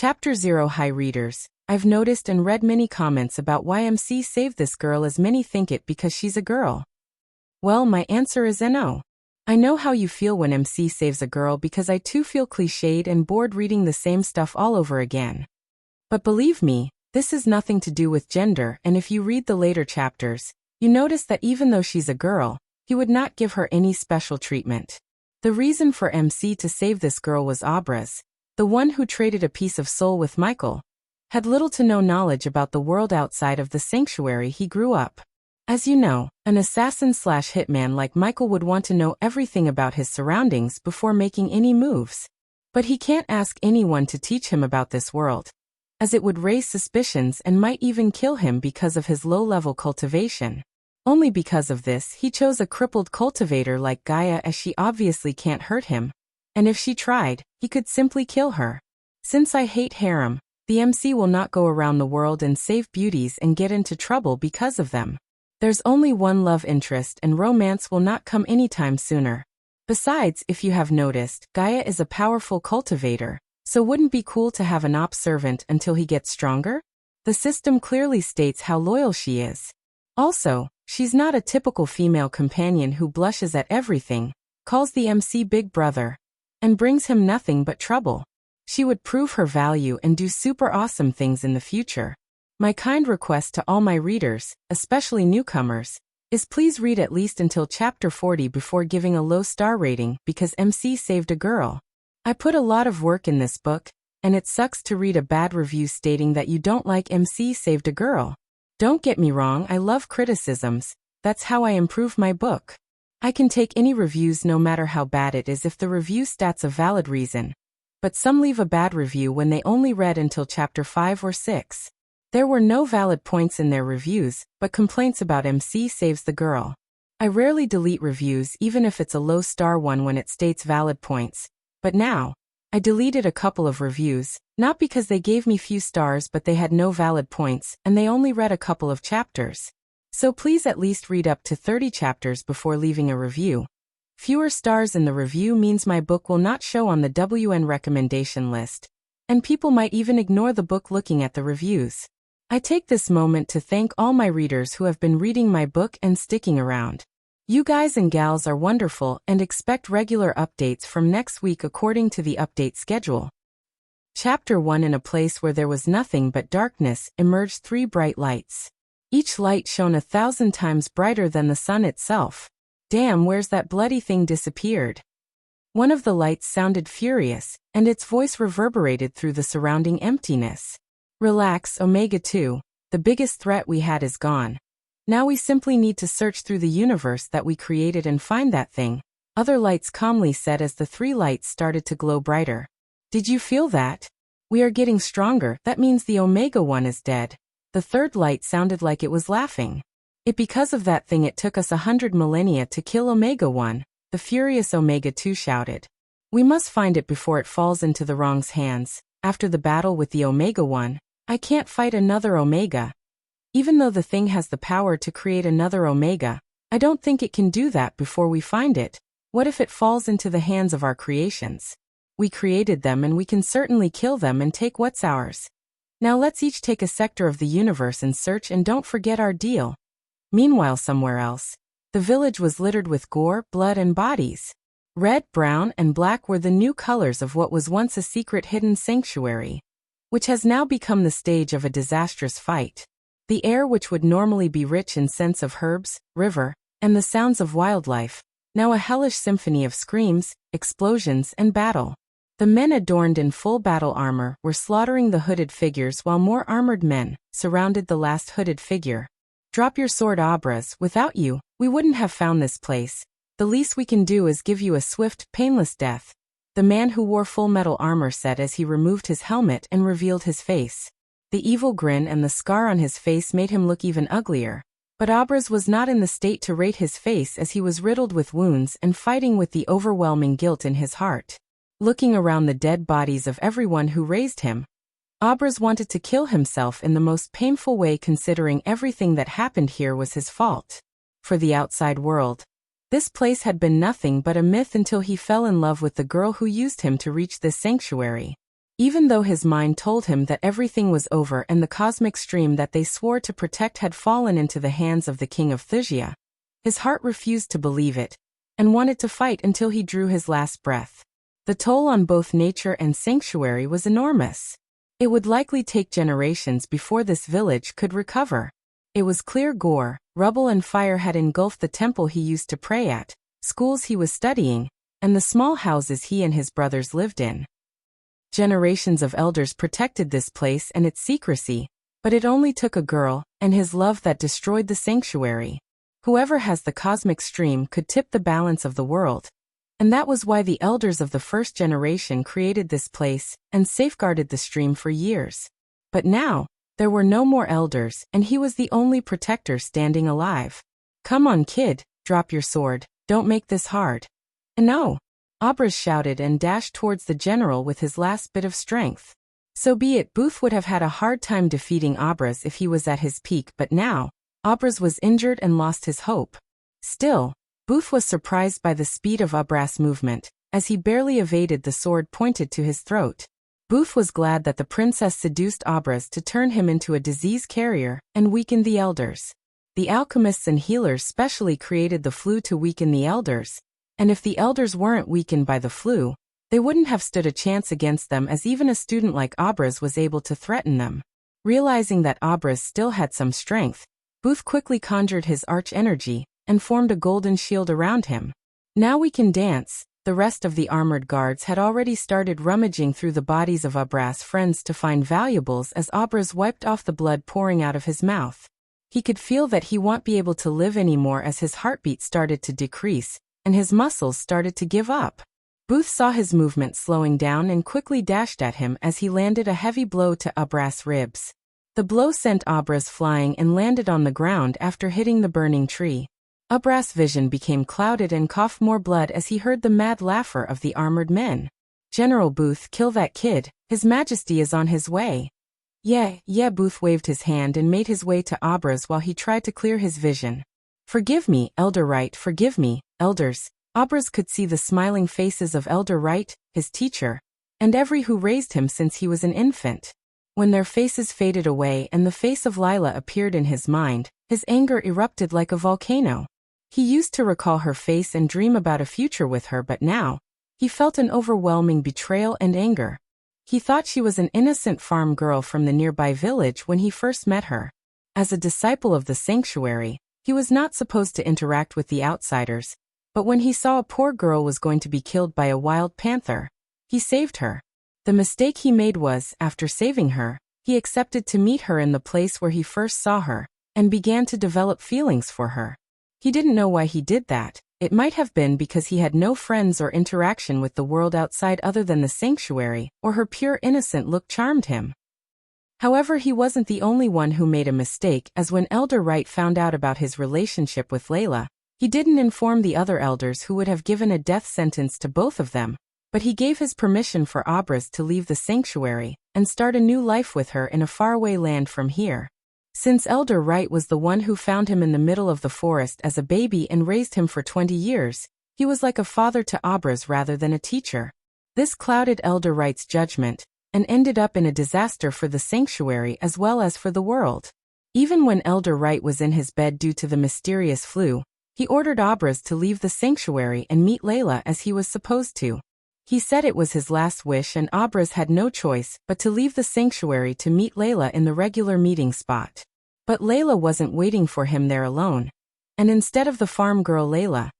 Chapter 0. Hi readers, I've noticed and read many comments about why MC saved this girl, as many think it because she's a girl. Well, my answer is no. I know how you feel when MC saves a girl, because I too feel cliched and bored reading the same stuff all over again. But believe me, this is nothing to do with gender, and if you read the later chapters, you notice that even though she's a girl, he would not give her any special treatment. The reason for MC to save this girl was Abraz, the one who traded a piece of soul with Michael, had little to no knowledge about the world outside of the sanctuary he grew up. As you know, an assassin/hitman like Michael would want to know everything about his surroundings before making any moves. But he can't ask anyone to teach him about this world, as it would raise suspicions and might even kill him because of his low-level cultivation. Only because of this, he chose a crippled cultivator like Gaia, as she obviously can't hurt him, and if she tried, he could simply kill her. Since I hate harem, the MC will not go around the world and save beauties and get into trouble because of them. There's only one love interest, and romance will not come anytime sooner. Besides, if you have noticed, Gaia is a powerful cultivator, so wouldn't be cool to have an op servant until he gets stronger? The system clearly states how loyal she is. Also, she's not a typical female companion who blushes at everything, calls the MC big brother, and brings him nothing but trouble. She would prove her value and do super awesome things in the future. My kind request to all my readers, especially newcomers, is please read at least until chapter 40 before giving a low star rating, because MC saved a girl. I put a lot of work in this book, and it sucks to read a bad review stating that you don't like MC saved a girl. Don't get me wrong, I love criticisms, that's how I improve my book. I can take any reviews no matter how bad it is if the review states a valid reason. But some leave a bad review when they only read until chapter 5 or 6. There were no valid points in their reviews, but complaints about MC saves the girl. I rarely delete reviews even if it's a low star one when it states valid points, but now, I deleted a couple of reviews, not because they gave me few stars but they had no valid points and they only read a couple of chapters. So please at least read up to 30 chapters before leaving a review. Fewer stars in the review means my book will not show on the WN recommendation list, and people might even ignore the book looking at the reviews. I take this moment to thank all my readers who have been reading my book and sticking around. You guys and gals are wonderful, and expect regular updates from next week according to the update schedule. Chapter 1. In a place where there was nothing but darkness, emerged 3 bright lights. Each light shone 1,000 times brighter than the sun itself. Damn, where's that bloody thing disappeared? One of the lights sounded furious, and its voice reverberated through the surrounding emptiness. Relax, Omega 2, the biggest threat we had is gone. Now we simply need to search through the universe that we created and find that thing, other lights calmly said as the 3 lights started to glow brighter. Did you feel that? We are getting stronger, that means the Omega 1 is dead. The 3rd light sounded like it was laughing. Because of that thing it took us 100 millennia to kill Omega 1, the furious Omega 2 shouted. We must find it before it falls into the wrong's hands. After the battle with the Omega 1, I can't fight another Omega. Even though the thing has the power to create another Omega, I don't think it can do that before we find it. What if it falls into the hands of our creations? We created them and we can certainly kill them and take what's ours. Now let's each take a sector of the universe and search, and don't forget our deal. Meanwhile, somewhere else, the village was littered with gore, blood, and bodies. Red, brown, and black were the new colors of what was once a secret hidden sanctuary, which has now become the stage of a disastrous fight. The air, which would normally be rich in scents of herbs, river, and the sounds of wildlife, now a hellish symphony of screams, explosions, and battle. The men adorned in full battle armor were slaughtering the hooded figures while more armored men surrounded the last hooded figure. Drop your sword, Abraz. Without you, we wouldn't have found this place. The least we can do is give you a swift, painless death, the man who wore full metal armor said as he removed his helmet and revealed his face. The evil grin and the scar on his face made him look even uglier, but Abraz was not in the state to rate his face as he was riddled with wounds and fighting with the overwhelming guilt in his heart. Looking around the dead bodies of everyone who raised him, Abraz wanted to kill himself in the most painful way, considering everything that happened here was his fault. For the outside world, this place had been nothing but a myth until he fell in love with the girl who used him to reach this sanctuary. Even though his mind told him that everything was over and the cosmic stream that they swore to protect had fallen into the hands of the king of Thusia, his heart refused to believe it, and wanted to fight until he drew his last breath. The toll on both nature and sanctuary was enormous. It would likely take generations before this village could recover. It was clear gore, rubble and fire had engulfed the temple he used to pray at, schools he was studying, and the small houses he and his brothers lived in. Generations of elders protected this place and its secrecy, but it only took a girl and his love that destroyed the sanctuary. Whoever has the cosmic stream could tip the balance of the world, and that was why the elders of the first generation created this place and safeguarded the stream for years. But now, there were no more elders, and he was the only protector standing alive. "Come on, kid, drop your sword, don't make this hard." "No," Abras shouted and dashed towards the general with his last bit of strength. So be it. Booth would have had a hard time defeating Abras if he was at his peak, but now, Abras was injured and lost his hope. Still, Booth was surprised by the speed of Abras' movement, as he barely evaded the sword pointed to his throat. Booth was glad that the princess seduced Abras to turn him into a disease carrier and weaken the elders. The alchemists and healers specially created the flu to weaken the elders, and if the elders weren't weakened by the flu, they wouldn't have stood a chance against them, as even a student like Abras was able to threaten them. Realizing that Abras still had some strength, Booth quickly conjured his arch-energy and formed a golden shield around him. "Now we can dance." The rest of the armored guards had already started rummaging through the bodies of Abras' friends to find valuables as Abras wiped off the blood pouring out of his mouth. He could feel that he won't be able to live anymore as his heartbeat started to decrease, and his muscles started to give up. Booth saw his movement slowing down and quickly dashed at him as he landed a heavy blow to Abras' ribs. The blow sent Abras flying and landed on the ground after hitting the burning tree. Abras' vision became clouded and coughed more blood as he heard the mad laughter of the armored men. "General Booth, kill that kid, His Majesty is on his way." Yeah, Booth waved his hand and made his way to Abras while he tried to clear his vision. "Forgive me, Elder Wright, forgive me, elders." Abras could see the smiling faces of Elder Wright, his teacher, and every who raised him since he was an infant. When their faces faded away and the face of Lila appeared in his mind, his anger erupted like a volcano. He used to recall her face and dream about a future with her, but now, he felt an overwhelming betrayal and anger. He thought she was an innocent farm girl from the nearby village when he first met her. As a disciple of the sanctuary, he was not supposed to interact with the outsiders, but when he saw a poor girl was going to be killed by a wild panther, he saved her. The mistake he made was, after saving her, he accepted to meet her in the place where he first saw her, and began to develop feelings for her. He didn't know why he did that. It might have been because he had no friends or interaction with the world outside other than the sanctuary, or her pure innocent look charmed him. However, he wasn't the only one who made a mistake, as when Elder Wright found out about his relationship with Layla, he didn't inform the other elders who would have given a death sentence to both of them, but he gave his permission for Abras to leave the sanctuary and start a new life with her in a faraway land from here. Since Elder Wright was the one who found him in the middle of the forest as a baby and raised him for 20 years, he was like a father to Abras rather than a teacher. This clouded Elder Wright's judgment, and ended up in a disaster for the sanctuary as well as for the world. Even when Elder Wright was in his bed due to the mysterious flu, he ordered Abras to leave the sanctuary and meet Layla as he was supposed to. He said it was his last wish, and Abras had no choice but to leave the sanctuary to meet Layla in the regular meeting spot. But Layla wasn't waiting for him there alone. And instead of the farm girl Layla,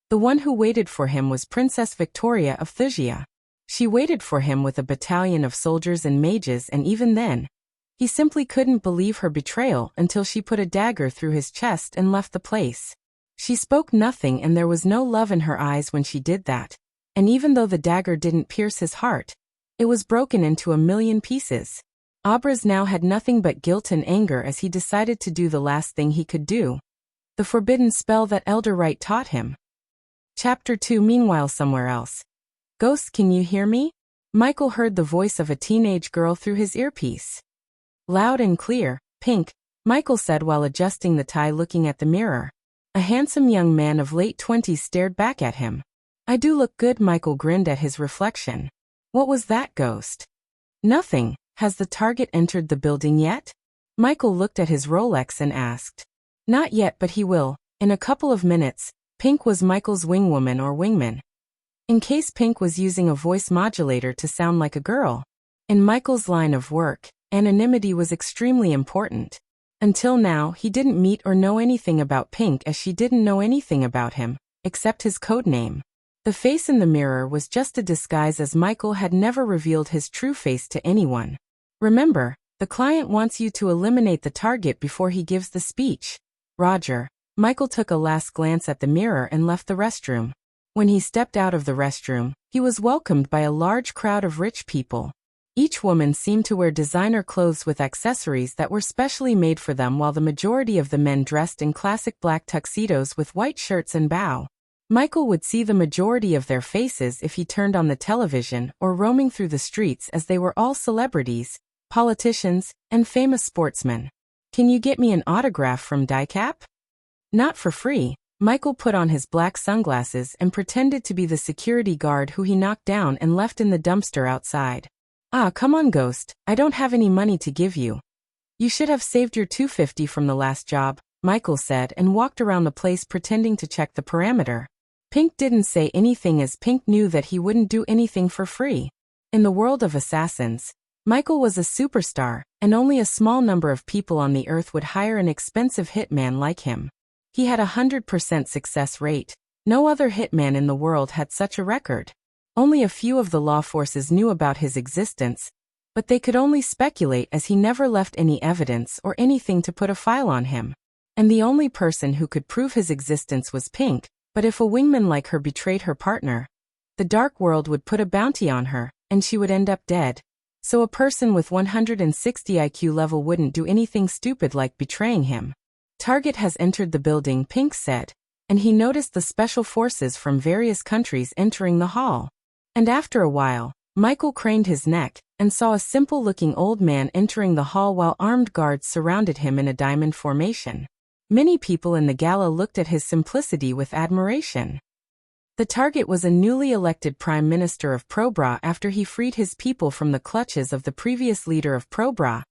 the one who waited for him was Princess Victoria of Thusia. She waited for him with a battalion of soldiers and mages, and even then, he simply couldn't believe her betrayal until she put a dagger through his chest and left the place. She spoke nothing, and there was no love in her eyes when she did that. And even though the dagger didn't pierce his heart, it was broken into a million pieces. Abras now had nothing but guilt and anger as he decided to do the last thing he could do. The forbidden spell that Elder Wright taught him. Chapter 2. Meanwhile, somewhere else. "Ghost, can you hear me?" Michael heard the voice of a teenage girl through his earpiece. Loud and clear, "Pink," Michael said while adjusting the tie, looking at the mirror. A handsome young man of late 20s stared back at him. "I do look good," Michael grinned at his reflection. "What was that, Ghost?" Nothing. Has the target entered the building yet? Michael looked at his Rolex and asked. Not yet, but he will. In a couple of minutes. Pink was Michael's wingwoman or wingman. In case Pink was using a voice modulator to sound like a girl. In Michael's line of work, anonymity was extremely important. Until now, he didn't meet or know anything about Pink as she didn't know anything about him, except his code name. The face in the mirror was just a disguise as Michael had never revealed his true face to anyone. Remember, the client wants you to eliminate the target before he gives the speech. Roger. Michael took a last glance at the mirror and left the restroom. When he stepped out of the restroom, he was welcomed by a large crowd of rich people. Each woman seemed to wear designer clothes with accessories that were specially made for them, while the majority of the men dressed in classic black tuxedos with white shirts and bow. Michael would see the majority of their faces if he turned on the television or roaming through the streets, as they were all celebrities, politicians, and famous sportsmen. Can you get me an autograph from DICAP? Not for free. Michael put on his black sunglasses and pretended to be the security guard who he knocked down and left in the dumpster outside. Ah, come on, Ghost. I don't have any money to give you. You should have saved your $250 from the last job, Michael said and walked around the place pretending to check the perimeter. Pink didn't say anything as Pink knew that he wouldn't do anything for free. In the world of assassins, Michael was a superstar, and only a small number of people on the earth would hire an expensive hitman like him. He had a 100% success rate. No other hitman in the world had such a record. Only a few of the law forces knew about his existence, but they could only speculate as he never left any evidence or anything to put a file on him. And the only person who could prove his existence was Pink, but if a wingman like her betrayed her partner, the dark world would put a bounty on her, and she would end up dead. So a person with 160 IQ level wouldn't do anything stupid like betraying him. Target has entered the building, Pink said, and he noticed the special forces from various countries entering the hall. And after a while, Michael craned his neck and saw a simple-looking old man entering the hall while armed guards surrounded him in a diamond formation. Many people in the gala looked at his simplicity with admiration. The target was a newly elected Prime Minister of Probra after he freed his people from the clutches of the previous leader of Probra,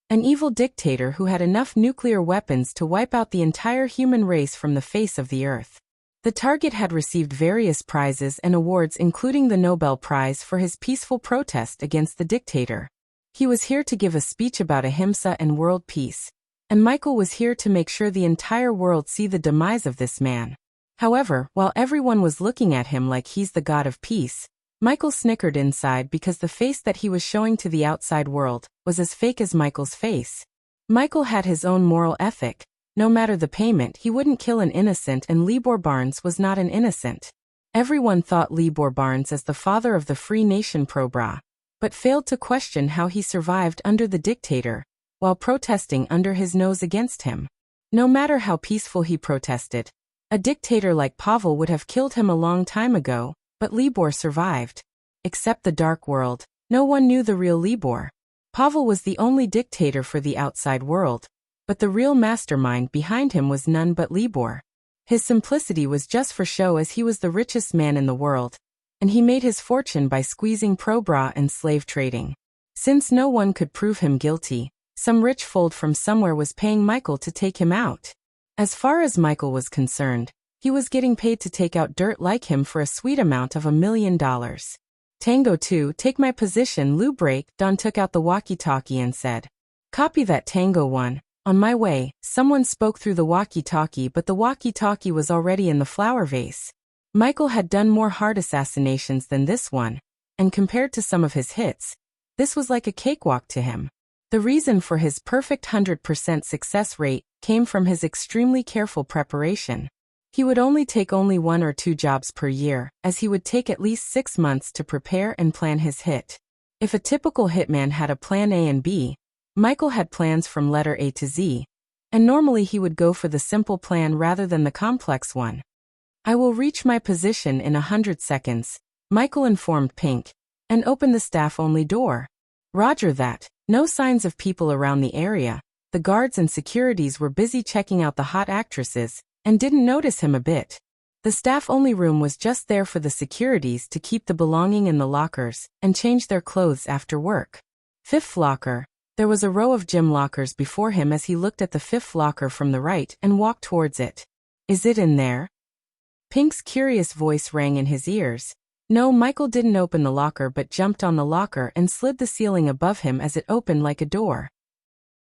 an evil dictator who had enough nuclear weapons to wipe out the entire human race from the face of the earth. The target had received various prizes and awards, including the Nobel Prize for his peaceful protest against the dictator. He was here to give a speech about ahimsa and world peace, and Michael was here to make sure the entire world see the demise of this man. However, while everyone was looking at him like he's the god of peace, Michael snickered inside because the face that he was showing to the outside world was as fake as Michael's face. Michael had his own moral ethic. No matter the payment, he wouldn't kill an innocent, and Libor Barnes was not an innocent. Everyone thought Libor Barnes as the father of the free nation Probra, but failed to question how he survived under the dictator, while protesting under his nose against him. No matter how peaceful he protested, a dictator like Pavel would have killed him a long time ago, but Libor survived. Except the dark world, no one knew the real Libor. Pavel was the only dictator for the outside world, but the real mastermind behind him was none but Libor. His simplicity was just for show, as he was the richest man in the world, and he made his fortune by squeezing Probra and slave trading. Since no one could prove him guilty, some rich fold from somewhere was paying Michael to take him out. As far as Michael was concerned, he was getting paid to take out dirt like him for a sweet amount of $1 million. Tango 2, take my position. Lou break. Don took out the walkie-talkie and said, "Copy that, Tango 1. On my way." Someone spoke through the walkie-talkie, but the walkie-talkie was already in the flower vase. Michael had done more hard assassinations than this one, and compared to some of his hits, this was like a cakewalk to him. The reason for his perfect 100% success rate came from his extremely careful preparation. He would only take 1 or 2 jobs per year, as he would take at least 6 months to prepare and plan his hit. If a typical hitman had a plan A and B, Michael had plans from letter A to Z, and normally he would go for the simple plan rather than the complex one. "I will reach my position in 100 seconds, Michael informed Pink, and opened the staff-only door. Roger that. No signs of people around the area. The guards and securities were busy checking out the hot actresses, and didn't notice him a bit. The staff-only room was just there for the securities to keep the belonging in the lockers and change their clothes after work. Fifth locker. There was a row of gym lockers before him as he looked at the fifth locker from the right and walked towards it. Is it in there? Pink's curious voice rang in his ears. No, Michael didn't open the locker but jumped on the locker and slid the ceiling above him as it opened like a door.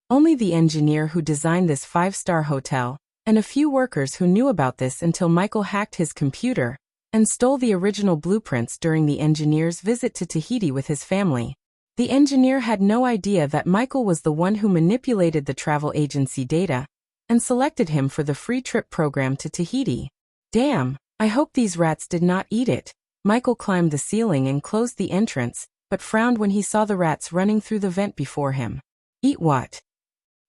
Only the engineer who designed this 5-star hotel, and a few workers who knew about this until Michael hacked his computer and stole the original blueprints during the engineer's visit to Tahiti with his family. The engineer had no idea that Michael was the one who manipulated the travel agency data and selected him for the free trip program to Tahiti. Damn, I hope these rats did not eat it. Michael climbed the ceiling and closed the entrance, but frowned when he saw the rats running through the vent before him. Eat what?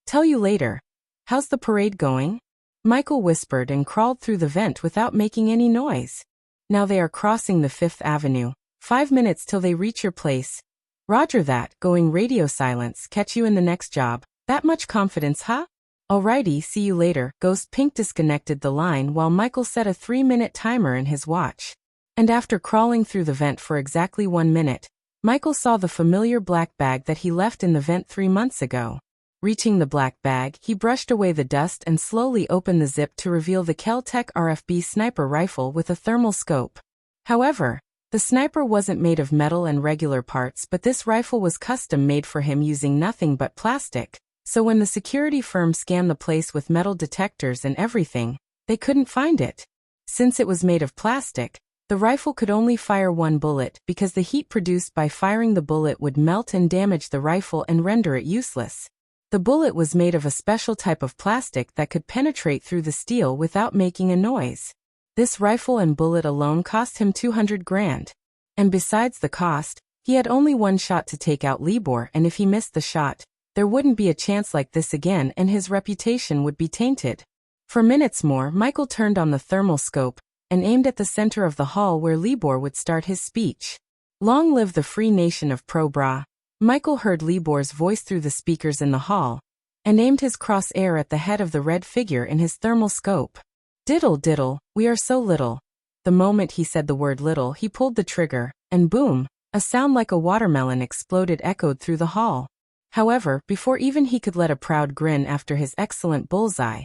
Tell you later. How's the parade going? Michael whispered and crawled through the vent without making any noise. Now they are crossing the 5th Avenue. 5 minutes till they reach your place. Roger that, going radio silence, catch you in the next job. That much confidence, huh? Alrighty, see you later. Ghost Pink disconnected the line while Michael set a 3-minute timer in his watch. And after crawling through the vent for exactly 1 minute, Michael saw the familiar black bag that he left in the vent 3 months ago. Reaching the black bag, he brushed away the dust and slowly opened the zip to reveal the Kel-Tec RFB sniper rifle with a thermal scope. However, the sniper wasn't made of metal and regular parts, but this rifle was custom made for him using nothing but plastic, so when the security firm scanned the place with metal detectors and everything, they couldn't find it. Since it was made of plastic, the rifle could only fire 1 bullet because the heat produced by firing the bullet would melt and damage the rifle and render it useless. The bullet was made of a special type of plastic that could penetrate through the steel without making a noise. This rifle and bullet alone cost him 200 grand. And besides the cost, he had only 1 shot to take out Libor, and if he missed the shot, there wouldn't be a chance like this again and his reputation would be tainted. For minutes more, Michael turned on the thermal scope and aimed at the center of the hall where Libor would start his speech. Long live the free nation of Pro-Bra. Michael heard Libor's voice through the speakers in the hall, and aimed his cross-air at the head of the red figure in his thermal scope. Diddle diddle, we are so little. The moment he said the word little, he pulled the trigger, and boom, a sound like a watermelon exploded echoed through the hall. However, before even he could let a proud grin after his excellent bullseye,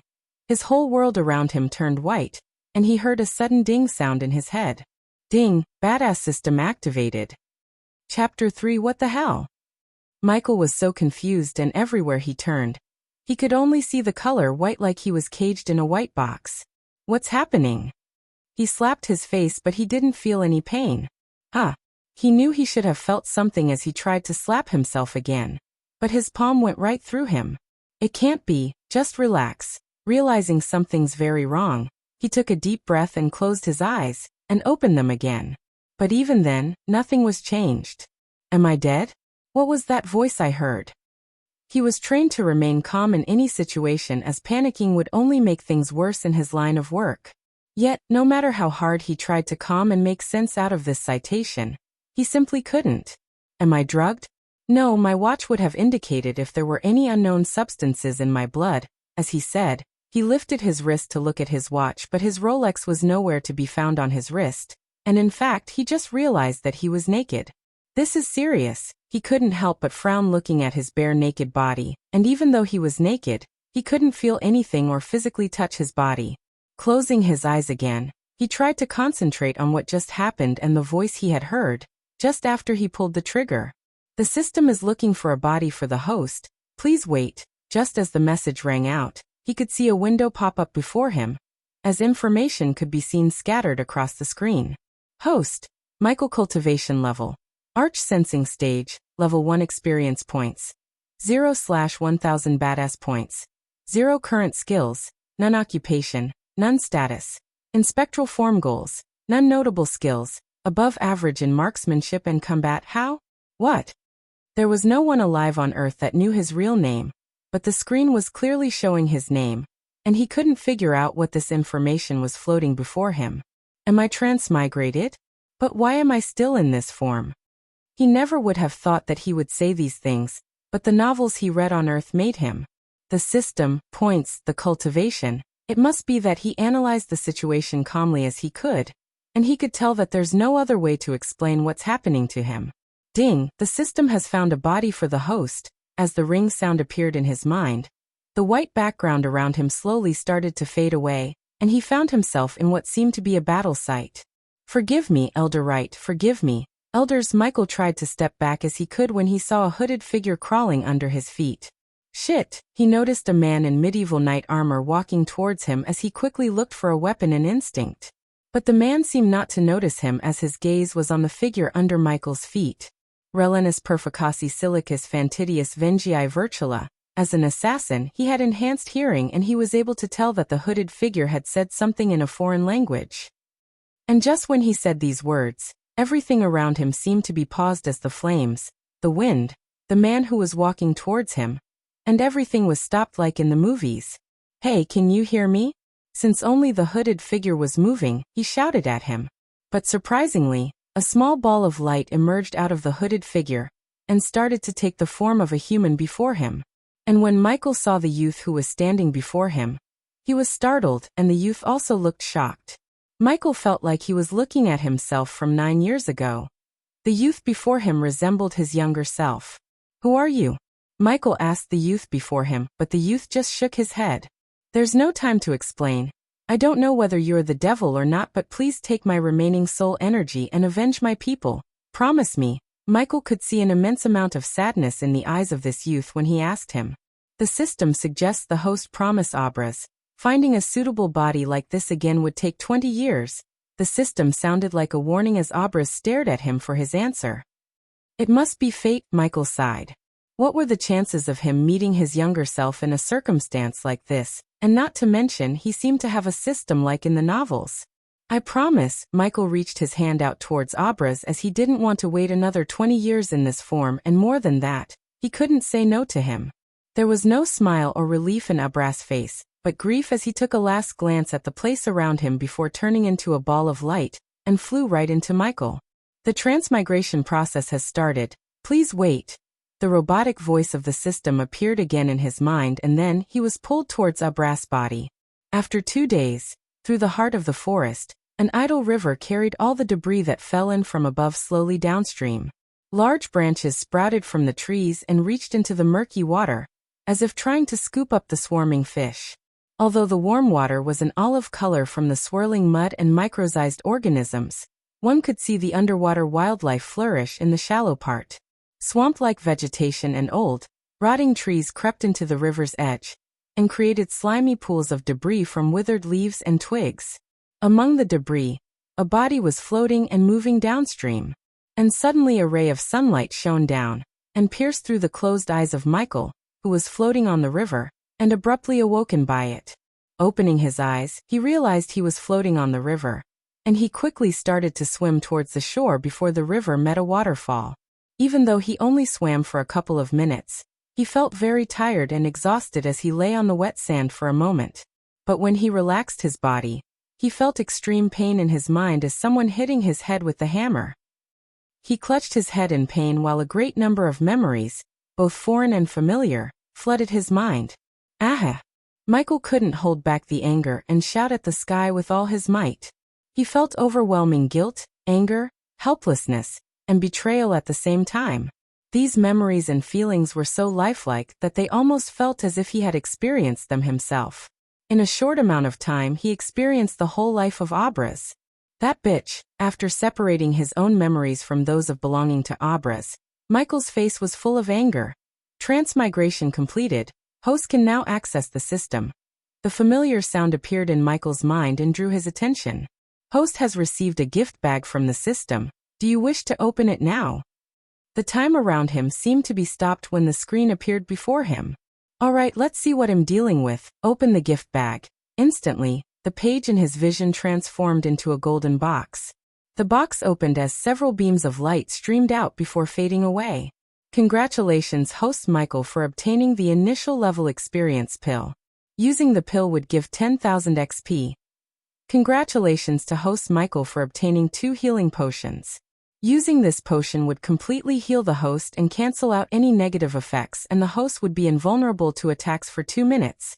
his whole world around him turned white, and he heard a sudden ding sound in his head. Ding, badass system activated. Chapter 3 What the hell? Michael was so confused, and everywhere he turned, he could only see the color white like he was caged in a white box. What's happening? He slapped his face, but he didn't feel any pain. He knew he should have felt something as he tried to slap himself again. But his palm went right through him. It can't be, just relax. Realizing something's very wrong, he took a deep breath and closed his eyes, and opened them again. But even then, nothing was changed. Am I dead? What was that voice I heard? He was trained to remain calm in any situation as panicking would only make things worse in his line of work. Yet, no matter how hard he tried to calm and make sense out of this citation, he simply couldn't. Am I drugged? No, my watch would have indicated if there were any unknown substances in my blood, as he said. He lifted his wrist to look at his watch, but his Rolex was nowhere to be found on his wrist, and in fact he just realized that he was naked. This is serious. He couldn't help but frown looking at his bare naked body, and even though he was naked, he couldn't feel anything or physically touch his body. Closing his eyes again, he tried to concentrate on what just happened and the voice he had heard, just after he pulled the trigger. The system is looking for a body for the host. Please wait. Just as the message rang out, he could see a window pop up before him, as information could be seen scattered across the screen. Host, Michael cultivation level. Arch sensing stage, level 1 experience points. 0/1000 badass points. 0 current skills, none occupation, none status. In spectral form goals, none notable skills, above average in marksmanship and combat. How? What? There was no one alive on Earth that knew his real name, but the screen was clearly showing his name, and he couldn't figure out what this information was floating before him. Am I transmigrated? But why am I still in this form? He never would have thought that he would say these things, but the novels he read on Earth made him. The system, points, the cultivation, it must be that he analyzed the situation calmly as he could, and he could tell that there's no other way to explain what's happening to him. Ding, the system has found a body for the host. As the ring sound appeared in his mind, the white background around him slowly started to fade away, and he found himself in what seemed to be a battle site. Forgive me, Elder Wright, forgive me. Elders. Michael tried to step back as he could when he saw a hooded figure crawling under his feet. Shit, he noticed a man in medieval knight armor walking towards him as he quickly looked for a weapon in instinct. But the man seemed not to notice him as his gaze was on the figure under Michael's feet. Relenus perficassi silicus fantidius vengii virtula. As an assassin, he had enhanced hearing and he was able to tell that the hooded figure had said something in a foreign language. And just when he said these words, everything around him seemed to be paused as the flames, the wind, the man who was walking towards him, and everything was stopped like in the movies. Hey, can you hear me? Since only the hooded figure was moving, he shouted at him. But surprisingly, a small ball of light emerged out of the hooded figure and started to take the form of a human before him. And when Michael saw the youth who was standing before him, he was startled, and the youth also looked shocked. Michael felt like he was looking at himself from 9 years ago. The youth before him resembled his younger self. Who are you? Michael asked the youth before him, but the youth just shook his head. There's no time to explain. I don't know whether you're the devil or not, but please take my remaining soul energy and avenge my people. Promise me. Michael could see an immense amount of sadness in the eyes of this youth when he asked him. The system suggests the host promise Obras. Finding a suitable body like this again would take 20 years. The system sounded like a warning as Obras stared at him for his answer. It must be fate, Michael sighed. What were the chances of him meeting his younger self in a circumstance like this? And not to mention, he seemed to have a system like in the novels. I promise. Michael reached his hand out towards Obras as he didn't want to wait another 20 years in this form, and more than that, he couldn't say no to him. There was no smile or relief in Obras' face, but grief as he took a last glance at the place around him before turning into a ball of light, and flew right into Michael. The transmigration process has started. Please wait. The robotic voice of the system appeared again in his mind, and then he was pulled towards Obras' body. After 2 days, through the heart of the forest, an idle river carried all the debris that fell in from above slowly downstream. Large branches sprouted from the trees and reached into the murky water, as if trying to scoop up the swarming fish. Although the warm water was an olive color from the swirling mud and microsized organisms, one could see the underwater wildlife flourish in the shallow part. Swamp-like vegetation and old, rotting trees crept into the river's edge and created slimy pools of debris from withered leaves and twigs. Among the debris, a body was floating and moving downstream. And suddenly a ray of sunlight shone down and pierced through the closed eyes of Michael, who was floating on the river, and abruptly awoken by it. Opening his eyes, he realized he was floating on the river, and he quickly started to swim towards the shore before the river met a waterfall. Even though he only swam for a couple of minutes, he felt very tired and exhausted as he lay on the wet sand for a moment. But when he relaxed his body, he felt extreme pain in his mind as someone hitting his head with the hammer. He clutched his head in pain while a great number of memories, both foreign and familiar, flooded his mind. Ah! Michael couldn't hold back the anger and shout at the sky with all his might. He felt overwhelming guilt, anger, helplessness, and betrayal at the same time. These memories and feelings were so lifelike that they almost felt as if he had experienced them himself. In a short amount of time he experienced the whole life of Obras. That bitch. After separating his own memories from those of belonging to Obras, Michael's face was full of anger. Transmigration completed. Host can now access the system. The familiar sound appeared in Michael's mind and drew his attention. Host has received a gift bag from the system. Do you wish to open it now? The time around him seemed to be stopped when the screen appeared before him. Alright, let's see what I'm dealing with. Open the gift bag. Instantly, the page in his vision transformed into a golden box. The box opened as several beams of light streamed out before fading away. Congratulations, host Michael, for obtaining the initial level experience pill. Using the pill would give 10,000 XP. Congratulations to host Michael for obtaining 2 healing potions. Using this potion would completely heal the host and cancel out any negative effects, and the host would be invulnerable to attacks for 2 minutes.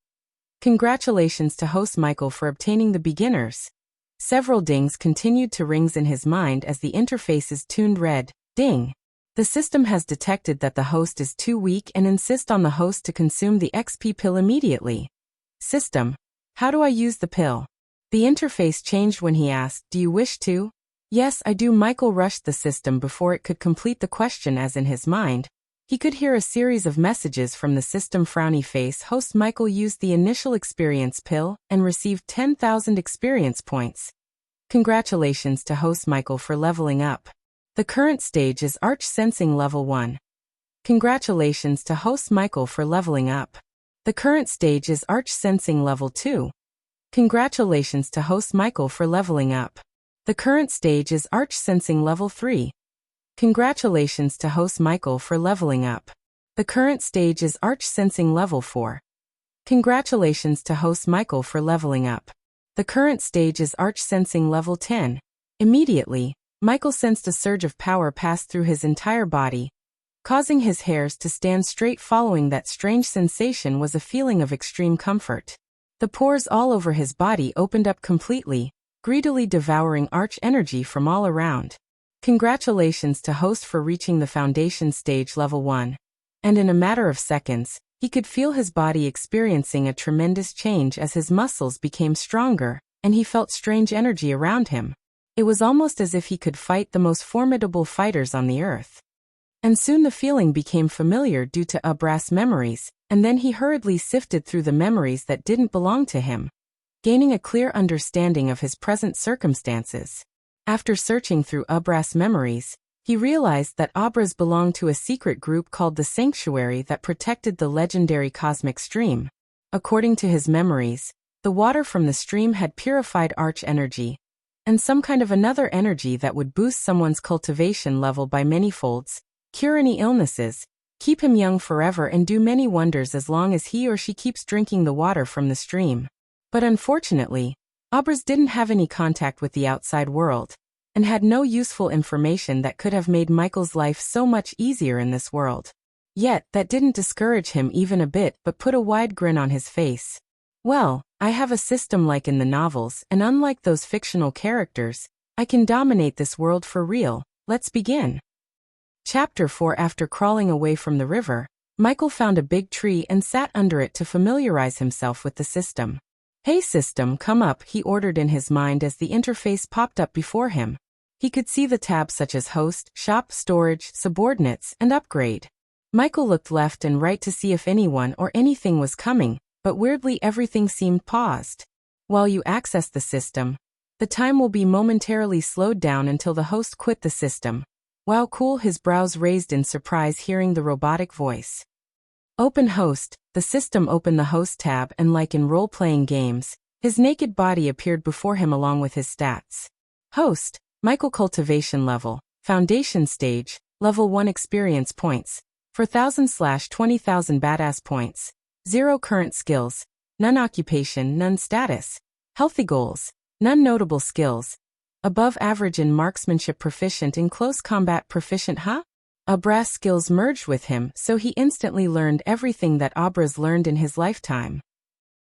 Congratulations to host Michael for obtaining the beginners. Several dings continued to ring in his mind as the interfaces tuned red. Ding. The system has detected that the host is too weak and insists on the host to consume the XP pill immediately. System: how do I use the pill? The interface changed when he asked, do you wish to? Yes, I do. Michael rushed the system before it could complete the question, as in his mind he could hear a series of messages from the system. Frowny face. Host Michael used the initial experience pill and received 10,000 experience points. Congratulations to host Michael for leveling up. The current stage is Arch Sensing Level 1. Congratulations to host Michael for leveling up. The current stage is Arch Sensing Level 2. Congratulations to host Michael for leveling up. The current stage is Arch Sensing Level 3. Congratulations to host Michael for leveling up. The current stage is Arch Sensing Level 4. Congratulations to host Michael for leveling up. The current stage is Arch Sensing Level 10. Immediately, Michael sensed a surge of power pass through his entire body, causing his hairs to stand straight. Following that strange sensation was a feeling of extreme comfort. The pores all over his body opened up completely, greedily devouring Arch energy from all around. Congratulations to host for reaching the Foundation Stage Level 1. And in a matter of seconds, he could feel his body experiencing a tremendous change as his muscles became stronger, and he felt strange energy around him. It was almost as if he could fight the most formidable fighters on the earth. And soon the feeling became familiar due to Abra's memories, and then he hurriedly sifted through the memories that didn't belong to him, gaining a clear understanding of his present circumstances. After searching through Abra's memories, he realized that Abras belonged to a secret group called the Sanctuary that protected the legendary cosmic stream. According to his memories, the water from the stream had purified Arch energy, and some kind of another energy that would boost someone's cultivation level by many folds, cure any illnesses, keep him young forever, and do many wonders as long as he or she keeps drinking the water from the stream. But unfortunately, Abras didn't have any contact with the outside world, and had no useful information that could have made Michael's life so much easier in this world. Yet, that didn't discourage him even a bit, but put a wide grin on his face. Well, I have a system like in the novels, and unlike those fictional characters, I can dominate this world for real. Let's begin. Chapter 4. After crawling away from the river, Michael found a big tree and sat under it to familiarize himself with the system. Hey system, come up, he ordered in his mind as the interface popped up before him. He could see the tabs such as Host, Shop, Storage, Subordinates, and Upgrade. Michael looked left and right to see if anyone or anything was coming, but weirdly everything seemed paused. While you access the system, the time will be momentarily slowed down until the host quit the system. Wow, cool, his brows raised in surprise hearing the robotic voice. Open Host. The system opened the Host tab, and like in role-playing games, his naked body appeared before him along with his stats. Host, Michael cultivation level, Foundation Stage, Level 1 experience points, 4,000/20,000 badass points, 0 current skills, none occupation, none status, healthy goals, none notable skills, above average in marksmanship, proficient in close combat, proficient Abra's skills merged with him, so he instantly learned everything that Abras learned in his lifetime.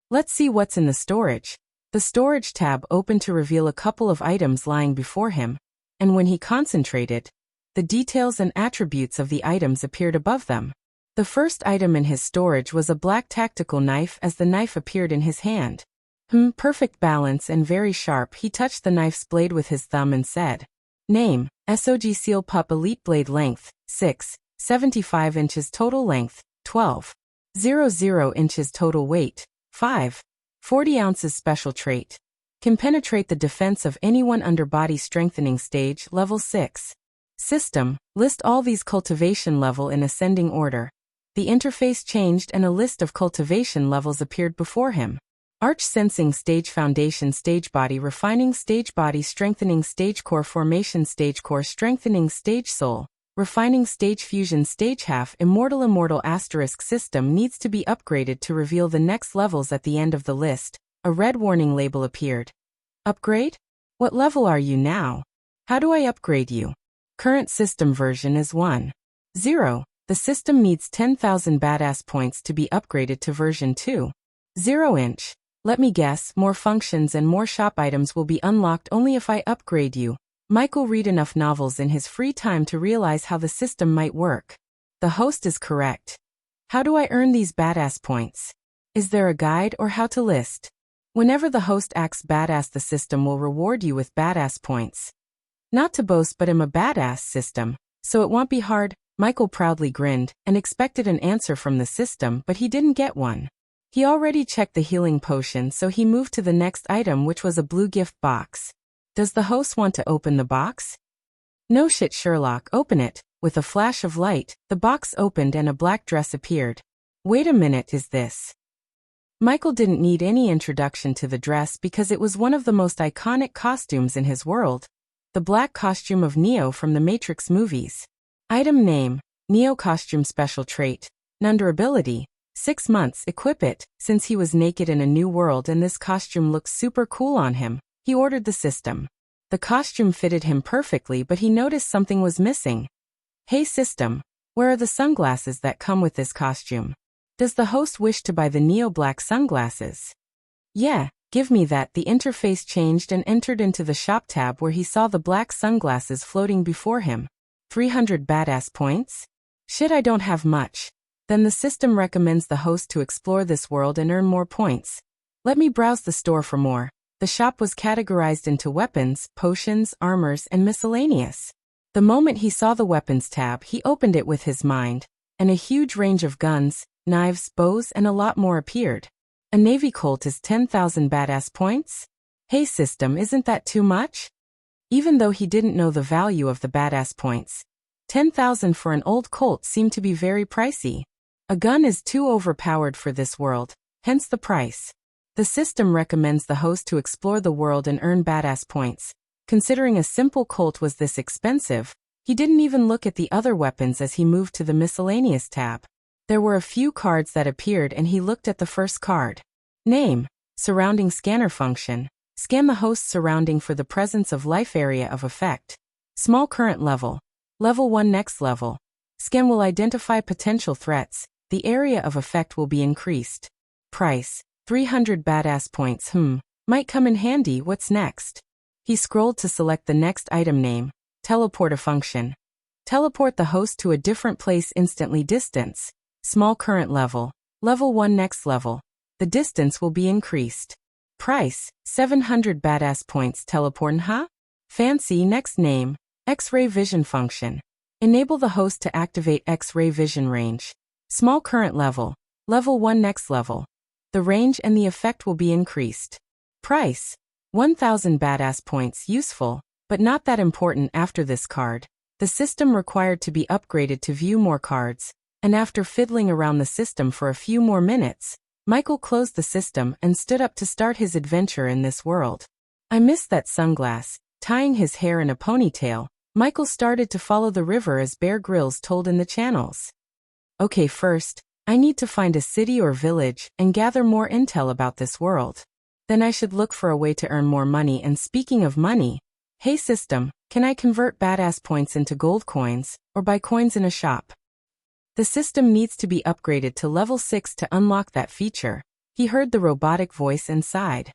Let's see what's in the storage. The storage tab opened to reveal a couple of items lying before him, and when he concentrated, the details and attributes of the items appeared above them. The first item in his storage was a black tactical knife. As the knife appeared in his hand, perfect balance and very sharp, he touched the knife's blade with his thumb and said, Name, SOG Seal Pup, Elite Blade length, 6, 75 inches, total length, 12.00 inches, total weight, 5, 40 ounces, special trait. Can penetrate the defense of anyone under body strengthening stage, level 6. System, list all these cultivation level in ascending order. The interface changed and a list of cultivation levels appeared before him. Arch Sensing Stage, Foundation Stage, Body Refining Stage, Body Strengthening Stage, Core Formation Stage, Core Strengthening Stage, Soul Refining Stage, Fusion Stage, Half Immortal. Asterisk system needs to be upgraded to reveal the next levels. At the end of the list, a red warning label appeared. Upgrade? What level are you now? How do I upgrade you? Current system version is 1.0. The system needs 10,000 badass points to be upgraded to version 2.0 inch. Let me guess, more functions and more shop items will be unlocked only if I upgrade you. Michael read enough novels in his free time to realize how the system might work. The host is correct. How do I earn these badass points? Is there a guide or how to list? Whenever the host acts badass, the system will reward you with badass points. Not to boast, but I'm a badass system, so it won't be hard. Michael proudly grinned and expected an answer from the system, but he didn't get one. He already checked the healing potion, so he moved to the next item, which was a blue gift box. Does the host want to open the box? No shit, Sherlock, open it. With a flash of light, the box opened and a black dress appeared. Wait a minute, is this? Michael didn't need any introduction to the dress because it was one of the most iconic costumes in his world. The black costume of Neo from the Matrix movies. Item name, Neo costume special trait, none durability, 6 months, equip it. Since he was naked in a new world and this costume looks super cool on him, he ordered the system. The costume fitted him perfectly, but he noticed something was missing. Hey system, where are the sunglasses that come with this costume? Does the host wish to buy the Neo black sunglasses? Yeah, give me that. The interface changed and entered into the shop tab where he saw the black sunglasses floating before him. 300 badass points? Shit, I don't have much. Then the system recommends the host to explore this world and earn more points. Let me browse the store for more. The shop was categorized into weapons, potions, armors, and miscellaneous. The moment he saw the weapons tab, he opened it with his mind, and a huge range of guns, knives, bows, and a lot more appeared. A Navy Colt is 10,000 badass points? Hey system, isn't that too much? Even though he didn't know the value of the badass points, 10,000 for an old Colt seemed to be very pricey. A gun is too overpowered for this world, hence the price. The system recommends the host to explore the world and earn badass points. Considering a simple Colt was this expensive, he didn't even look at the other weapons as he moved to the miscellaneous tab. There were a few cards that appeared and he looked at the first card. Name, surrounding scanner function. Scan the host's surrounding for the presence of life area of effect. Small current level. Level 1 next level. Scan will identify potential threats. The area of effect will be increased. Price, 300 badass points. Might come in handy. What's next? He scrolled to select the next item name. Teleport a function. Teleport the host to a different place instantly. Distance. Small current level. Level 1 next level. The distance will be increased. Price, 700 badass points. Teleportin', huh? Fancy. Next name. X-ray vision function. Enable the host to activate X-ray vision range. Small current level. Level 1 next level. The range and the effect will be increased. Price, 1,000 badass points. Useful, but not that important. After this card, the system required to be upgraded to view more cards, and after fiddling around the system for a few more minutes, Michael closed the system and stood up to start his adventure in this world. I missed that sunglass. Tying his hair in a ponytail, Michael started to follow the river as Bear Grylls told in the channels. Okay, first, I need to find a city or village and gather more intel about this world. Then I should look for a way to earn more money. And speaking of money, hey system, can I convert badass points into gold coins, or buy coins in a shop? The system needs to be upgraded to level 6 to unlock that feature. He heard the robotic voice and sighed.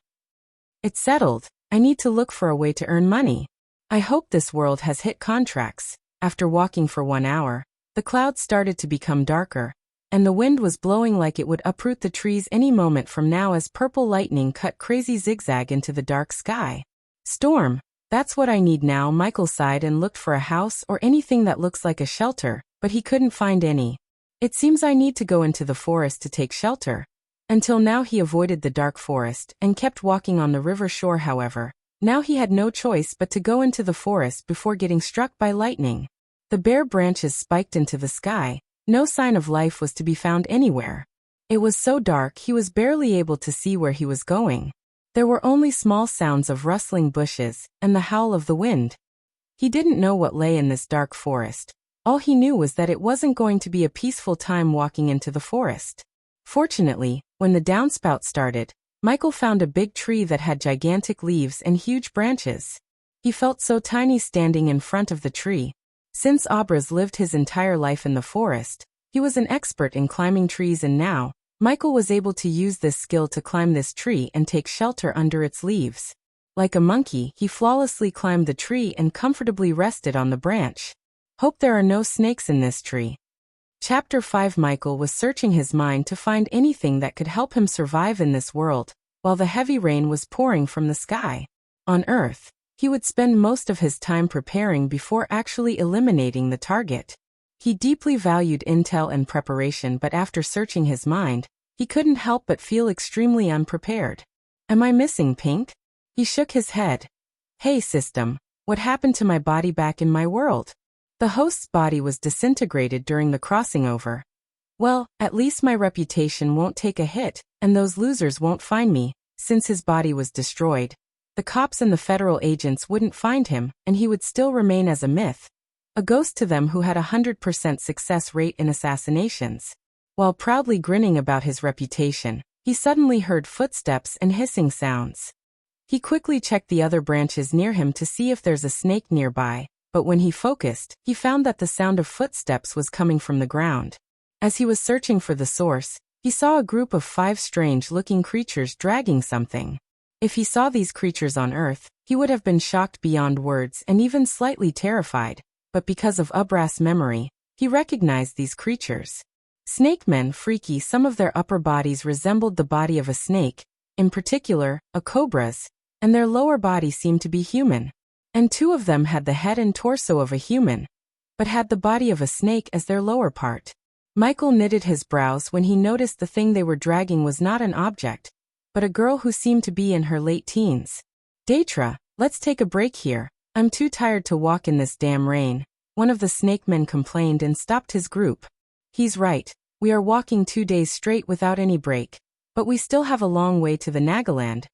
It's settled. I need to look for a way to earn money. I hope this world has hit contracts. After walking for 1 hour, the clouds started to become darker, and the wind was blowing like it would uproot the trees any moment from now as purple lightning cut crazy zigzag into the dark sky. Storm, that's what I need now. Michael sighed and looked for a house or anything that looks like a shelter, but he couldn't find any. It seems I need to go into the forest to take shelter. Until now he avoided the dark forest and kept walking on the river shore. However, now he had no choice but to go into the forest before getting struck by lightning. The bare branches spiked into the sky. No sign of life was to be found anywhere. It was so dark he was barely able to see where he was going. There were only small sounds of rustling bushes and the howl of the wind. He didn't know what lay in this dark forest. All he knew was that it wasn't going to be a peaceful time walking into the forest. Fortunately, when the downspout started, Michael found a big tree that had gigantic leaves and huge branches. He felt so tiny standing in front of the tree. Since Abraz lived his entire life in the forest, he was an expert in climbing trees, and now, Michael was able to use this skill to climb this tree and take shelter under its leaves. Like a monkey, he flawlessly climbed the tree and comfortably rested on the branch. Hope there are no snakes in this tree. Chapter 5. Michael was searching his mind to find anything that could help him survive in this world, while the heavy rain was pouring from the sky. On Earth, he would spend most of his time preparing before actually eliminating the target. He deeply valued intel and preparation, but after searching his mind, he couldn't help but feel extremely unprepared. Am I missing Pink? He shook his head. Hey system, what happened to my body back in my world? The host's body was disintegrated during the crossing over. Well, at least my reputation won't take a hit, and those losers won't find me, since his body was destroyed. The cops and the federal agents wouldn't find him, and he would still remain as a myth. A ghost to them who had 100% success rate in assassinations. While proudly grinning about his reputation, he suddenly heard footsteps and hissing sounds. He quickly checked the other branches near him to see if there's a snake nearby, but when he focused, he found that the sound of footsteps was coming from the ground. As he was searching for the source, he saw a group of 5 strange-looking creatures dragging something. If he saw these creatures on Earth, he would have been shocked beyond words and even slightly terrified, but because of Ubra's memory, he recognized these creatures. Snake men, freaky, some of their upper bodies resembled the body of a snake, in particular, a cobra's, and their lower body seemed to be human. And 2 of them had the head and torso of a human, but had the body of a snake as their lower part. Michael knitted his brows when he noticed the thing they were dragging was not an object, but a girl who seemed to be in her late teens. Deitra, let's take a break here. I'm too tired to walk in this damn rain, one of the snake men complained and stopped his group. He's right, we are walking 2 days straight without any break. But we still have a long way to the Nagaland.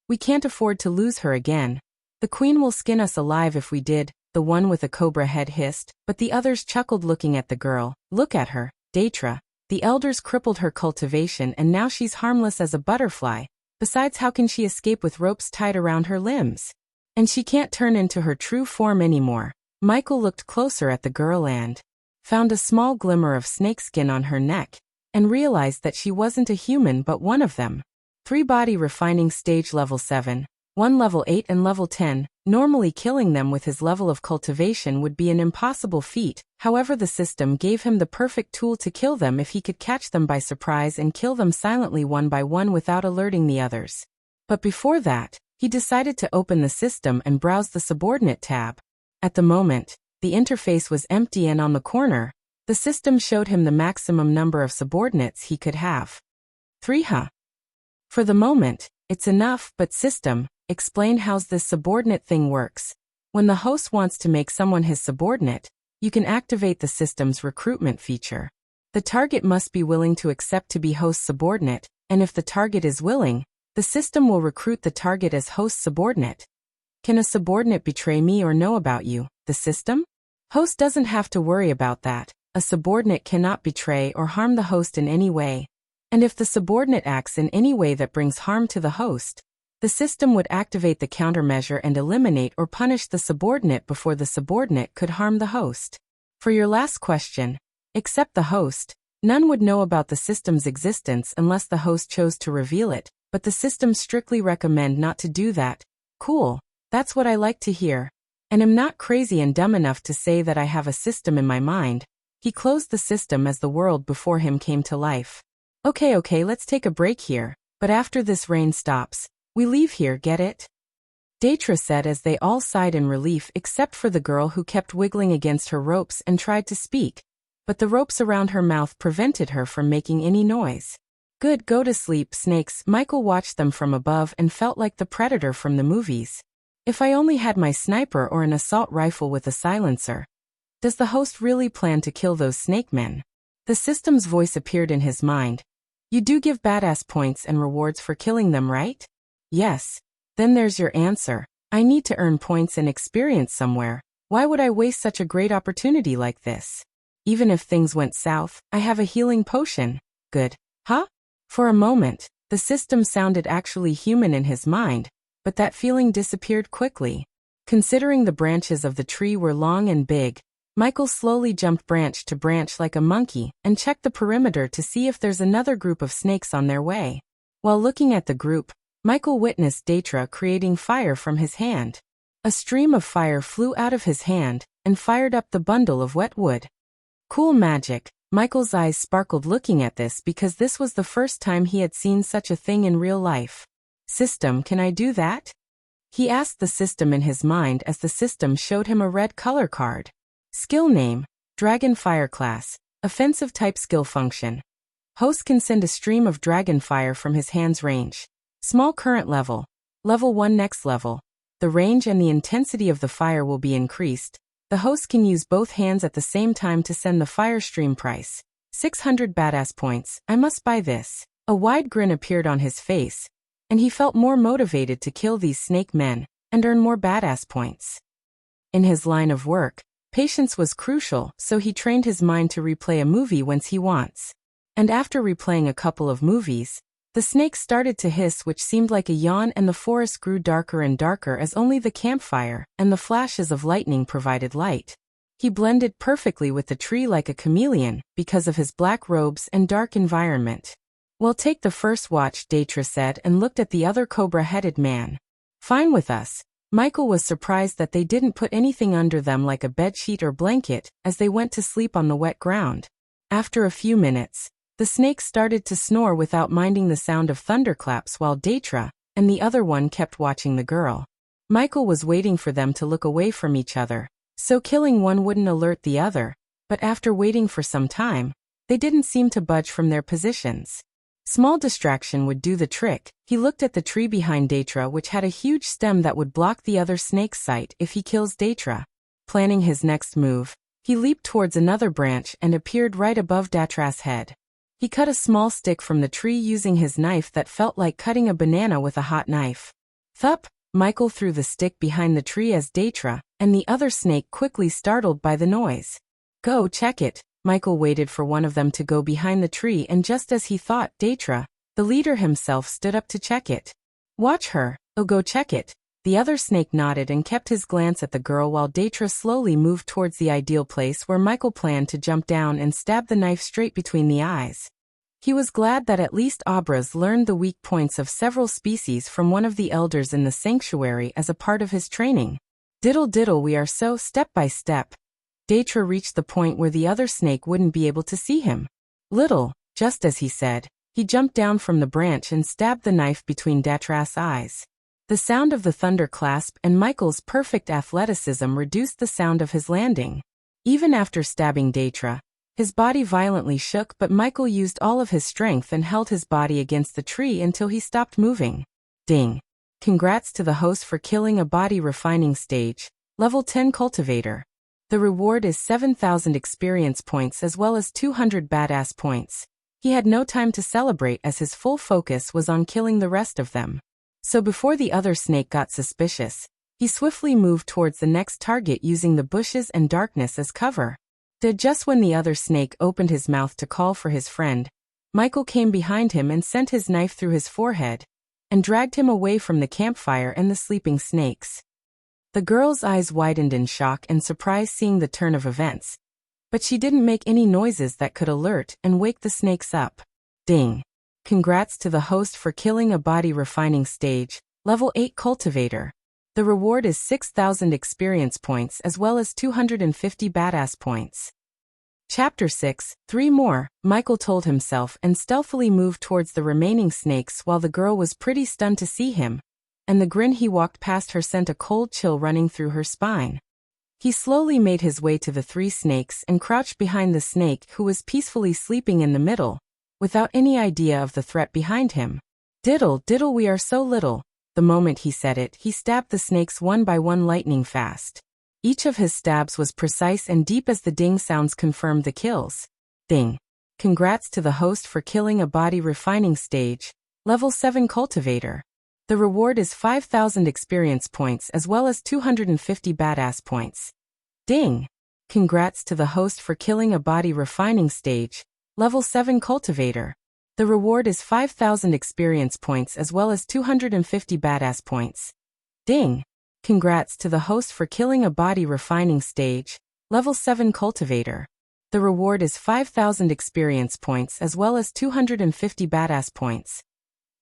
We can't afford to lose her again. The queen will skin us alive if we did, the one with a cobra head hissed, but the others chuckled looking at the girl. Look at her, Deitra. The elders crippled her cultivation and now she's harmless as a butterfly. Besides, how can she escape with ropes tied around her limbs? And she can't turn into her true form anymore. Michael looked closer at the girl and found a small glimmer of snakeskin on her neck, and realized that she wasn't a human but one of them. 3 body refining stage level 7, 1 level 8 and level 10, normally killing them with his level of cultivation would be an impossible feat, however the system gave him the perfect tool to kill them if he could catch them by surprise and kill them silently one by one without alerting the others. But before that, he decided to open the system and browse the subordinate tab. At the moment, the interface was empty and on the corner, the system showed him the maximum number of subordinates he could have. 3, huh? For the moment, it's enough, but system, explain how's this subordinate thing works. When the host wants to make someone his subordinate, you can activate the system's recruitment feature. The target must be willing to accept to be host subordinate, and if the target is willing, the system will recruit the target as host subordinate. Can a subordinate betray me or know about you, the system? Host doesn't have to worry about that. A subordinate cannot betray or harm the host in any way. And if the subordinate acts in any way that brings harm to the host, the system would activate the countermeasure and eliminate or punish the subordinate before the subordinate could harm the host. For your last question, except the host, none would know about the system's existence unless the host chose to reveal it, but the system strictly recommend not to do that. Cool, that's what I like to hear. And I'm not crazy and dumb enough to say that I have a system in my mind. He closed the system as the world before him came to life. Okay, let's take a break here, but after this rain stops, we leave here, get it? Deitra said as they all sighed in relief except for the girl who kept wiggling against her ropes and tried to speak, but the ropes around her mouth prevented her from making any noise. Good, go to sleep, snakes. Michael watched them from above and felt like the predator from the movies. If I only had my sniper or an assault rifle with a silencer. Does the host really plan to kill those snake men? The system's voice appeared in his mind. You do give badass points and rewards for killing them, right? Yes. Then there's your answer. I need to earn points and experience somewhere. Why would I waste such a great opportunity like this? Even if things went south, I have a healing potion. Good. Huh? For a moment, the system sounded actually human in his mind, but that feeling disappeared quickly. Considering the branches of the tree were long and big, Michael slowly jumped branch to branch like a monkey and checked the perimeter to see if there's another group of snakes on their way. While looking at the group, Michael witnessed Datra creating fire from his hand. A stream of fire flew out of his hand and fired up the bundle of wet wood. Cool magic. Michael's eyes sparkled looking at this because this was the first time he had seen such a thing in real life. System, can I do that? He asked the system in his mind as the system showed him a red color card. Skill name, Dragon Fire class, offensive type skill function. Host can send a stream of dragon fire from his hand's range. Small current level, level 1 next level. The range and the intensity of the fire will be increased. The host can use both hands at the same time to send the fire stream. Price 600 badass points. I must buy this. A wide grin appeared on his face, and he felt more motivated to kill these snake men and earn more badass points. In his line of work, patience was crucial, so he trained his mind to replay a movie once he wants. And after replaying a couple of movies, the snake started to hiss, which seemed like a yawn, and the forest grew darker and darker as only the campfire and the flashes of lightning provided light. He blended perfectly with the tree like a chameleon because of his black robes and dark environment. Well, take the first watch, Datra said, and looked at the other cobra-headed man. Fine with us. Michael was surprised that they didn't put anything under them like a bedsheet or blanket as they went to sleep on the wet ground. After a few minutes, the snake started to snore without minding the sound of thunderclaps while Datra and the other one kept watching the girl. Michael was waiting for them to look away from each other, so killing one wouldn't alert the other, but after waiting for some time, they didn't seem to budge from their positions. Small distraction would do the trick. He looked at the tree behind Datra, which had a huge stem that would block the other snake's sight if he kills Datra. Planning his next move, he leaped towards another branch and appeared right above Datra's head. He cut a small stick from the tree using his knife that felt like cutting a banana with a hot knife. Thup! Michael threw the stick behind the tree as Datra and the other snake quickly startled by the noise. Go check it. Michael waited for one of them to go behind the tree, and just as he thought, Datra, the leader himself, stood up to check it. Watch her. Oh, go check it. The other snake nodded and kept his glance at the girl while Datra slowly moved towards the ideal place where Michael planned to jump down and stab the knife straight between the eyes. He was glad that at least Abraz learned the weak points of several species from one of the elders in the sanctuary as a part of his training. Diddle diddle, we are so step by step. Datra reached the point where the other snake wouldn't be able to see him. Little, just as he said, he jumped down from the branch and stabbed the knife between Datra's eyes. The sound of the thunderclasp and Michael's perfect athleticism reduced the sound of his landing. Even after stabbing Datra, his body violently shook, but Michael used all of his strength and held his body against the tree until he stopped moving. Ding! Congrats to the host for killing a body refining stage, level 10 cultivator. The reward is 7,000 experience points as well as 200 badass points. He had no time to celebrate as his full focus was on killing the rest of them. So before the other snake got suspicious, he swiftly moved towards the next target using the bushes and darkness as cover. Just when the other snake opened his mouth to call for his friend, Michael came behind him and sent his knife through his forehead and dragged him away from the campfire and the sleeping snakes. The girl's eyes widened in shock and surprise seeing the turn of events, but she didn't make any noises that could alert and wake the snakes up. Ding! Congrats to the host for killing a body refining stage, level 8 cultivator. The reward is 6,000 experience points as well as 250 badass points. Chapter 6, 3 more, Michael told himself and stealthily moved towards the remaining snakes while the girl was pretty stunned to see him, and the grin he walked past her sent a cold chill running through her spine. He slowly made his way to the 3 snakes and crouched behind the snake who was peacefully sleeping in the middle, without any idea of the threat behind him. Diddle, diddle, we are so little. The moment he said it, he stabbed the snakes one by one lightning fast. Each of his stabs was precise and deep as the ding sounds confirmed the kills. Ding! Congrats to the host for killing a body refining stage, level 7 cultivator. The reward is 5,000 experience points as well as 250 badass points. Ding! Congrats to the host for killing a body refining stage, level 7 cultivator. The reward is 5,000 experience points as well as 250 badass points. Ding! Congrats to the host for killing a body refining stage, level 7 cultivator. The reward is 5,000 experience points as well as 250 badass points.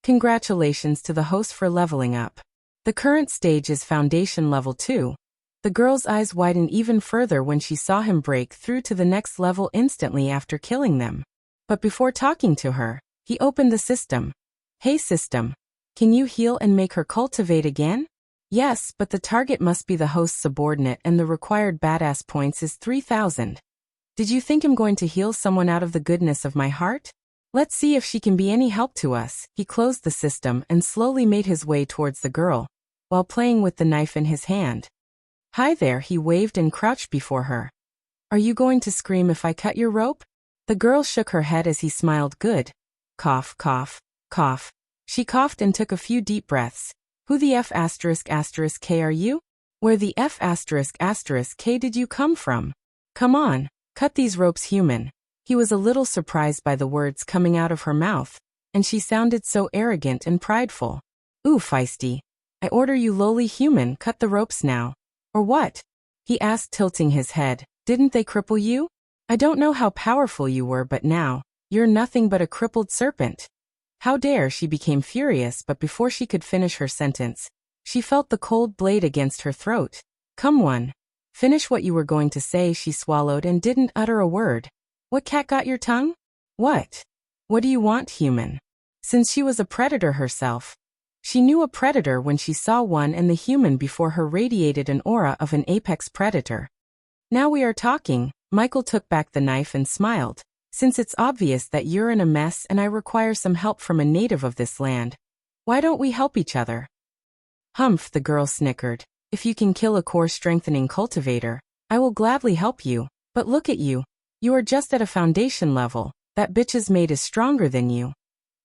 Congratulations to the host for leveling up. The current stage is Foundation Level 2. The girl's eyes widened even further when she saw him break through to the next level instantly after killing them. But before talking to her, he opened the system. Hey system, can you heal and make her cultivate again? Yes, but the target must be the host's subordinate and the required badass points is 3,000. Did you think I'm going to heal someone out of the goodness of my heart? Let's see if she can be any help to us. He closed the system and slowly made his way towards the girl, while playing with the knife in his hand. Hi there, he waved and crouched before her. Are you going to scream if I cut your rope? The girl shook her head as he smiled. Good. Cough, cough, cough. She coughed and took a few deep breaths. Who the F*** K are you? Where the F*** K did you come from? Come on, cut these ropes, human. He was a little surprised by the words coming out of her mouth, and she sounded so arrogant and prideful. Ooh, feisty. I order you, lowly human, cut the ropes now. Or what? He asked, tilting his head. Didn't they cripple you? I don't know how powerful you were, but now, you're nothing but a crippled serpent. How dare! She became furious, but before she could finish her sentence, she felt the cold blade against her throat. Come on. Finish what you were going to say. She swallowed and didn't utter a word. What cat got your tongue? What? What do you want, human? Since she was a predator herself, she knew a predator when she saw one, and the human before her radiated an aura of an apex predator. Now we are talking. Michael took back the knife and smiled. Since it's obvious that you're in a mess and I require some help from a native of this land, why don't we help each other? Humph, the girl snickered. If you can kill a core-strengthening cultivator, I will gladly help you. But look at you. You are just at a foundation level. That bitch's mate is stronger than you.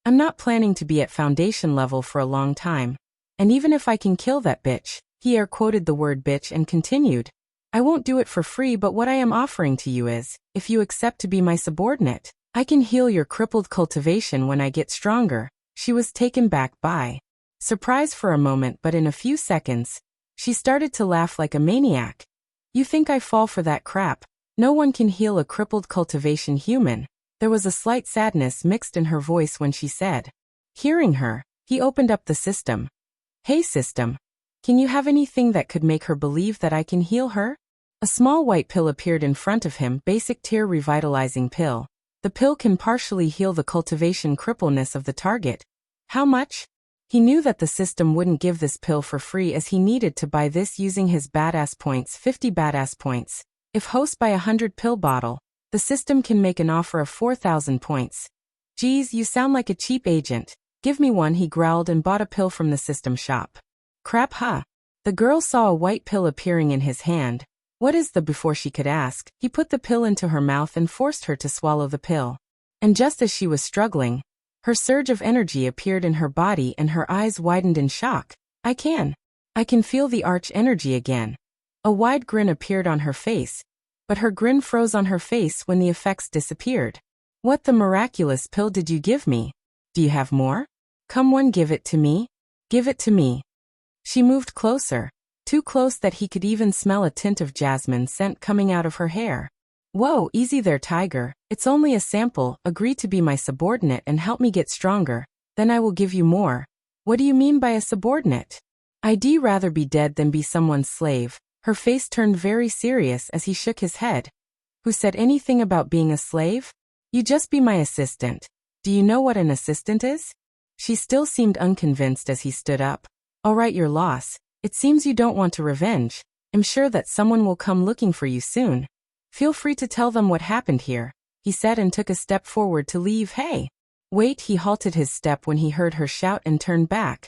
I'm not planning to be at foundation level for a long time. And even if I can kill that bitch, he air quoted the word bitch and continued, I won't do it for free, but what I am offering to you is, if you accept to be my subordinate, I can heal your crippled cultivation when I get stronger. She was taken back by surprise for a moment, but in a few seconds, she started to laugh like a maniac. You think I fall for that crap? No one can heal a crippled cultivation, human. There was a slight sadness mixed in her voice when she said. Hearing her, he opened up the system. Hey system, can you have anything that could make her believe that I can heal her? A small white pill appeared in front of him. Basic tier revitalizing pill. The pill can partially heal the cultivation crippleness of the target. How much? He knew that the system wouldn't give this pill for free, as he needed to buy this using his badass points, 50 badass points. If host buy 100 pill bottle, the system can make an offer of 4,000 points. Geez, you sound like a cheap agent. Give me one, he growled and bought a pill from the system shop. Crap, huh? The girl saw a white pill appearing in his hand. What is the? Before she could ask, he put the pill into her mouth and forced her to swallow the pill. And just as she was struggling, her surge of energy appeared in her body and her eyes widened in shock. I can feel the arch energy again. A wide grin appeared on her face, but her grin froze on her face when the effects disappeared. What the miraculous pill did you give me? Do you have more? Come on, give it to me. Give it to me. She moved closer, too close that he could even smell a tint of jasmine scent coming out of her hair. Whoa, easy there, tiger. It's only a sample. Agree to be my subordinate and help me get stronger, then I will give you more. What do you mean by a subordinate? I'd rather be dead than be someone's slave. Her face turned very serious as he shook his head. Who said anything about being a slave? You just be my assistant. Do you know what an assistant is? She still seemed unconvinced as he stood up. All right, your loss. It seems you don't want to revenge. I'm sure that someone will come looking for you soon. Feel free to tell them what happened here, he said and took a step forward to leave. Hey! Wait, he halted his step when he heard her shout and turned back.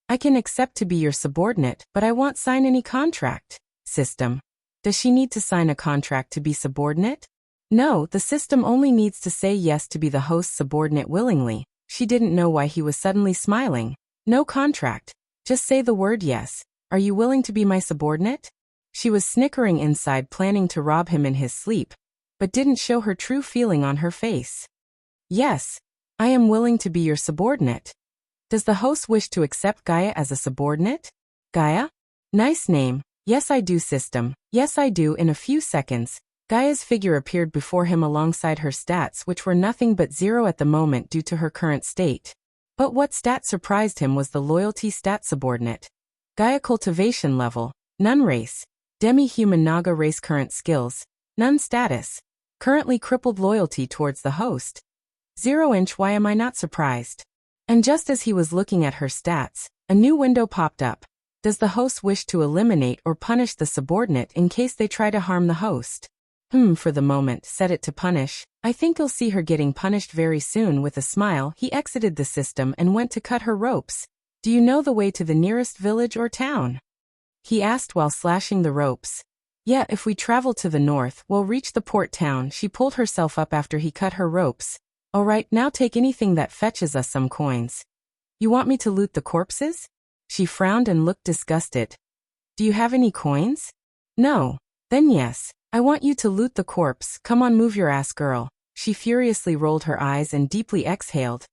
I can accept to be your subordinate, but I won't sign any contract. System. Does she need to sign a contract to be subordinate? No, the system only needs to say yes to be the host's subordinate willingly. She didn't know why he was suddenly smiling. No contract. Just say the word yes. Are you willing to be my subordinate? She was snickering inside, planning to rob him in his sleep, but didn't show her true feeling on her face. Yes, I am willing to be your subordinate. Does the host wish to accept Gaia as a subordinate? Gaia? Nice name. Yes, I do, system. Yes, I do. In a few seconds, Gaia's figure appeared before him alongside her stats, which were nothing but 0 at the moment due to her current state. But what stat surprised him was the loyalty stat subordinate. Gaia cultivation level, none race. Demi-human Naga race current skills, none status. Currently crippled loyalty towards the host. 0-inch. Why am I not surprised? And just as he was looking at her stats, a new window popped up. Does the host wish to eliminate or punish the subordinate in case they try to harm the host? For the moment, set it to punish. I think you'll see her getting punished very soon. With a smile, he exited the system and went to cut her ropes. Do you know the way to the nearest village or town? He asked while slashing the ropes. Yeah, if we travel to the north, we'll reach the port town. She pulled herself up after he cut her ropes. Alright, now take anything that fetches us some coins. You want me to loot the corpses? She frowned and looked disgusted. Do you have any coins? No. Then yes. I want you to loot the corpse. Come on, move your ass, girl. She furiously rolled her eyes and deeply exhaled.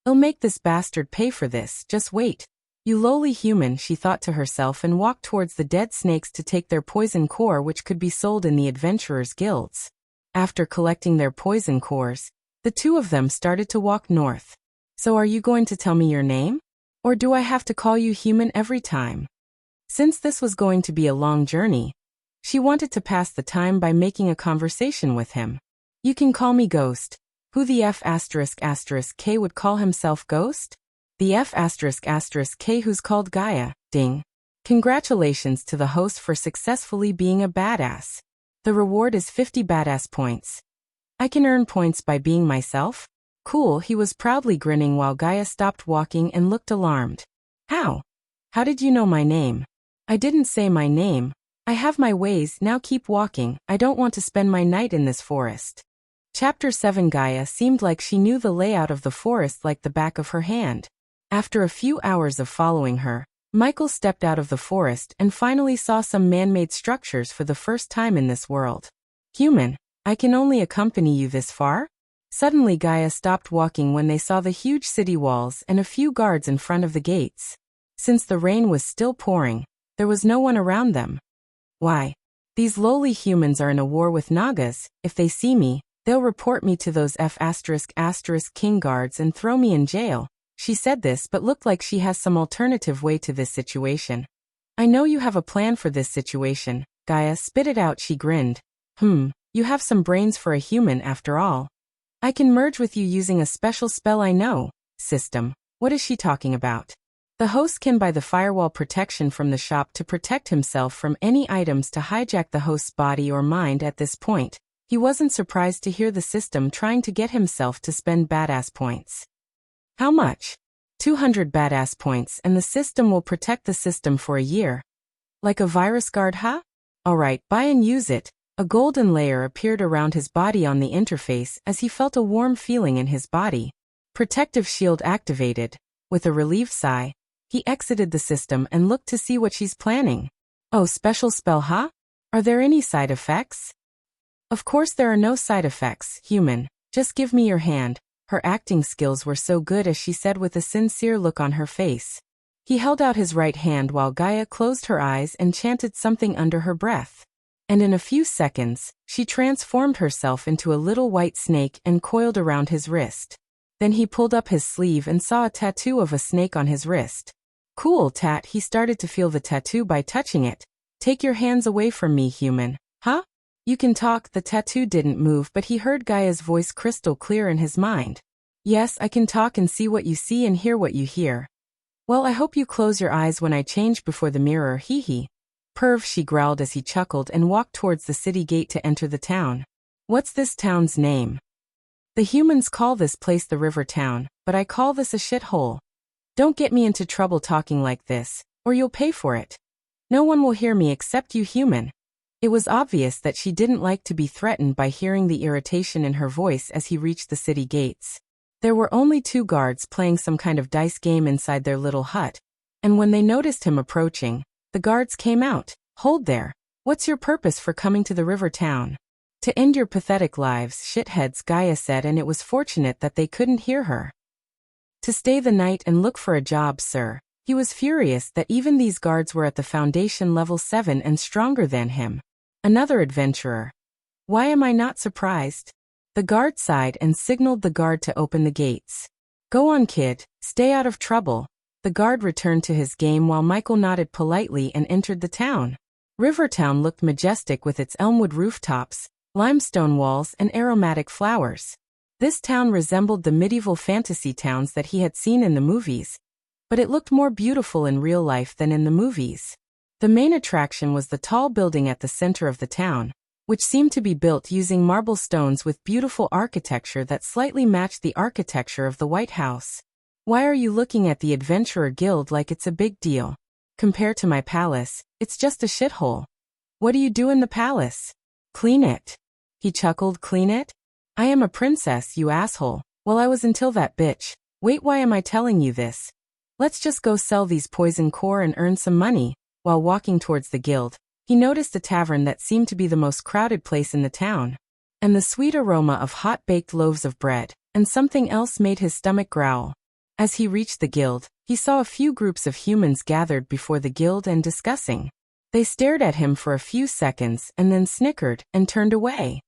I'll make this bastard pay for this, just wait. You lowly human, she thought to herself and walked towards the dead snakes to take their poison core, which could be sold in the adventurers' guilds. After collecting their poison cores, the two of them started to walk north. So are you going to tell me your name? Or do I have to call you human every time? Since this was going to be a long journey, she wanted to pass the time by making a conversation with him. You can call me Ghost. Who the F***K would call himself Ghost? The F***K who's called Gaia, ding. Congratulations to the host for successfully being a badass. The reward is 50 badass points. I can earn points by being myself? Cool, he was proudly grinning while Gaia stopped walking and looked alarmed. How? How did you know my name? I didn't say my name. I have my ways, now keep walking. I don't want to spend my night in this forest. Chapter 7. Gaia seemed like she knew the layout of the forest like the back of her hand. After a few hours of following her, Michael stepped out of the forest and finally saw some man-made structures for the first time in this world. Human, I can only accompany you this far? Suddenly Gaia stopped walking when they saw the huge city walls and a few guards in front of the gates. Since the rain was still pouring, there was no one around them. Why? These lowly humans are in a war with Nagas. If they see me, they'll report me to those F***king guards and throw me in jail. She said this but looked like she has some alternative way to this situation. I know you have a plan for this situation. Gaia spit it out. She grinned. You have some brains for a human after all. I can merge with you using a special spell I know. System. What is she talking about? The host can buy the firewall protection from the shop to protect himself from any items to hijack the host's body or mind. At this point, he wasn't surprised to hear the system trying to get himself to spend badass points. How much? 200 badass points, and the system will protect the system for a year. Like a virus guard, huh? Alright, buy and use it. A golden layer appeared around his body on the interface as he felt a warm feeling in his body. Protective shield activated. With a relieved sigh, he exited the system and looked to see what she's planning. Oh, special spell, huh? Are there any side effects? Of course there are no side effects, human. Just give me your hand. Her acting skills were so good as she said with a sincere look on her face. He held out his right hand while Gaia closed her eyes and chanted something under her breath. And in a few seconds, she transformed herself into a little white snake and coiled around his wrist. Then he pulled up his sleeve and saw a tattoo of a snake on his wrist. Cool, tat. He started to feel the tattoo by touching it. Take your hands away from me, human. Huh? You can talk. The tattoo didn't move, but he heard Gaia's voice crystal clear in his mind. Yes, I can talk and see what you see and hear what you hear. Well, I hope you close your eyes when I change before the mirror, hee. Perv, she growled as he chuckled and walked towards the city gate to enter the town. What's this town's name? The humans call this place the River Town, but I call this a shithole. Don't get me into trouble talking like this, or you'll pay for it. No one will hear me except you, human. It was obvious that she didn't like to be threatened by hearing the irritation in her voice as he reached the city gates. There were only 2 guards playing some kind of dice game inside their little hut, and when they noticed him approaching, the guards came out. Hold there. What's your purpose for coming to the River Town? To end your pathetic lives, shitheads, Gaia said, and it was fortunate that they couldn't hear her. To stay the night and look for a job, sir. He was furious that even these guards were at the foundation level 7 and stronger than him. Another adventurer. Why am I not surprised? The guard sighed and signaled the guard to open the gates. Go on, kid, stay out of trouble. The guard returned to his game while Michael nodded politely and entered the town. Rivertown looked majestic with its elmwood rooftops, limestone walls, and aromatic flowers. This town resembled the medieval fantasy towns that he had seen in the movies, but it looked more beautiful in real life than in the movies. The main attraction was the tall building at the center of the town, which seemed to be built using marble stones with beautiful architecture that slightly matched the architecture of the White House. Why are you looking at the Adventurer Guild like it's a big deal? Compared to my palace, it's just a shithole. What do you do in the palace? Clean it. He chuckled. Clean it? I am a princess, you asshole. Well, I was until that bitch. Wait, why am I telling you this? Let's just go sell these poison core and earn some money. While walking towards the guild, he noticed a tavern that seemed to be the most crowded place in the town. And the sweet aroma of hot-baked loaves of bread and something else made his stomach growl. As he reached the guild, he saw a few groups of humans gathered before the guild and discussing. They stared at him for a few seconds and then snickered and turned away.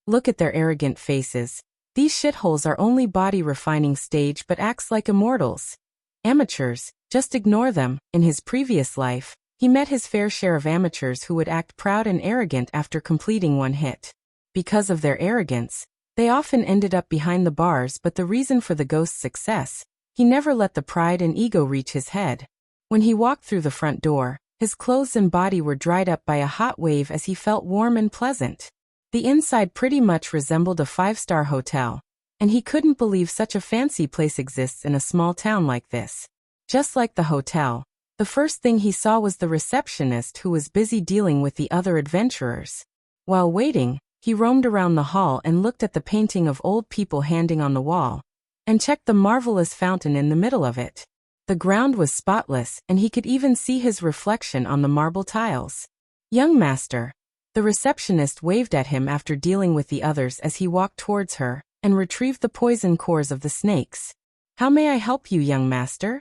Look at their arrogant faces. These shitholes are only body refining stage but acts like immortals. Amateurs, just ignore them. In his previous life, he met his fair share of amateurs who would act proud and arrogant after completing one hit. Because of their arrogance, they often ended up behind the bars, but the reason for the ghost's success, he never let the pride and ego reach his head. When he walked through the front door, his clothes and body were dried up by a hot wave as he felt warm and pleasant. The inside pretty much resembled a 5-star hotel, and he couldn't believe such a fancy place exists in a small town like this. Just like the hotel, the first thing he saw was the receptionist who was busy dealing with the other adventurers. While waiting, he roamed around the hall and looked at the painting of old people hanging on the wall, and checked the marvelous fountain in the middle of it. The ground was spotless, and he could even see his reflection on the marble tiles. Young master. The receptionist waved at him after dealing with the others as he walked towards her, and retrieved the poison cores of the snakes. How may I help you, young master?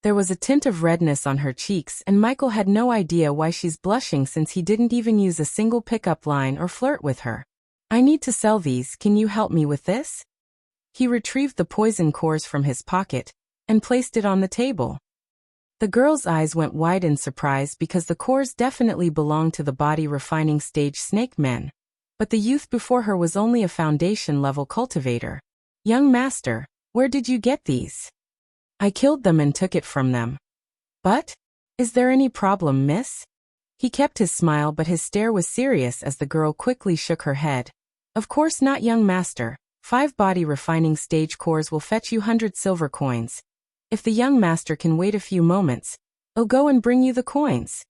There was a tint of redness on her cheeks, and Michael had no idea why she's blushing since he didn't even use a single pickup line or flirt with her. I need to sell these, can you help me with this? He retrieved the poison cores from his pocket and placed it on the table. The girl's eyes went wide in surprise because the cores definitely belonged to the body refining stage snake men. But the youth before her was only a foundation-level cultivator. Young master, where did you get these? I killed them and took it from them. But? Is there any problem, miss? He kept his smile, but his stare was serious as the girl quickly shook her head. Of course not, young master. 5 body refining stage cores will fetch you 100 silver coins. If the young master can wait a few moments, I'll go and bring you the coins.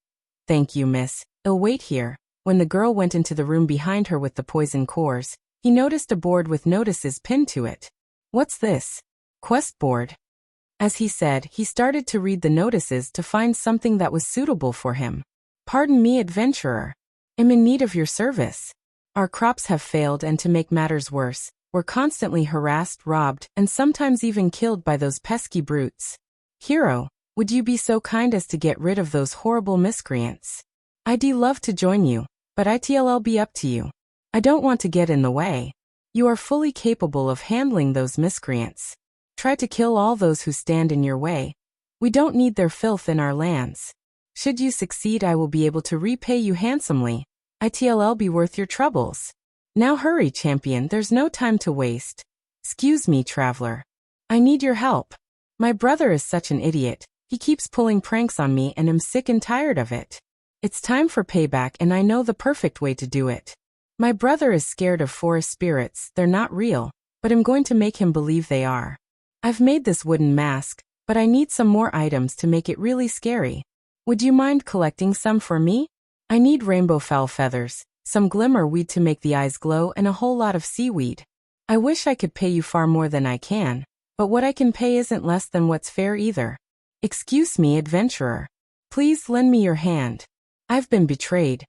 Thank you, miss. I'll wait here. When the girl went into the room behind her with the poison cores, he noticed a board with notices pinned to it. What's this? Quest board. As he said, he started to read the notices to find something that was suitable for him. Pardon me, adventurer. I'm in need of your service. Our crops have failed, and to make matters worse, we're constantly harassed, robbed, and sometimes even killed by those pesky brutes. Hero, would you be so kind as to get rid of those horrible miscreants? I'd love to join you, but it'll be up to you. I don't want to get in the way. You are fully capable of handling those miscreants. Try to kill all those who stand in your way. We don't need their filth in our lands. Should you succeed, I will be able to repay you handsomely. It'll be worth your troubles. Now hurry, champion, there's no time to waste. Excuse me, traveler. I need your help. My brother is such an idiot. He keeps pulling pranks on me and I'm sick and tired of it. It's time for payback, and I know the perfect way to do it. My brother is scared of forest spirits. They're not real, but I'm going to make him believe they are. I've made this wooden mask, but I need some more items to make it really scary. Would you mind collecting some for me? I need rainbow fowl feathers, some glimmer weed to make the eyes glow, and a whole lot of seaweed. I wish I could pay you far more than I can, but what I can pay isn't less than what's fair either. Excuse me, adventurer. Please lend me your hand. I've been betrayed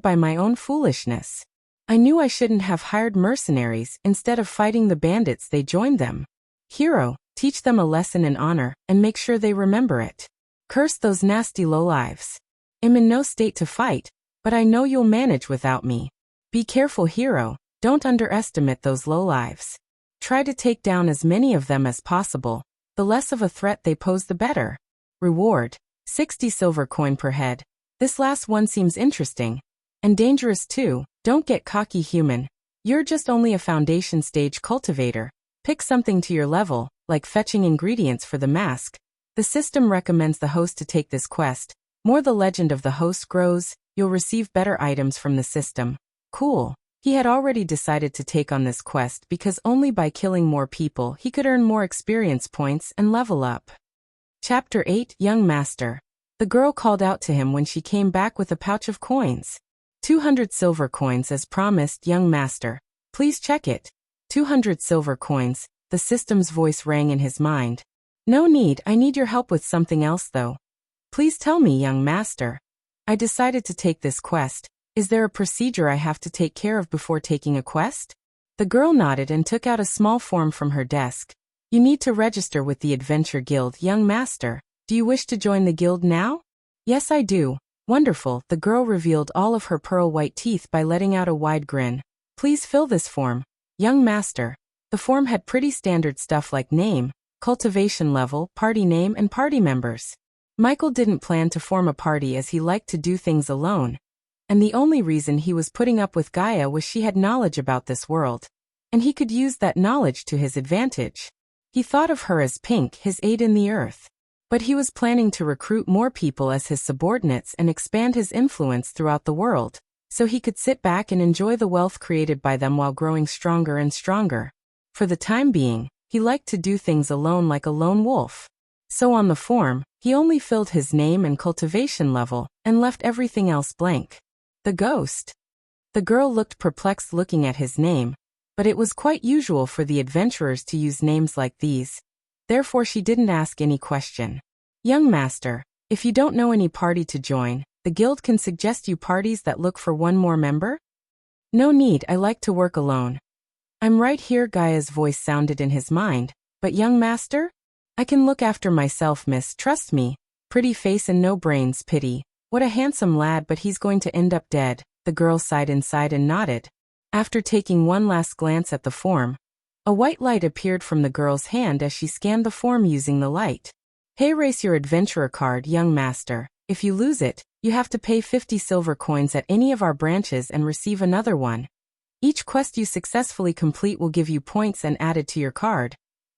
by my own foolishness. I knew I shouldn't have hired mercenaries. Instead of fighting the bandits, they joined them. Hero, teach them a lesson in honor, and make sure they remember it. Curse those nasty lowlives. I'm in no state to fight, but I know you'll manage without me. Be careful, hero, don't underestimate those lowlives. Try to take down as many of them as possible. The less of a threat they pose, the better. Reward: 60 silver coin per head. This last one seems interesting. And dangerous too. Don't get cocky, human. You're just only a foundation stage cultivator. Pick something to your level, like fetching ingredients for the mask. The system recommends the host to take this quest. More the legend of the host grows, you'll receive better items from the system. Cool. He had already decided to take on this quest because only by killing more people he could earn more experience points and level up. Chapter 8: Young Master. The girl called out to him when she came back with a pouch of coins. 200 silver coins as promised, young master. Please check it. 200 silver coins, the system's voice rang in his mind. No need, I need your help with something else though. Please tell me, young master. I decided to take this quest. Is there a procedure I have to take care of before taking a quest? The girl nodded and took out a small form from her desk. You need to register with the Adventure Guild, young master. Do you wish to join the guild now? Yes, I do. Wonderful. The girl revealed all of her pearl-white teeth by letting out a wide grin. Please fill this form, young master. The form had pretty standard stuff like name, cultivation level, party name, and party members. Michael didn't plan to form a party as he liked to do things alone. And the only reason he was putting up with Gaia was she had knowledge about this world. And he could use that knowledge to his advantage. He thought of her as Pink, his aide in the earth. But he was planning to recruit more people as his subordinates and expand his influence throughout the world, so he could sit back and enjoy the wealth created by them while growing stronger and stronger. For the time being, he liked to do things alone like a lone wolf. So on the form, he only filled his name and cultivation level, and left everything else blank. The ghost. The girl looked perplexed looking at his name, but it was quite usual for the adventurers to use names like these. Therefore she didn't ask any question. Young master, if you don't know any party to join, the guild can suggest you parties that look for one more member? No need, I like to work alone. I'm right here, Gaia's voice sounded in his mind. But young master? I can look after myself, miss, trust me. Pretty face and no brains, pity. What a handsome lad, but he's going to end up dead. The girl sighed inside and nodded. After taking one last glance at the form, a white light appeared from the girl's hand as she scanned the form using the light. Hey, race your adventurer card, young master. If you lose it, you have to pay 50 silver coins at any of our branches and receive another one. Each quest you successfully complete will give you points and added to your card.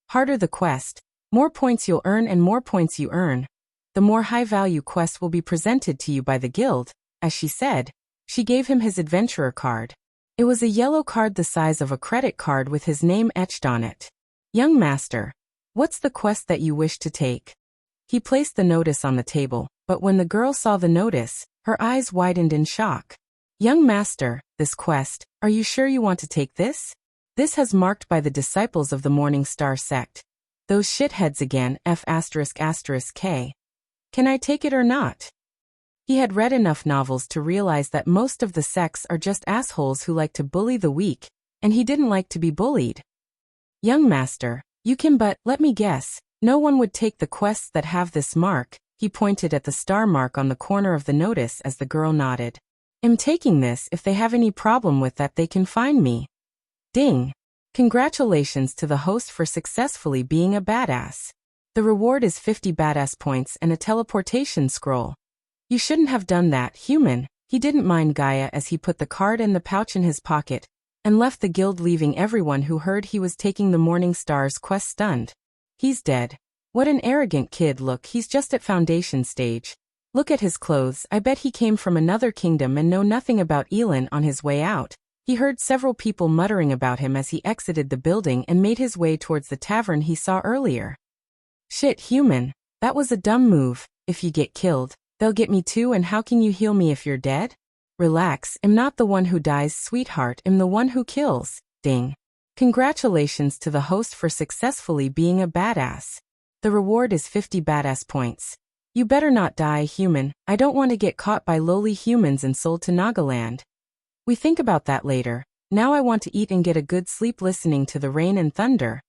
Harder the quest, more points you'll earn, and more points you earn, the more high-value quests will be presented to you by the guild. As she said, she gave him his adventurer card. It was a yellow card the size of a credit card with his name etched on it. Young master, what's the quest that you wish to take? He placed the notice on the table, but when the girl saw the notice, her eyes widened in shock. Young master, this quest, are you sure you want to take this? This has marked by the disciples of the Morning Star sect. Those shitheads again, F***K. Can I take it or not? He had read enough novels to realize that most of the sects are just assholes who like to bully the weak, and he didn't like to be bullied. Young master, you can, but, let me guess, no one would take the quests that have this mark. He pointed at the star mark on the corner of the notice as the girl nodded. I'm taking this. If they have any problem with that, they can find me. Ding. Congratulations to the host for successfully being a badass. The reward is 50 badass points and a teleportation scroll. You shouldn't have done that, human. He didn't mind Gaia as he put the card and the pouch in his pocket, and left the guild, leaving everyone who heard he was taking the Morning Star's quest stunned. He's dead. What an arrogant kid. Look, he's just at foundation stage. Look at his clothes. I bet he came from another kingdom and know nothing about Elin. On his way out, he heard several people muttering about him as he exited the building and made his way towards the tavern he saw earlier. Shit, human. That was a dumb move. If you get killed, they'll get me too, and how can you heal me if you're dead? Relax, I'm not the one who dies, sweetheart, I'm the one who kills. Ding. Congratulations to the host for successfully being a badass. The reward is 50 badass points. You better not die, human. I don't want to get caught by lowly humans and sold to Nagaland. We think about that later. Now I want to eat and get a good sleep listening to the rain and thunder.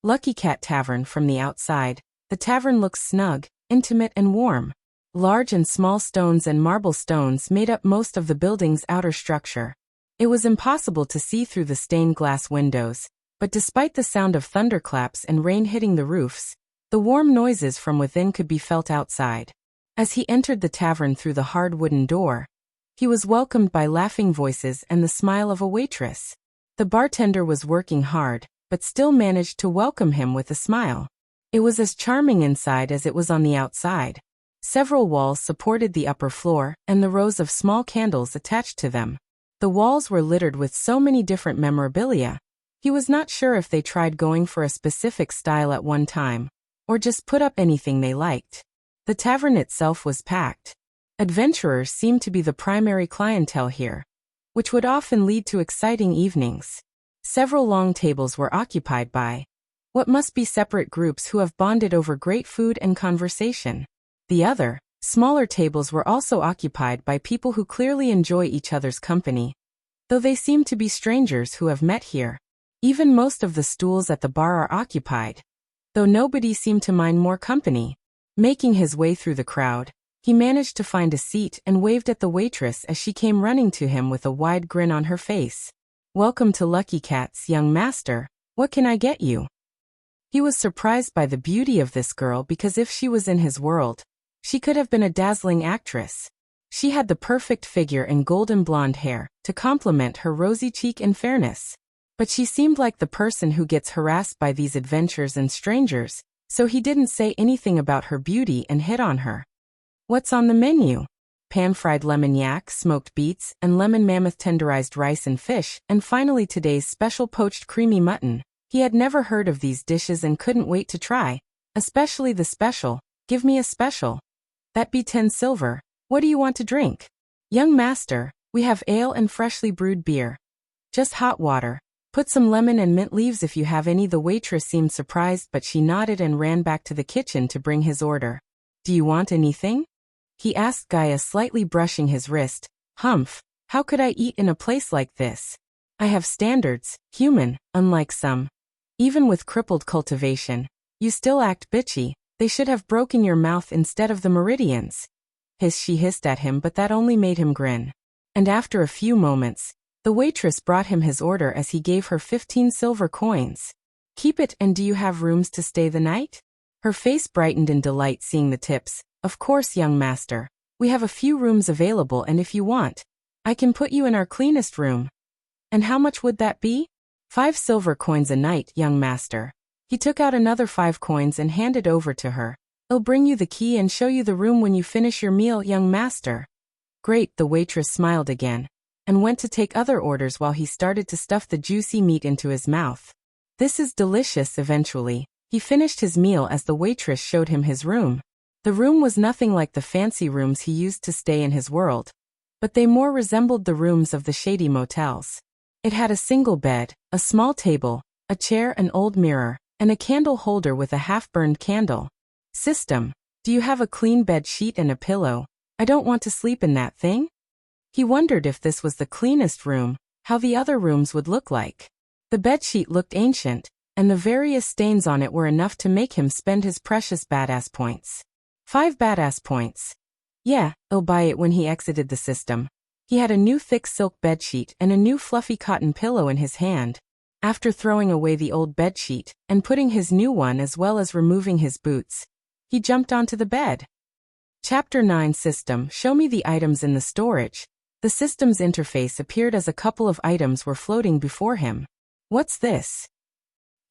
Lucky Cat Tavern. From the outside, the tavern looks snug, intimate and warm. Large and small stones and marble stones made up most of the building's outer structure. It was impossible to see through the stained glass windows, But despite the sound of thunderclaps and rain hitting the roofs, the warm noises from within could be felt outside. As he entered the tavern through the hard wooden door, he was welcomed by laughing voices and the smile of a waitress. The bartender was working hard, but still managed to welcome him with a smile. It was as charming inside as it was on the outside. Several walls supported the upper floor, and the rows of small candles attached to them. The walls were littered with so many different memorabilia. He was not sure if they tried going for a specific style at one time, or just put up anything they liked. The tavern itself was packed. Adventurers seemed to be the primary clientele here, which would often lead to exciting evenings. Several long tables were occupied by what must be separate groups who have bonded over great food and conversation. The other, smaller tables were also occupied by people who clearly enjoy each other's company, though they seem to be strangers who have met here. Even most of the stools at the bar are occupied, though nobody seemed to mind more company. Making his way through the crowd, he managed to find a seat and waved at the waitress as she came running to him with a wide grin on her face. "Welcome to Lucky Cat's, young master. What can I get you?" He was surprised by the beauty of this girl because if she was in his world, she could have been a dazzling actress. She had the perfect figure and golden blonde hair to complement her rosy cheek and fairness. But she seemed like the person who gets harassed by these adventures and strangers, so he didn't say anything about her beauty and hit on her. "What's on the menu?" "Pan-fried lemon yak, smoked beets, and lemon mammoth tenderized rice and fish, and finally today's special poached creamy mutton." He had never heard of these dishes and couldn't wait to try, especially the special. "Give me a special." "That be 10 silver. What do you want to drink?" "Young master, we have ale and freshly brewed beer. Just hot water. Put some lemon and mint leaves if you have any." The waitress seemed surprised, but she nodded and ran back to the kitchen to bring his order. "Do you want anything?" he asked Gaia, slightly brushing his wrist. "Humph, how could I eat in a place like this? I have standards, human, unlike some. Even with crippled cultivation, you still act bitchy. They should have broken your mouth instead of the meridians." She hissed at him, but that only made him grin. And after a few moments, the waitress brought him his order as he gave her 15 silver coins. "Keep it, and do you have rooms to stay the night?" Her face brightened in delight seeing the tips. "Of course, young master. We have a few rooms available, and if you want, I can put you in our cleanest room." "And how much would that be?" 5 silver coins a night, young master." He took out another 5 coins and handed over to her. "I'll bring you the key and show you the room when you finish your meal, young master." "Great," the waitress smiled again, and went to take other orders while he started to stuff the juicy meat into his mouth. "This is delicious." Eventually, he finished his meal as the waitress showed him his room. The room was nothing like the fancy rooms he used to stay in his world, but they more resembled the rooms of the shady motels. It had a single bed, a small table, a chair, an old mirror, and a candle holder with a half-burned candle. "System, do you have a clean bed sheet and a pillow? I don't want to sleep in that thing." He wondered if this was the cleanest room, how the other rooms would look like. The bedsheet looked ancient, and the various stains on it were enough to make him spend his precious badass points. 5 badass points. Yeah, I'll buy it. When he exited the system, he had a new thick silk bedsheet and a new fluffy cotton pillow in his hand. After throwing away the old bedsheet and putting his new one as well as removing his boots, he jumped onto the bed. Chapter 9 System. Show me the items in the storage. The system's interface appeared as a couple of items were floating before him. "What's this?"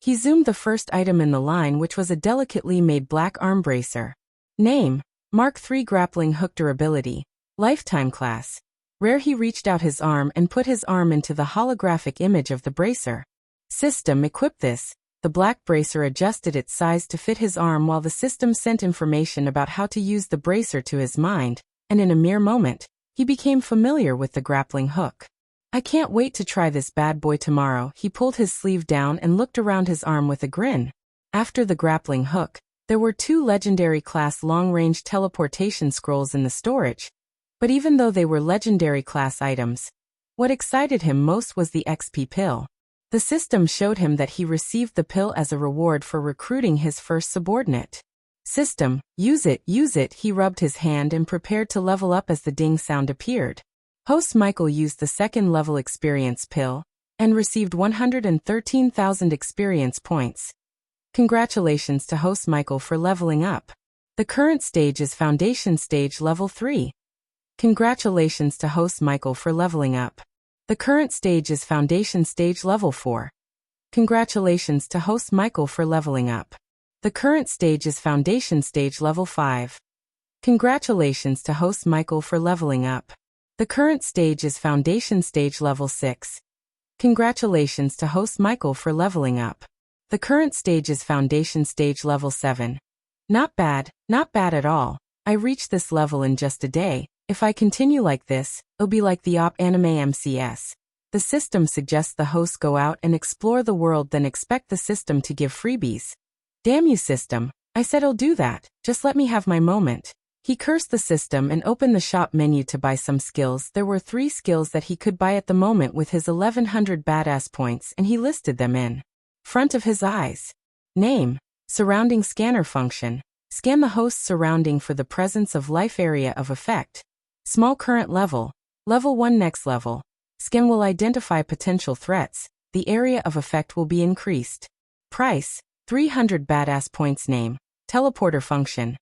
He zoomed the first item in the line, which was a delicately made black arm bracer. Name: Mark III Grappling Hook. Durability: Lifetime Class. Rare. He reached out his arm and put his arm into the holographic image of the bracer. System: Equip this. The black bracer adjusted its size to fit his arm while the system sent information about how to use the bracer to his mind, and in a mere moment, he became familiar with the grappling hook. "I can't wait to try this bad boy tomorrow." He pulled his sleeve down and looked around his arm with a grin. After the grappling hook, there were 2 legendary class long-range teleportation scrolls in the storage. But even though they were legendary class items, what excited him most was the XP pill. The system showed him that he received the pill as a reward for recruiting his first subordinate. System: Use it, use it. He rubbed his hand and prepared to level up as the ding sound appeared. Host Michael used the second level experience pill, and received 113,000 experience points. Congratulations to host Michael for leveling up. The current stage is Foundation Stage Level 3. Congratulations to host Michael for leveling up. The current stage is Foundation Stage Level 4. Congratulations to host Michael for leveling up. The current stage is Foundation Stage Level 5. Congratulations to host Michael for leveling up. The current stage is Foundation Stage Level 6. Congratulations to host Michael for leveling up. The current stage is Foundation Stage Level 7. Not bad at all. I reached this level in just a day. If I continue like this, it'll be like the OP anime MCS. The system suggests the host go out and explore the world, then expect the system to give freebies. Damn you, system. I said I'll do that, just let me have my moment. He cursed the system and opened the shop menu to buy some skills. There were 3 skills that he could buy at the moment with his 1100 badass points, and he listed them in front of his eyes. Name. Surrounding scanner function. Scan the host's surrounding for the presence of life. Area of effect. Small current level. Level 1 next level. Scan will identify potential threats. The area of effect will be increased. Price. 300 badass points. Name. Teleporter function.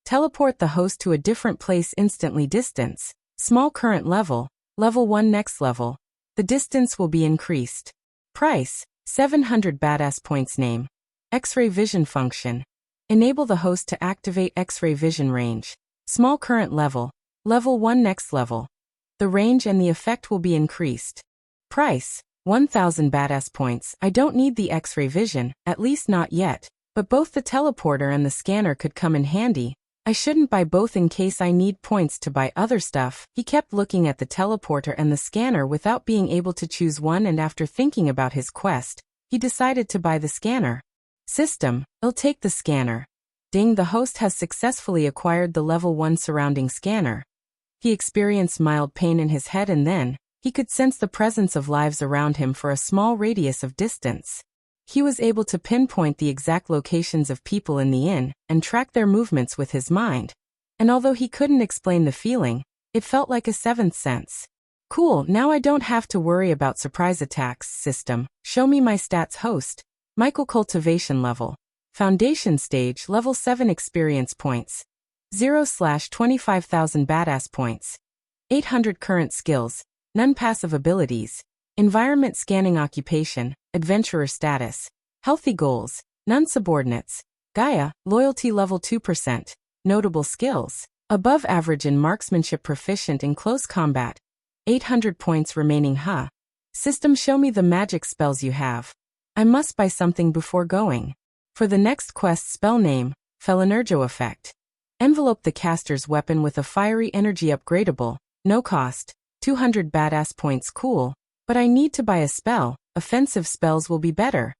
Teleport the host to a different place instantly. Distance. Small current level. Level 1 next level. The distance will be increased. Price. 700 badass points. Name. X-ray vision function. Enable the host to activate X-ray vision range. Small current level. Level 1 next level. The range and the effect will be increased. Price. 1000 badass points. I don't need the X-ray vision, at least not yet, but both the teleporter and the scanner could come in handy. I shouldn't buy both in case I need points to buy other stuff. He kept looking at the teleporter and the scanner without being able to choose one, and after thinking about his quest, he decided to buy the scanner. System, I'll take the scanner. Ding, the host has successfully acquired the level 1 surrounding scanner. He experienced mild pain in his head, and then he could sense the presence of lives around him for a small radius of distance. He was able to pinpoint the exact locations of people in the inn and track their movements with his mind. And although he couldn't explain the feeling, it felt like a seventh sense. Cool, now I don't have to worry about surprise attacks. System, show me my stats. Host, Michael cultivation level. Foundation stage level 7 experience points. 0/25,000 badass points. 800 current skills, none passive abilities. Environment scanning. Occupation, adventurer status. Healthy goals, none subordinates. Gaia, loyalty level 2%. Notable skills, above average in marksmanship, proficient in close combat. 800 points remaining. System, show me the magic spells you have. I must buy something before going. For the next quest, spell name, Felenergo effect. Envelope the caster's weapon with a fiery energy. Upgradable, no cost, 200 badass points. Cool, but I need to buy a spell. Offensive spells will be better.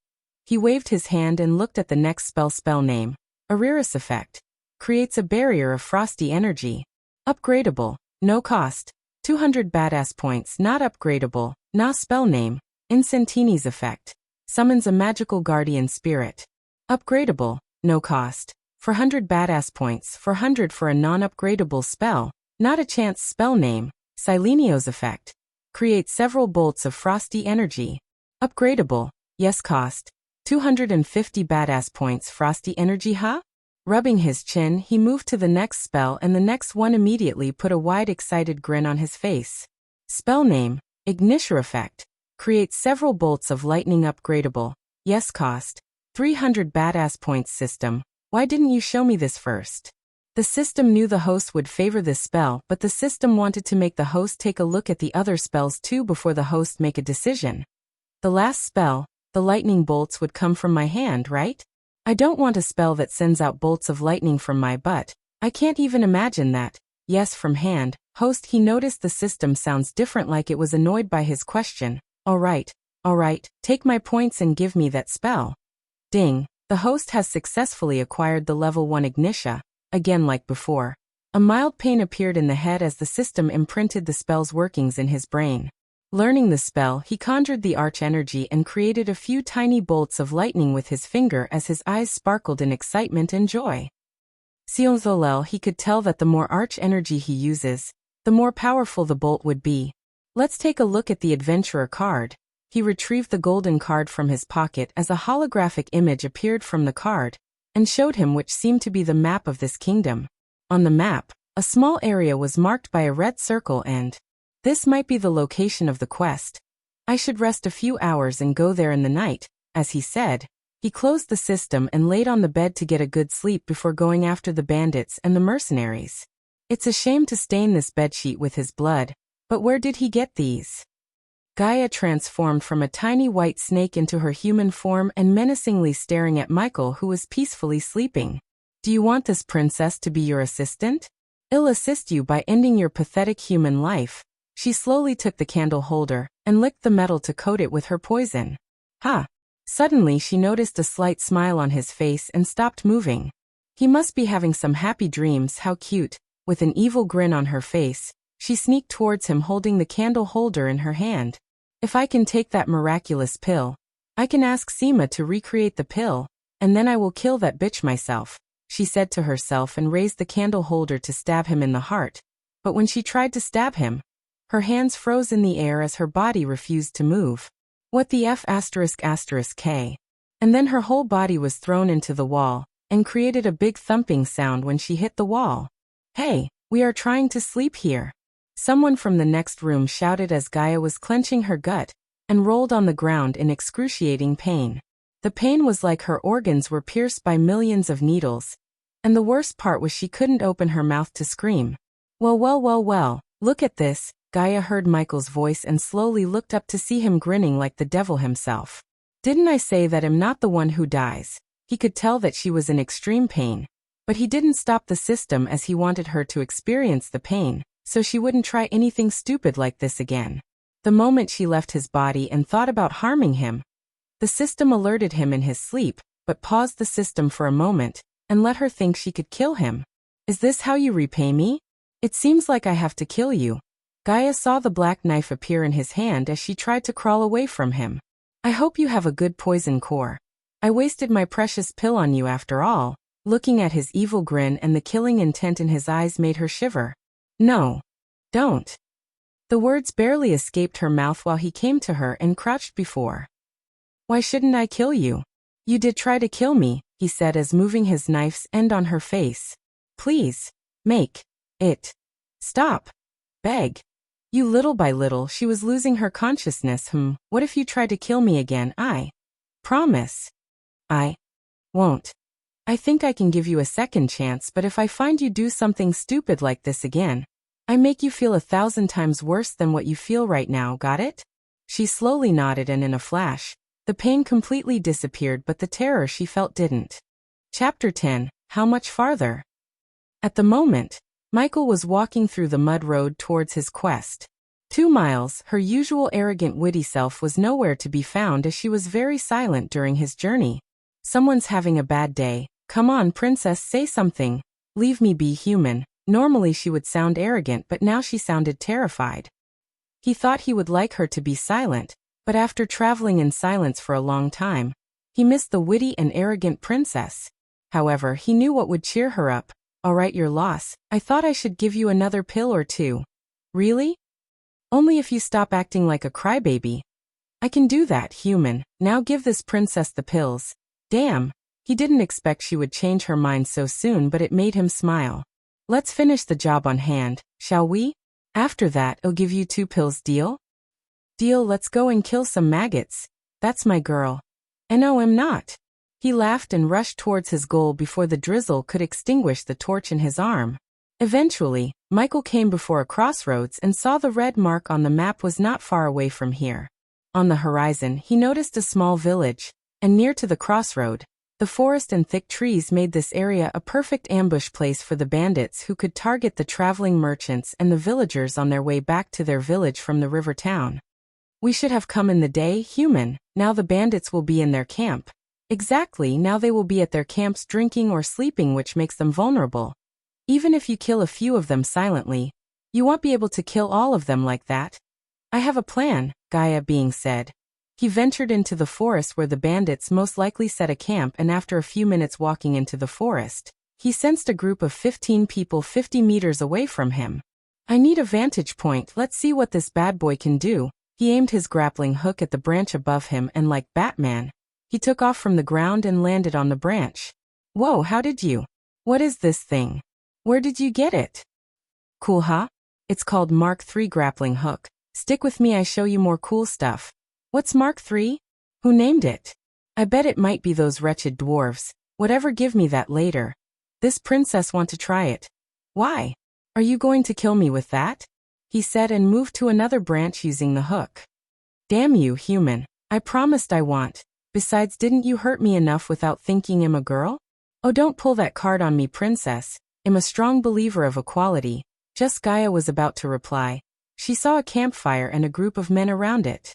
He waved his hand and looked at the next spell. Spell name, Arirus effect. Creates a barrier of frosty energy. Upgradable, no cost, 200 badass points. Not upgradable. Spell name, Incentini's effect. Summons a magical guardian spirit. Upgradable, no cost, 400 badass points. 400 for a non-upgradable spell. Not a chance. Spell name, Silenio's effect. Creates several bolts of frosty energy. Upgradable, yes, cost, 250 badass points. Frosty energy. Rubbing his chin, he moved to the next spell, and the next one immediately put a wide excited grin on his face. Spell name, Ignition effect. Creates several bolts of lightning. Upgradable, yes, cost, 300 badass points. System, why didn't you show me this first? The system knew the host would favor this spell, but the system wanted to make the host take a look at the other spells too before the host make a decision. The last spell, the lightning bolts, would come from my hand, right? I don't want a spell that sends out bolts of lightning from my butt. I can't even imagine that. Yes, from hand. Host, he noticed the system sounds different, like it was annoyed by his question. All right, take my points and give me that spell. Ding, the host has successfully acquired the level 1 Ignitia. Again, like before. A mild pain appeared in the head as the system imprinted the spell's workings in his brain. Learning the spell, he conjured the arch energy and created a few tiny bolts of lightning with his finger as his eyes sparkled in excitement and joy. Sionzolel, he could tell that the more arch energy he uses, the more powerful the bolt would be. Let's take a look at the adventurer card. He retrieved the golden card from his pocket as a holographic image appeared from the card, and showed him which seemed to be the map of this kingdom. On the map, a small area was marked by a red circle and, this might be the location of the quest. I should rest a few hours and go there in the night, as he said. He closed the system and laid on the bed to get a good sleep before going after the bandits and the mercenaries. It's a shame to stain this bedsheet with his blood, but where did he get these? Gaia transformed from a tiny white snake into her human form and menacingly staring at Michael, who was peacefully sleeping. Do you want this princess to be your assistant? I'll assist you by ending your pathetic human life. She slowly took the candle holder and licked the metal to coat it with her poison. Ha! Suddenly she noticed a slight smile on his face and stopped moving. He must be having some happy dreams, how cute. With an evil grin on her face, she sneaked towards him holding the candle holder in her hand. If I can take that miraculous pill, I can ask Seema to recreate the pill, and then I will kill that bitch myself, she said to herself and raised the candle holder to stab him in the heart. But when she tried to stab him, her hands froze in the air as her body refused to move. What the F***? K. And then her whole body was thrown into the wall, and created a big thumping sound when she hit the wall. Hey, we are trying to sleep here. Someone from the next room shouted as Gaia was clenching her gut, and rolled on the ground in excruciating pain. The pain was like her organs were pierced by millions of needles. And the worst part was she couldn't open her mouth to scream. Well, look at this. Gaia heard Michael's voice and slowly looked up to see him grinning like the devil himself. Didn't I say that I'm not the one who dies? He could tell that she was in extreme pain. But he didn't stop the system as he wanted her to experience the pain, so she wouldn't try anything stupid like this again. The moment she left his body and thought about harming him, the system alerted him in his sleep, but paused the system for a moment, and let her think she could kill him. Is this how you repay me? It seems like I have to kill you. Gaia saw the black knife appear in his hand as she tried to crawl away from him. I hope you have a good poison core. I wasted my precious pill on you after all. Looking at his evil grin and the killing intent in his eyes made her shiver. No. Don't. The words barely escaped her mouth while he came to her and crouched before. Why shouldn't I kill you? You did try to kill me, he said as moving his knife's end on her face. Please. Make it stop. Beg. You little by little she was losing her consciousness. What if you try to kill me again? I promise. I won't. I think I can give you a second chance, but if I find you do something stupid like this again, I make you feel 1,000 times worse than what you feel right now, got it? She slowly nodded and in a flash, the pain completely disappeared but the terror she felt didn't. Chapter 10, How Much Farther? At the moment, Michael was walking through the mud road towards his quest. 2 miles, her usual arrogant witty self was nowhere to be found as she was very silent during his journey. Someone's having a bad day. Come on, princess, say something. Leave me be human. Normally she would sound arrogant, but now she sounded terrified. He thought he would like her to be silent, but after traveling in silence for a long time, he missed the witty and arrogant princess. However, he knew what would cheer her up. All right, your loss. I thought I should give you another pill or two. Really? Only if you stop acting like a crybaby. I can do that, human. Now give this princess the pills. Damn. He didn't expect she would change her mind so soon, but it made him smile. Let's finish the job on hand, shall we? After that, I'll give you 2 pills, deal? Deal, let's go and kill some maggots. That's my girl. And no, I'm not. He laughed and rushed towards his goal before the drizzle could extinguish the torch in his arm. Eventually, Michael came before a crossroads and saw the red mark on the map was not far away from here. On the horizon, he noticed a small village, and near to the crossroad, the forest and thick trees made this area a perfect ambush place for the bandits who could target the traveling merchants and the villagers on their way back to their village from the river town. We should have come in the day, human. Now the bandits will be in their camp. Exactly, now they will be at their camps drinking or sleeping, which makes them vulnerable. Even if you kill a few of them silently, you won't be able to kill all of them like that. I have a plan, Gaia being said. He ventured into the forest where the bandits most likely set a camp, and after a few minutes walking into the forest, he sensed a group of 15 people 50 meters away from him. I need a vantage point, let's see what this bad boy can do, He aimed his grappling hook at the branch above him and like Batman, he took off from the ground and landed on the branch. Whoa, how did you? What is this thing? Where did you get it? Cool, huh? It's called Mark III grappling hook. Stick with me, I show you more cool stuff. What's Mark III? Who named it? I bet it might be those wretched dwarves. Whatever, give me that later. This princess want to try it. Why? Are you going to kill me with that? He said and moved to another branch using the hook. Damn you, human. I promised I want. Besides, didn't you hurt me enough without thinking I'm a girl? Oh, don't pull that card on me, princess. I'm a strong believer of equality. Just Gaia was about to reply. She saw a campfire and a group of men around it.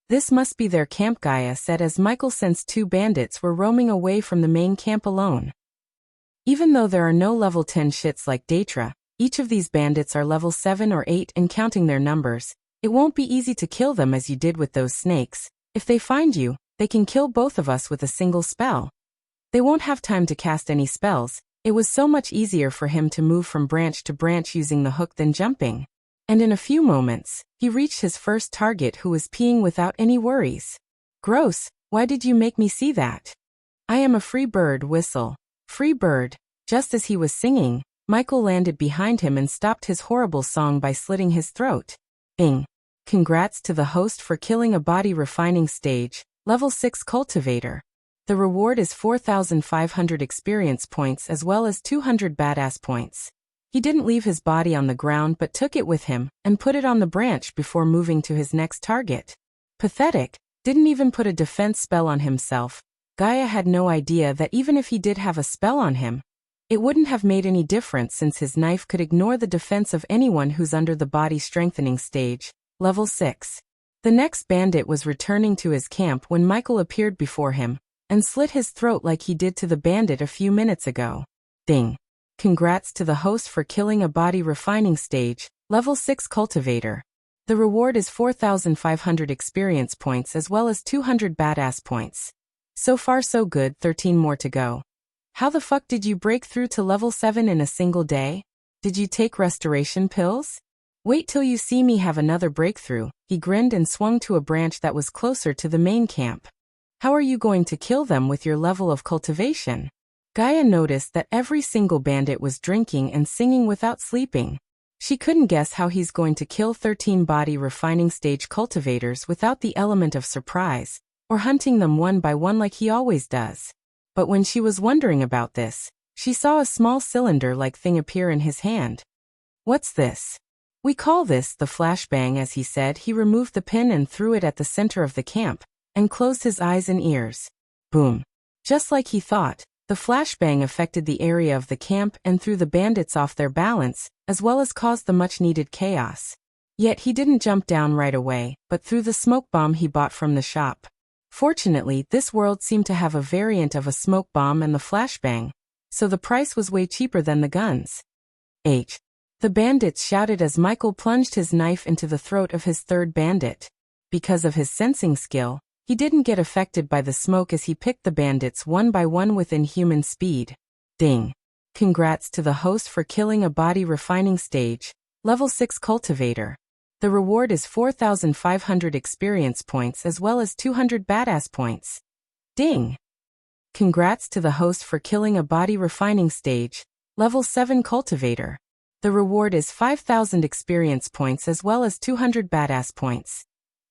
This must be their camp, Gaia said as Michael sensed two bandits were roaming away from the main camp alone. Even though there are no level 10 shits like Daetra, each of these bandits are level 7 or 8 and counting their numbers. It won't be easy to kill them as you did with those snakes. If they find you, they can kill both of us with a single spell. They won't have time to cast any spells. It was so much easier for him to move from branch to branch using the hook than jumping. And in a few moments, he reached his first target who was peeing without any worries. Gross, why did you make me see that? I am a free bird, whistle. Free bird. Just as he was singing, Michael landed behind him and stopped his horrible song by slitting his throat. Bing. Congrats to the host for killing a body refining stage, level 6 cultivator. The reward is 4,500 experience points as well as 200 badass points. He didn't leave his body on the ground but took it with him and put it on the branch before moving to his next target. Pathetic, didn't even put a defense spell on himself. Gaia had no idea that even if he did have a spell on him, it wouldn't have made any difference since his knife could ignore the defense of anyone who's under the body strengthening stage, level 6. The next bandit was returning to his camp when Michael appeared before him and slit his throat like he did to the bandit a few minutes ago. Ding. Congrats to the host for killing a body refining stage, level 6 cultivator. The reward is 4,500 experience points as well as 200 badass points. So far so good, 13 more to go. How the fuck did you break through to level 7 in a single day? Did you take restoration pills? Wait till you see me have another breakthrough. He grinned and swung to a branch that was closer to the main camp. How are you going to kill them with your level of cultivation? Gaia noticed that every single bandit was drinking and singing without sleeping. She couldn't guess how he's going to kill 13 body refining stage cultivators without the element of surprise, or hunting them one by one like he always does. But when she was wondering about this, she saw a small cylinder-like thing appear in his hand. What's this? We call this the flashbang, as he said. He removed the pin and threw it at the center of the camp, and closed his eyes and ears. Boom. Just like he thought, the flashbang affected the area of the camp and threw the bandits off their balance, as well as caused the much-needed chaos. Yet he didn't jump down right away, but threw the smoke bomb he bought from the shop. Fortunately, this world seemed to have a variant of a smoke bomb and the flashbang, so the price was way cheaper than the guns. H. The bandits shouted as Michael plunged his knife into the throat of his third bandit. Because of his sensing skill, he didn't get affected by the smoke as he picked the bandits one by one within human speed. Ding. Congrats to the host for killing a body refining stage, level 6 cultivator. The reward is 4,500 experience points as well as 200 badass points. Ding. Congrats to the host for killing a body refining stage, level 7 cultivator. The reward is 5,000 experience points as well as 200 badass points.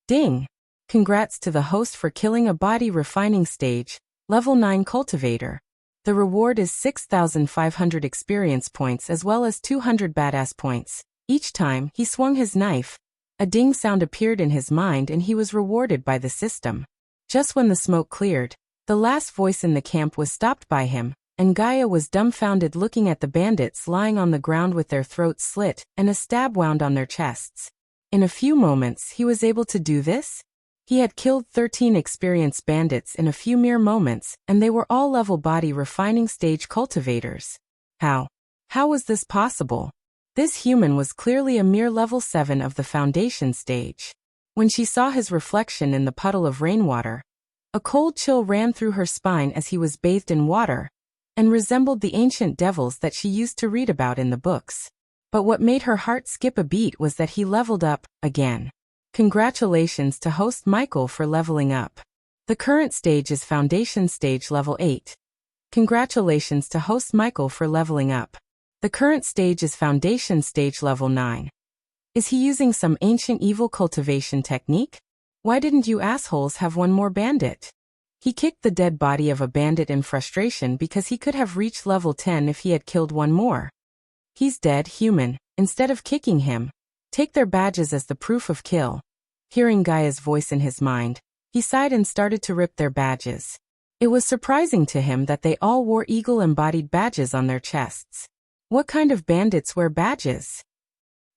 Ding. Congrats to the host for killing a body refining stage, level 9 cultivator. The reward is 6,500 experience points as well as 200 badass points. Each time he swung his knife, a ding sound appeared in his mind and he was rewarded by the system. Just when the smoke cleared, the last voice in the camp was stopped by him, and Gaia was dumbfounded looking at the bandits lying on the ground with their throats slit and a stab wound on their chests. In a few moments he was able to do this? He had killed 13 experienced bandits in a few mere moments, and they were all level body refining stage cultivators. How? How was this possible? This human was clearly a mere level 7 of the foundation stage. When she saw his reflection in the puddle of rainwater, a cold chill ran through her spine as he was bathed in water, and resembled the ancient devils that she used to read about in the books. But what made her heart skip a beat was that he leveled up, again. Congratulations to host Michael for leveling up. The current stage is Foundation Stage Level 8. Congratulations to host Michael for leveling up. The current stage is Foundation Stage Level 9. Is he using some ancient evil cultivation technique? Why didn't you assholes have one more bandit? He kicked the dead body of a bandit in frustration because he could have reached level 10 if he had killed one more. He's dead, human. Instead of kicking him, take their badges as the proof of kill. Hearing Gaia's voice in his mind, he sighed and started to rip their badges. It was surprising to him that they all wore eagle-embodied badges on their chests. What kind of bandits wear badges?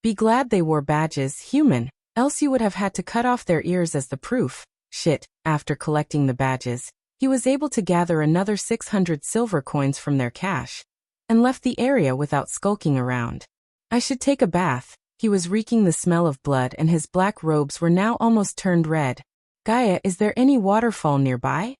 Be glad they wore badges, human, else you would have had to cut off their ears as the proof. Shit, after collecting the badges, he was able to gather another 600 silver coins from their cache, and left the area without skulking around. I should take a bath. He was reeking the smell of blood and his black robes were now almost turned red. Gaia, is there any waterfall nearby?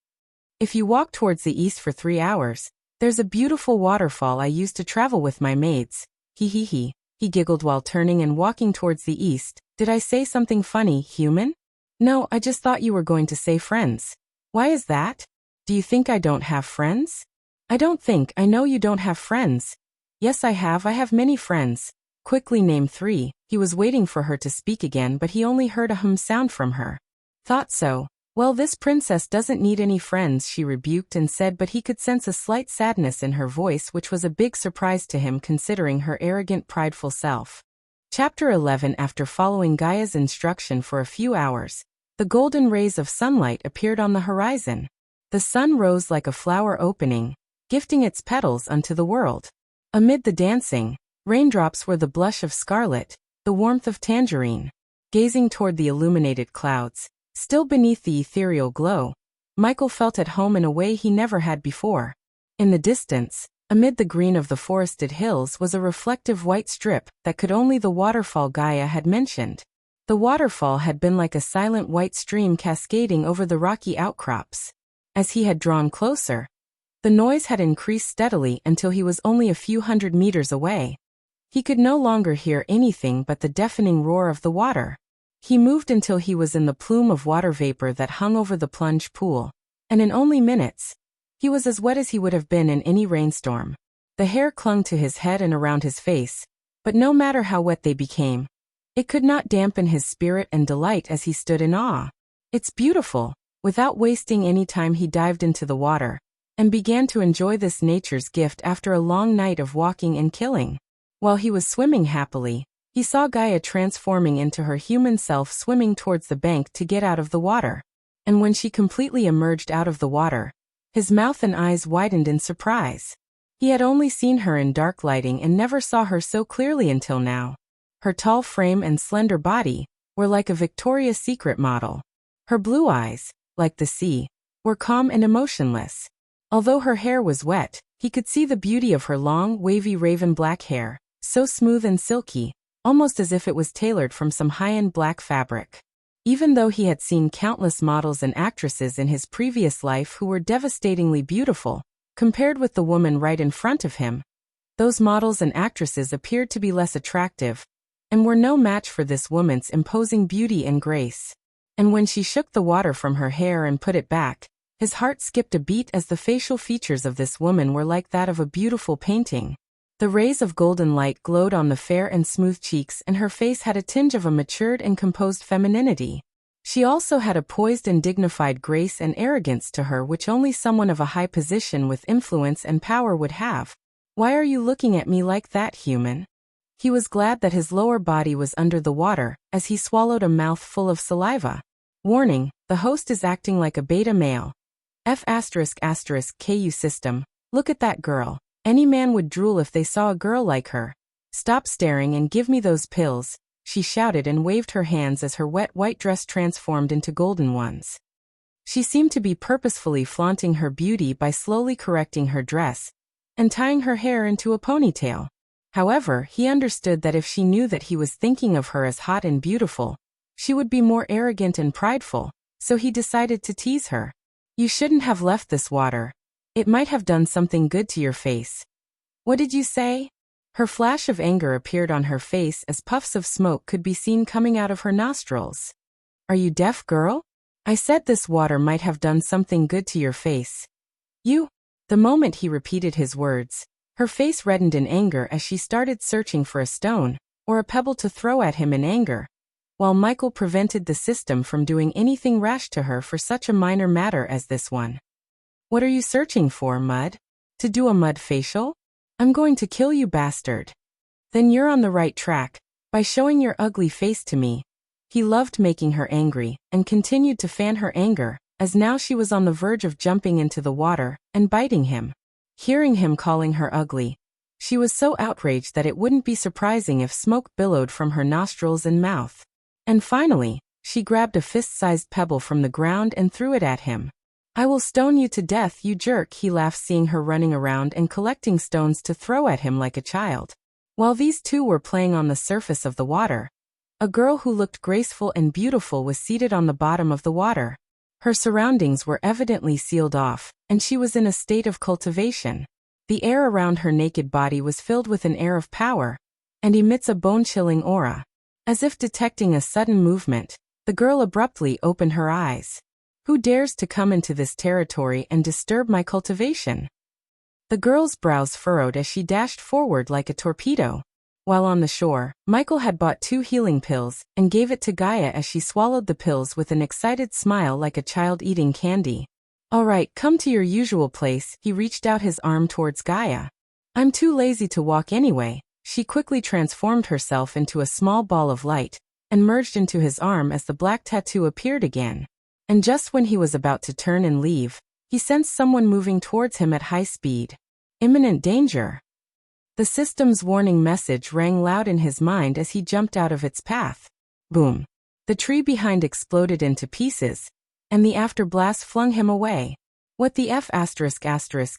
If you walk towards the east for 3 hours, there's a beautiful waterfall I used to travel with my maids. He giggled while turning and walking towards the east. Did I say something funny, human? No, I just thought you were going to say friends. Why is that? Do you think I don't have friends? I know you don't have friends. Yes, I have many friends. Quickly name 3. He was waiting for her to speak again, but he only heard a hum sound from her. Thought so. Well, this princess doesn't need any friends, she rebuked and said, but he could sense a slight sadness in her voice, which was a big surprise to him considering her arrogant, prideful self. Chapter 11. After following Gaia's instruction for a few hours, the golden rays of sunlight appeared on the horizon. The sun rose like a flower opening, gifting its petals unto the world. Amid the dancing, raindrops were the blush of scarlet, the warmth of tangerine. Gazing toward the illuminated clouds, still beneath the ethereal glow, Michael felt at home in a way he never had before. In the distance, amid the green of the forested hills was a reflective white strip that could only the waterfall Gaia had mentioned. The waterfall had been like a silent white stream cascading over the rocky outcrops. As he had drawn closer, the noise had increased steadily until he was only a few hundred meters away. He could no longer hear anything but the deafening roar of the water. He moved until he was in the plume of water vapor that hung over the plunge pool, and in only minutes, he was as wet as he would have been in any rainstorm. The hair clung to his head and around his face, but no matter how wet they became, it could not dampen his spirit and delight as he stood in awe. It's beautiful. Without wasting any time, he dived into the water and began to enjoy this nature's gift after a long night of walking and killing. While he was swimming happily, he saw Gaia transforming into her human self, swimming towards the bank to get out of the water. And when she completely emerged out of the water, his mouth and eyes widened in surprise. He had only seen her in dark lighting and never saw her so clearly until now. Her tall frame and slender body were like a Victoria's Secret model. Her blue eyes, like the sea, were calm and emotionless. Although her hair was wet, he could see the beauty of her long, wavy raven black hair, so smooth and silky, almost as if it was tailored from some high-end black fabric. Even though he had seen countless models and actresses in his previous life who were devastatingly beautiful, compared with the woman right in front of him, those models and actresses appeared to be less attractive, and were no match for this woman's imposing beauty and grace. And when she shook the water from her hair and put it back, his heart skipped a beat as the facial features of this woman were like that of a beautiful painting. The rays of golden light glowed on the fair and smooth cheeks, and her face had a tinge of a matured and composed femininity. She also had a poised and dignified grace and arrogance to her which only someone of a high position with influence and power would have. Why are you looking at me like that, human? He was glad that his lower body was under the water, as he swallowed a mouthful of saliva. Warning, the host is acting like a beta male. F****KU system, look at that girl. Any man would drool if they saw a girl like her. Stop staring and give me those pills, she shouted and waved her hands as her wet white dress transformed into golden ones. She seemed to be purposefully flaunting her beauty by slowly correcting her dress and tying her hair into a ponytail. However, he understood that if she knew that he was thinking of her as hot and beautiful, she would be more arrogant and prideful, so he decided to tease her. You shouldn't have left this water. It might have done something good to your face. What did you say? Her flash of anger appeared on her face as puffs of smoke could be seen coming out of her nostrils. Are you deaf, girl? I said this water might have done something good to your face. You? The moment he repeated his words, her face reddened in anger as she started searching for a stone or a pebble to throw at him in anger, while Michael prevented the system from doing anything rash to her for such a minor matter as this one. What are you searching for, Mud? To do a mud facial? I'm going to kill you, bastard. Then you're on the right track, by showing your ugly face to me. He loved making her angry, and continued to fan her anger, as now she was on the verge of jumping into the water and biting him. Hearing him calling her ugly, she was so outraged that it wouldn't be surprising if smoke billowed from her nostrils and mouth. And finally, she grabbed a fist-sized pebble from the ground and threw it at him. I will stone you to death, you jerk, he laughed, seeing her running around and collecting stones to throw at him like a child. While these two were playing on the surface of the water, a girl who looked graceful and beautiful was seated on the bottom of the water. Her surroundings were evidently sealed off, and she was in a state of cultivation. The air around her naked body was filled with an air of power, and emits a bone-chilling aura. As if detecting a sudden movement, the girl abruptly opened her eyes. Who dares to come into this territory and disturb my cultivation? The girl's brows furrowed as she dashed forward like a torpedo. While on the shore, Michael had bought 2 healing pills and gave it to Gaia as she swallowed the pills with an excited smile like a child eating candy. All right, come to your usual place. He reached out his arm towards Gaia. I'm too lazy to walk anyway. She quickly transformed herself into a small ball of light and merged into his arm as the black tattoo appeared again. And just when he was about to turn and leave, he sensed someone moving towards him at high speed. Imminent danger. The system's warning message rang loud in his mind as he jumped out of its path. Boom. The tree behind exploded into pieces, and the afterblast flung him away. What the F***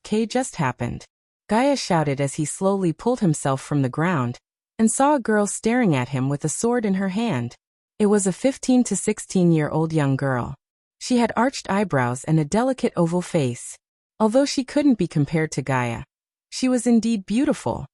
K just happened? Gaia shouted as he slowly pulled himself from the ground, and saw a girl staring at him with a sword in her hand. It was a 15 to 16-year-old young girl. She had arched eyebrows and a delicate oval face. Although she couldn't be compared to Gaia, she was indeed beautiful.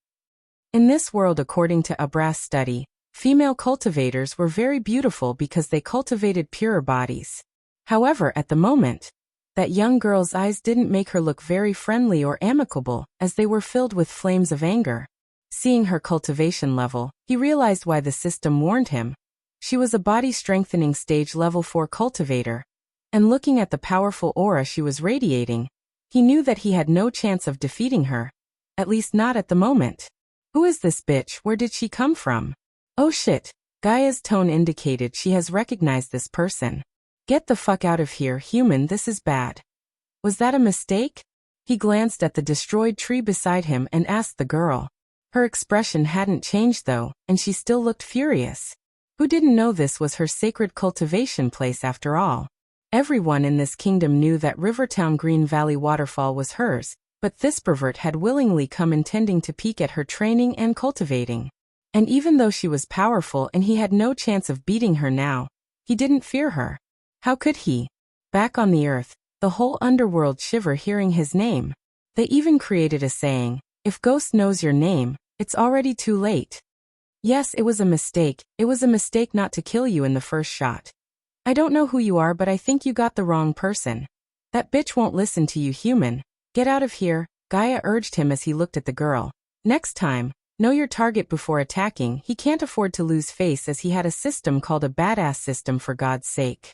In this world, according to a brass study, female cultivators were very beautiful because they cultivated purer bodies. However, at the moment, that young girl's eyes didn't make her look very friendly or amicable, as they were filled with flames of anger. Seeing her cultivation level, he realized why the system warned him. She was a body-strengthening stage level 4 cultivator, and looking at the powerful aura she was radiating, he knew that he had no chance of defeating her. At least not at the moment. Who is this bitch? Where did she come from? Oh shit. Gaia's tone indicated she has recognized this person. Get the fuck out of here, human, this is bad. Was that a mistake? He glanced at the destroyed tree beside him and asked the girl. Her expression hadn't changed though, and she still looked furious. Who didn't know this was her sacred cultivation place after all? Everyone in this kingdom knew that Rivertown Green Valley Waterfall was hers, but this pervert had willingly come intending to peek at her training and cultivating. And even though she was powerful and he had no chance of beating her now, he didn't fear her. How could he? Back on the earth, the whole underworld shivered hearing his name. They even created a saying, if Ghost knows your name, it's already too late. Yes, it was a mistake. It was a mistake not to kill you in the first shot. I don't know who you are, but I think you got the wrong person. That bitch won't listen to you, human. Get out of here, Gaia urged him as he looked at the girl. Next time, know your target before attacking. He can't afford to lose face as he had a system called a badass system, for God's sake.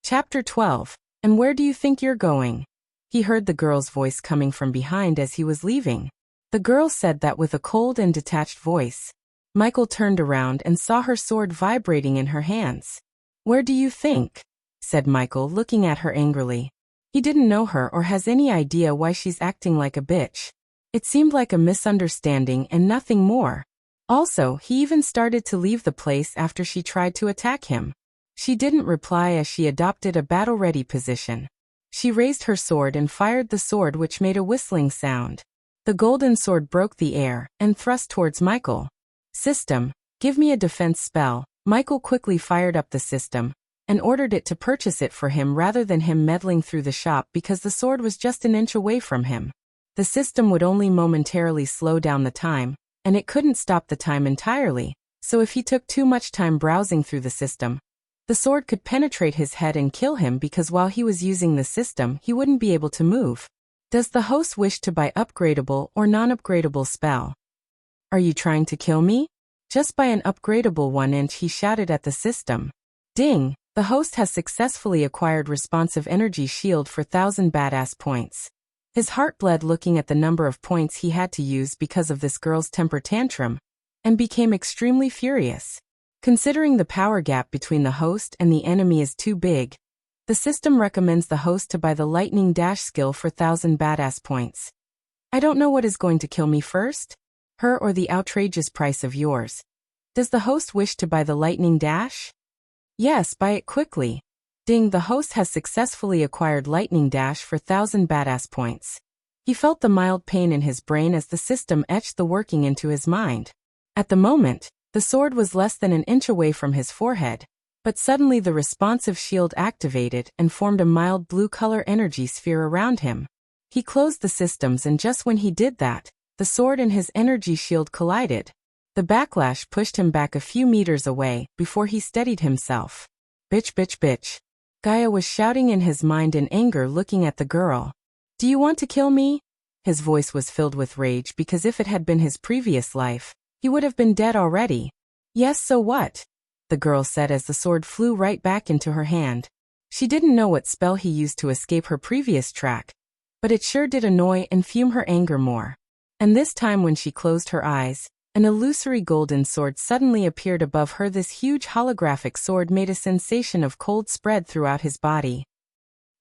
Chapter 12. And where do you think you're going? He heard the girl's voice coming from behind as he was leaving. The girl said that with a cold and detached voice. Michael turned around and saw her sword vibrating in her hands. Where do you think? Said Michael, looking at her angrily. He didn't know her or has any idea why she's acting like a bitch. It seemed like a misunderstanding and nothing more. Also, he even started to leave the place after she tried to attack him. She didn't reply as she adopted a battle-ready position. She raised her sword and fired the sword, which made a whistling sound. The golden sword broke the air and thrust towards Michael. System, give me a defense spell. Michael quickly fired up the system and ordered it to purchase it for him rather than him meddling through the shop because the sword was just an inch away from him. The system would only momentarily slow down the time, and it couldn't stop the time entirely, so if he took too much time browsing through the system, The sword could penetrate his head and kill him because while he was using the system, he wouldn't be able to move. Does the host wish to buy upgradable or non-upgradable spell? Are you trying to kill me? Just buy an upgradable one, and he shouted at the system. Ding! The host has successfully acquired responsive energy shield for 1000 badass points. His heart bled looking at the number of points he had to use because of this girl's temper tantrum, and became extremely furious. Considering the power gap between the host and the enemy is too big, the system recommends the host to buy the lightning dash skill for 1000 badass points. I don't know what is going to kill me first, her or the outrageous price of yours. Does the host wish to buy the lightning dash? Yes, buy it quickly. Ding, the host has successfully acquired lightning dash for 1000 badass points. He felt the mild pain in his brain as the system etched the working into his mind. At the moment, the sword was less than an inch away from his forehead, but suddenly the responsive shield activated and formed a mild blue color energy sphere around him. He closed the systems, and just when he did that, the sword and his energy shield collided. The backlash pushed him back a few meters away before he steadied himself. Bitch, bitch, bitch. Gaia was shouting in his mind in anger, looking at the girl. Do you want to kill me? His voice was filled with rage because if it had been his previous life, he would have been dead already. Yes, so what? The girl said as the sword flew right back into her hand. She didn't know what spell he used to escape her previous track, but it sure did annoy and fume her anger more. And this time when she closed her eyes, an illusory golden sword suddenly appeared above her. This huge holographic sword made a sensation of cold spread throughout his body.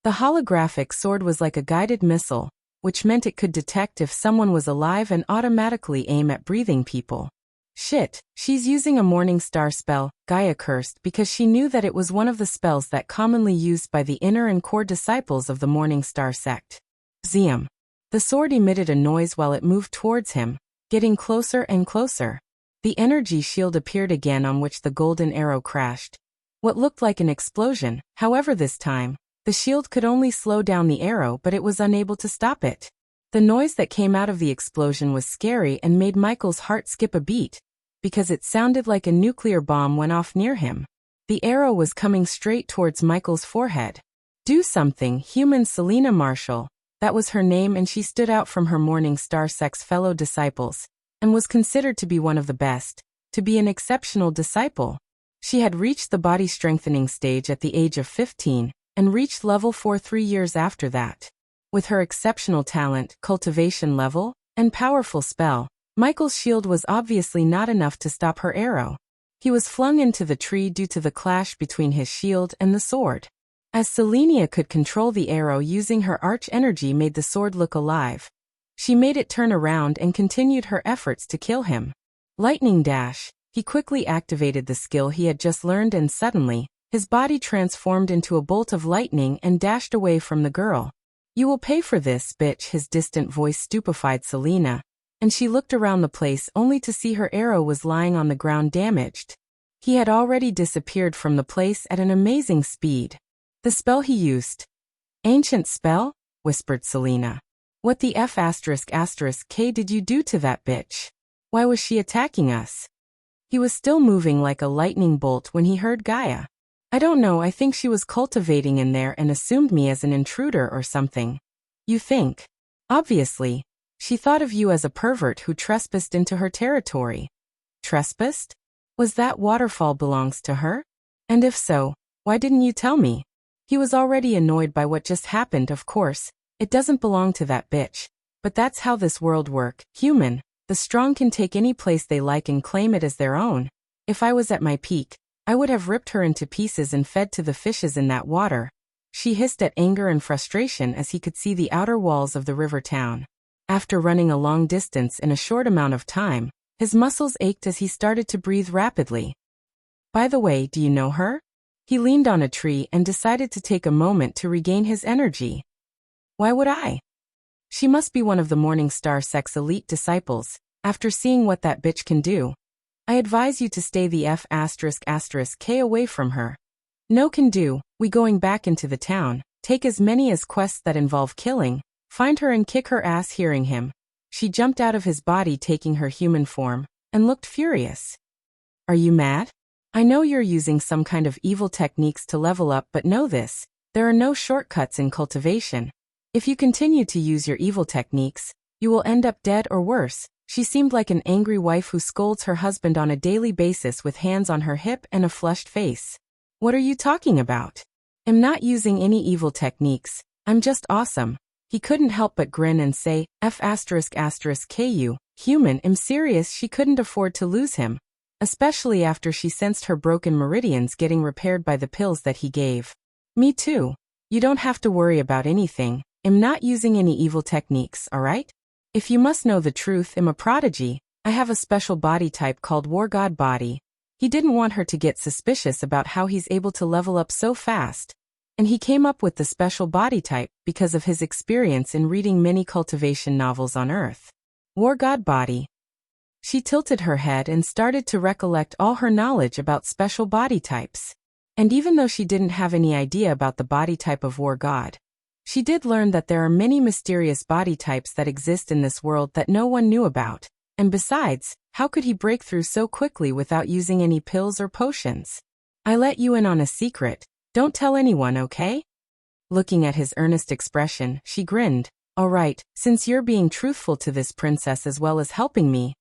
The holographic sword was like a guided missile, which meant it could detect if someone was alive and automatically aim at breathing people. Shit, she's using a morning star spell, Gaia cursed because she knew that it was one of the spells that commonly used by the inner and core disciples of the morning star sect. Zium. The sword emitted a noise while it moved towards him, getting closer and closer. The energy shield appeared again, on which the golden arrow crashed. What looked like an explosion, however this time, the shield could only slow down the arrow, but it was unable to stop it. The noise that came out of the explosion was scary and made Michael's heart skip a beat, because it sounded like a nuclear bomb went off near him. The arrow was coming straight towards Michael's forehead. Do something, human Selena Marshall. That was her name, and she stood out from her morning star sect's fellow disciples, and was considered to be one of the best, to be an exceptional disciple. She had reached the body strengthening stage at the age of 15, and reached level 4 3 years after that. With her exceptional talent, cultivation level, and powerful spell, Michael's shield was obviously not enough to stop her arrow. He was flung into the tree due to the clash between his shield and the sword. As Selenia could control the arrow using her arch energy made the sword look alive. She made it turn around and continued her efforts to kill him. Lightning dash. He quickly activated the skill he had just learned, and suddenly, his body transformed into a bolt of lightning and dashed away from the girl. You will pay for this, bitch. His distant voice stupefied Selena, and she looked around the place only to see her arrow was lying on the ground damaged. He had already disappeared from the place at an amazing speed. The spell he used. Ancient spell? Whispered Selena. What the F***K did you do to that bitch? Why was she attacking us? He was still moving like a lightning bolt when he heard Gaia. I don't know, I think she was cultivating in there and assumed me as an intruder or something. You think? Obviously. She thought of you as a pervert who trespassed into her territory. Trespassed? Was that waterfall belongs to her? And if so, why didn't you tell me? He was already annoyed by what just happened. Of course, it doesn't belong to that bitch. But that's how this world works. Human, the strong can take any place they like and claim it as their own. If I was at my peak, I would have ripped her into pieces and fed to the fishes in that water. She hissed at anger and frustration as he could see the outer walls of the river town. After running a long distance in a short amount of time, his muscles ached as he started to breathe rapidly. By the way, do you know her? He leaned on a tree and decided to take a moment to regain his energy. Why would I? She must be one of the Morning Star Sect's elite disciples. After seeing what that bitch can do, I advise you to stay the F***K away from her. No can do, we going back into the town, take as many as quests that involve killing, find her and kick her ass. Hearing him, she jumped out of his body taking her human form, and looked furious. Are you mad? I know you're using some kind of evil techniques to level up, but know this, there are no shortcuts in cultivation. If you continue to use your evil techniques, you will end up dead or worse. She seemed like an angry wife who scolds her husband on a daily basis with hands on her hip and a flushed face. What are you talking about? I'm not using any evil techniques, I'm just awesome. He couldn't help but grin and say, F***ku, human, I'm serious. She couldn't afford to lose him. Especially after she sensed her broken meridians getting repaired by the pills that he gave. Me too. You don't have to worry about anything. I'm not using any evil techniques, alright? If you must know the truth, I'm a prodigy. I have a special body type called War God Body. He didn't want her to get suspicious about how he's able to level up so fast. And he came up with the special body type because of his experience in reading many cultivation novels on Earth. War God Body. She tilted her head and started to recollect all her knowledge about special body types. And even though she didn't have any idea about the body type of War God, she did learn that there are many mysterious body types that exist in this world that no one knew about. And besides, how could he break through so quickly without using any pills or potions? I let you in on a secret. Don't tell anyone, okay? Looking at his earnest expression, she grinned. All right, since you're being truthful to this princess as well as helping me,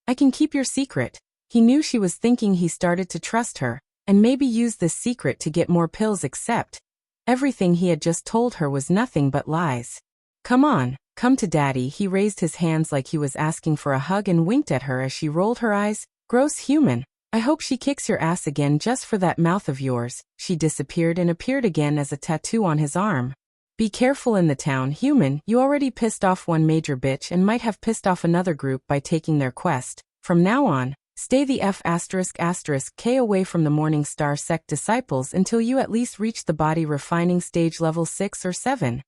I can keep your secret. He knew she was thinking. He started to trust her, and maybe use this secret to get more pills, except everything he had just told her was nothing but lies. Come on, come to daddy. He raised his hands like he was asking for a hug and winked at her as she rolled her eyes. Gross human. I hope she kicks your ass again just for that mouth of yours. She disappeared and appeared again as a tattoo on his arm. Be careful in the town, human. You already pissed off one major bitch and might have pissed off another group by taking their quest. From now on, stay the F***k away from the Morning Star sect disciples until you at least reach the body refining stage level 6 or 7.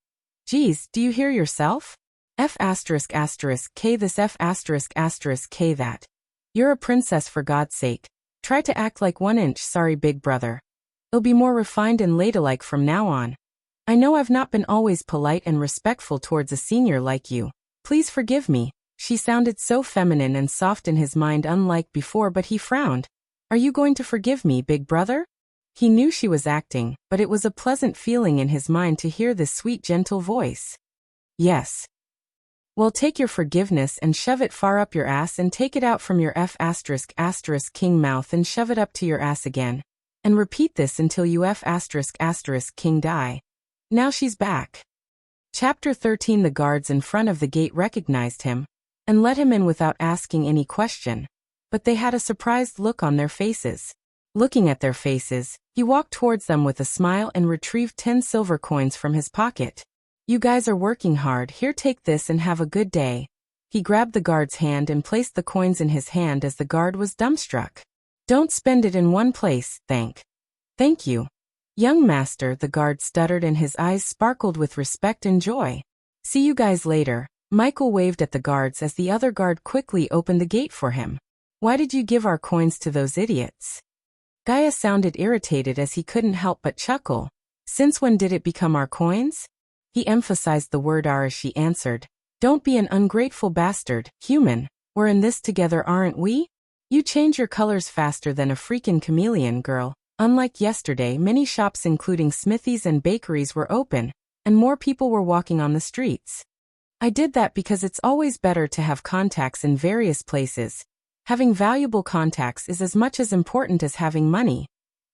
Geez, do you hear yourself? F***k this F***k that. You're a princess, for God's sake. Try to act like 1 inch, sorry big brother. It'll be more refined and ladylike from now on. I know I've not been always polite and respectful towards a senior like you. Please forgive me. She sounded so feminine and soft in his mind, unlike before, but he frowned. Are you going to forgive me, big brother? He knew she was acting, but it was a pleasant feeling in his mind to hear this sweet, gentle voice. Yes. Well, take your forgiveness and shove it far up your ass and take it out from your F***king mouth and shove it up to your ass again. And repeat this until you F***king die. Now she's back. Chapter 13. The guards in front of the gate recognized him and let him in without asking any question, but they had a surprised look on their faces. Looking at their faces, he walked towards them with a smile and retrieved 10 silver coins from his pocket. You guys are working hard. Here, take this and have a good day. He grabbed the guard's hand and placed the coins in his hand as the guard was dumbstruck. Don't spend it in one place, thank you. Young master, the guard stuttered and his eyes sparkled with respect and joy. See you guys later. Michael waved at the guards as the other guard quickly opened the gate for him. Why did you give our coins to those idiots? Gaia sounded irritated as he couldn't help but chuckle. Since when did it become our coins? He emphasized the word "our" as she answered. Don't be an ungrateful bastard, human. We're in this together, aren't we? You change your colors faster than a freaking chameleon, girl. Unlike yesterday, many shops including smithies and bakeries were open, and more people were walking on the streets. I did that because it's always better to have contacts in various places. Having valuable contacts is as much as important as having money.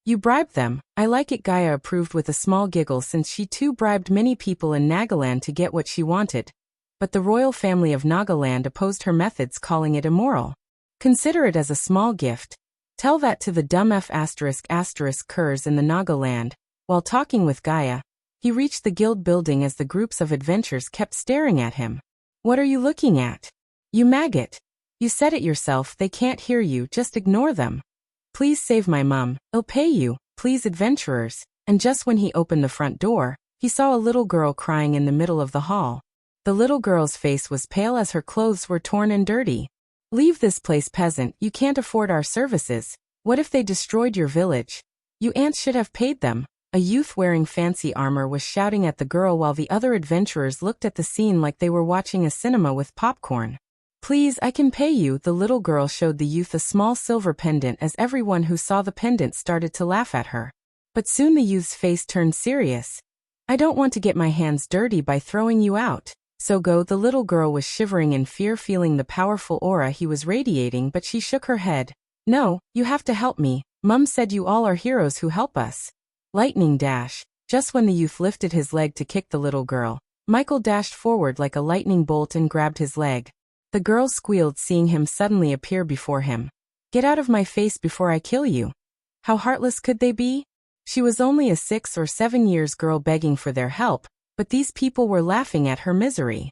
You bribed them. I like it. Gaia approved with a small giggle, since she too bribed many people in Nagaland to get what she wanted. But the royal family of Nagaland opposed her methods, calling it immoral. Consider it as a small gift. Tell that to the dumb F***curs in the Nagaland. While talking with Gaia, he reached the guild building as the groups of adventurers kept staring at him. What are you looking at? You maggot. You said it yourself, they can't hear you, just ignore them. Please save my mum, I'll pay you, please adventurers. And just when he opened the front door, he saw a little girl crying in the middle of the hall. The little girl's face was pale as her clothes were torn and dirty. Leave this place, peasant, you can't afford our services. What if they destroyed your village? You ants should have paid them. A youth wearing fancy armor was shouting at the girl while the other adventurers looked at the scene like they were watching a cinema with popcorn. Please, I can pay you. The little girl showed the youth a small silver pendant as everyone who saw the pendant started to laugh at her. But soon the youth's face turned serious. I don't want to get my hands dirty by throwing you out. So go. The little girl was shivering in fear, feeling the powerful aura he was radiating, but she shook her head. No, you have to help me. Mum said you all are heroes who help us. Lightning dash. Just when the youth lifted his leg to kick the little girl, Michael dashed forward like a lightning bolt and grabbed his leg. The girl squealed, seeing him suddenly appear before him. Get out of my face before I kill you. How heartless could they be? She was only a 6 or 7 years girl begging for their help, but these people were laughing at her misery.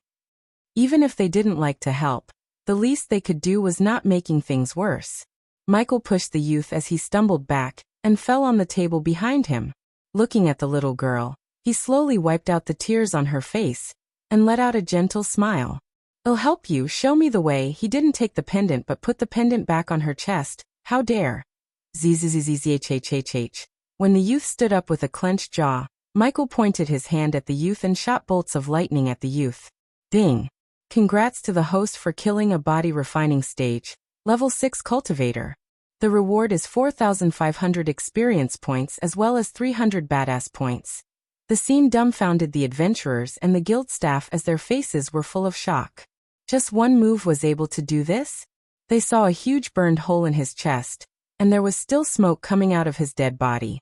Even if they didn't like to help, the least they could do was not making things worse. Michael pushed the youth as he stumbled back and fell on the table behind him. Looking at the little girl, he slowly wiped out the tears on her face and let out a gentle smile. I'll help you, show me the way. He didn't take the pendant but put the pendant back on her chest. How dare? Zzzzzzhhhh. When the youth stood up with a clenched jaw, Michael pointed his hand at the youth and shot bolts of lightning at the youth. Ding! Congrats to the host for killing a body refining stage, level 6 cultivator. The reward is 4,500 experience points as well as 300 badass points. The scene dumbfounded the adventurers and the guild staff as their faces were full of shock. Just one move was able to do this? They saw a huge burned hole in his chest, and there was still smoke coming out of his dead body.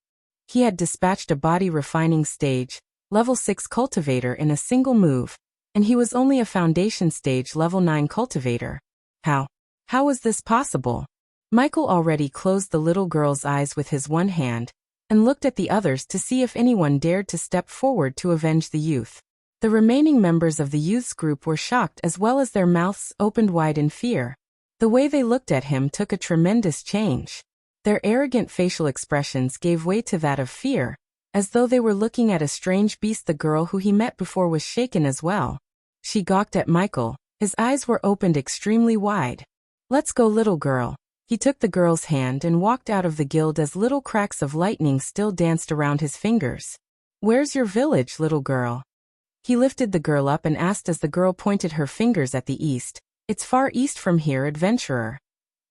He had dispatched a body refining stage, level 6 cultivator in a single move, and he was only a foundation stage level 9 cultivator. How was this possible? Michael already closed the little girl's eyes with his one hand, and looked at the others to see if anyone dared to step forward to avenge the youth. The remaining members of the youth's group were shocked as well as their mouths opened wide in fear. The way they looked at him took a tremendous change. Their arrogant facial expressions gave way to that of fear, as though they were looking at a strange beast. The girl who he met before was shaken as well. She gawked at Michael, his eyes were opened extremely wide. Let's go, little girl. He took the girl's hand and walked out of the guild as little cracks of lightning still danced around his fingers. Where's your village, little girl? He lifted the girl up and asked as the girl pointed her fingers at the east. It's far east from here, adventurer.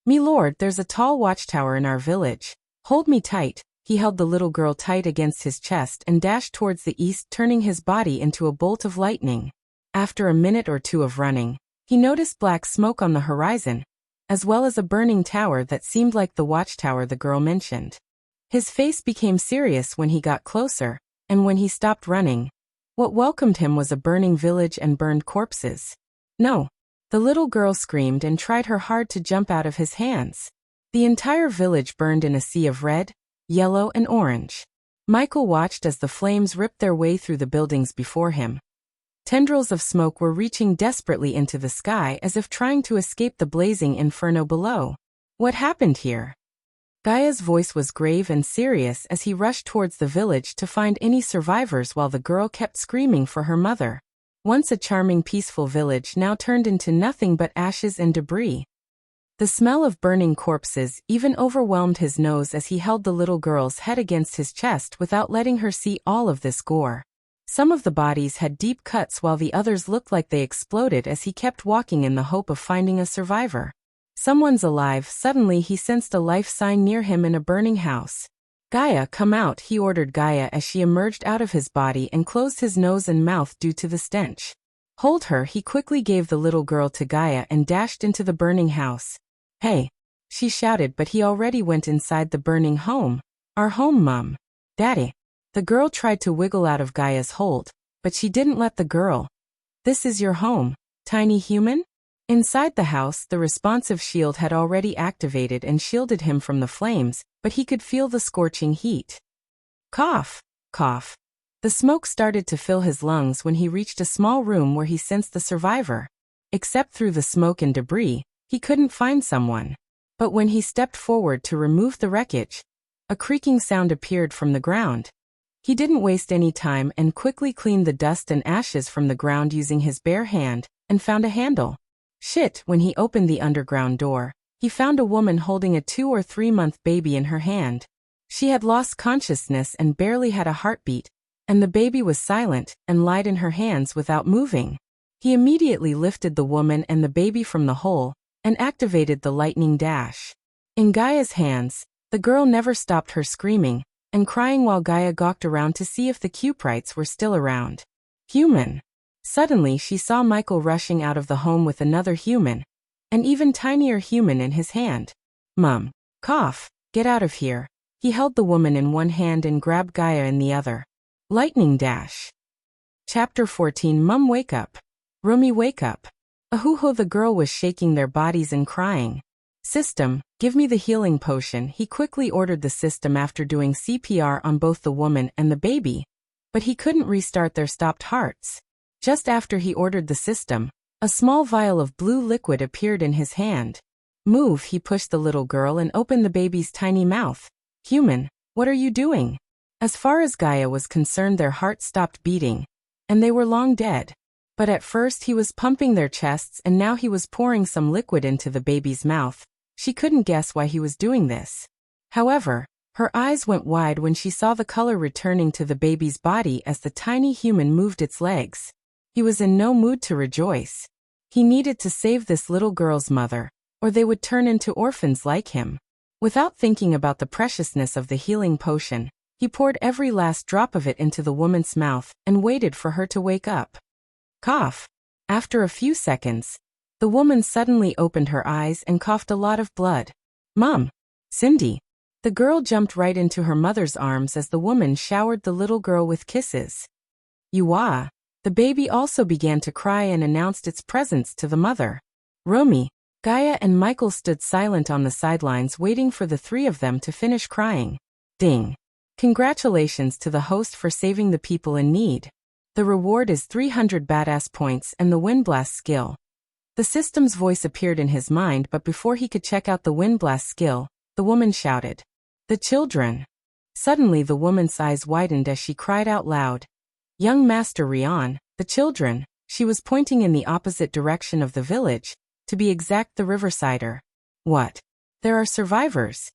Me lord, there's a tall watchtower in our village. Hold me tight. He held the little girl tight against his chest and dashed towards the east, turning his body into a bolt of lightning. After a minute or two of running, he noticed black smoke on the horizon, as well as a burning tower that seemed like the watchtower the girl mentioned. His face became serious when he got closer, and when he stopped running, what welcomed him was a burning village and burned corpses. No! The little girl screamed and tried her hard to jump out of his hands. The entire village burned in a sea of red, yellow, and orange. Michael watched as the flames ripped their way through the buildings before him. Tendrils of smoke were reaching desperately into the sky as if trying to escape the blazing inferno below. What happened here? Gaia's voice was grave and serious as he rushed towards the village to find any survivors while the girl kept screaming for her mother. Once a charming, peaceful village now turned into nothing but ashes and debris. The smell of burning corpses even overwhelmed his nose as he held the little girl's head against his chest without letting her see all of this gore. Some of the bodies had deep cuts while the others looked like they exploded as he kept walking in the hope of finding a survivor. Someone's alive. Suddenly he sensed a life sign near him in a burning house. Gaia, come out, he ordered Gaia as she emerged out of his body and closed his nose and mouth due to the stench. Hold her, he quickly gave the little girl to Gaia and dashed into the burning house. Hey! She shouted, but he already went inside the burning home. Our home, Mum. Daddy. The girl tried to wiggle out of Gaia's hold, but she didn't let the girl. This is your home, tiny human? Inside the house, the responsive shield had already activated and shielded him from the flames, but he could feel the scorching heat. Cough, cough. The smoke started to fill his lungs when he reached a small room where he sensed the survivor. Except through the smoke and debris, he couldn't find someone. But when he stepped forward to remove the wreckage, a creaking sound appeared from the ground. He didn't waste any time and quickly cleaned the dust and ashes from the ground using his bare hand, and found a handle. Shit, when he opened the underground door, he found a woman holding a 2 or 3 month baby in her hand. She had lost consciousness and barely had a heartbeat, and the baby was silent and lied in her hands without moving. He immediately lifted the woman and the baby from the hole and activated the lightning dash. In Gaia's hands, the girl never stopped her screaming and crying while Gaia gawked around to see if the Cuprites were still around. Human. Suddenly she saw Michael rushing out of the home with another human, an even tinier human in his hand. Mum. Cough. Get out of here. He held the woman in one hand and grabbed Gaia in the other. Lightning dash. Chapter 14. Mum, wake up. Rumi, wake up. Ahuho, the girl was shaking their bodies and crying. System, give me the healing potion. He quickly ordered the system after doing CPR on both the woman and the baby, but he couldn't restart their stopped hearts. Just after he ordered the system, a small vial of blue liquid appeared in his hand. Move, he pushed the little girl and opened the baby's tiny mouth. Human, what are you doing? As far as Gaia was concerned, their hearts stopped beating, and they were long dead. But at first he was pumping their chests and now he was pouring some liquid into the baby's mouth. She couldn't guess why he was doing this. However, her eyes went wide when she saw the color returning to the baby's body as the tiny human moved its legs. He was in no mood to rejoice. He needed to save this little girl's mother, or they would turn into orphans like him. Without thinking about the preciousness of the healing potion, he poured every last drop of it into the woman's mouth and waited for her to wake up. Cough. After a few seconds, the woman suddenly opened her eyes and coughed a lot of blood. Mom. Cindy. The girl jumped right into her mother's arms as the woman showered the little girl with kisses. Yuwa. The baby also began to cry and announced its presence to the mother. Romy. Gaia and Michael stood silent on the sidelines waiting for the three of them to finish crying. Ding. Congratulations to the host for saving the people in need. The reward is 300 badass points and the Windblast skill. The system's voice appeared in his mind, but before he could check out the Windblast skill, the woman shouted. The children. Suddenly the woman's eyes widened as she cried out loud. Young Master Rian, the children. She was pointing in the opposite direction of the village, to be exact the Riversider. What? There are survivors?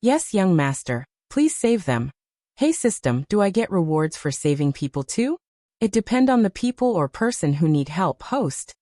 Yes, young master, please save them. Hey system, do I get rewards for saving people too? It depends on the people or person who need help, host.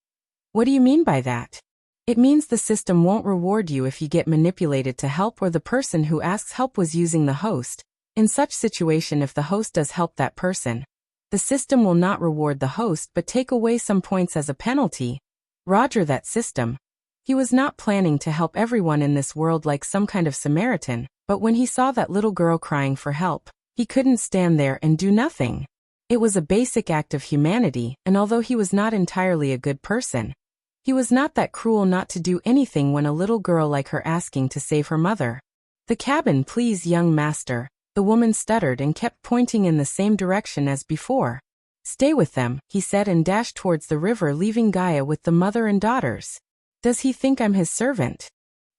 What do you mean by that? It means the system won't reward you if you get manipulated to help or the person who asks help was using the host. In such situation, if the host does help that person, the system will not reward the host but take away some points as a penalty. Roger that, system. He was not planning to help everyone in this world like some kind of Samaritan, but when he saw that little girl crying for help, he couldn't stand there and do nothing. It was a basic act of humanity, and although he was not entirely a good person, he was not that cruel not to do anything when a little girl like her asking to save her mother. The cabin, please, young master. The woman stuttered and kept pointing in the same direction as before. Stay with them, he said and dashed towards the river, leaving Gaia with the mother and daughters. Does he think I'm his servant?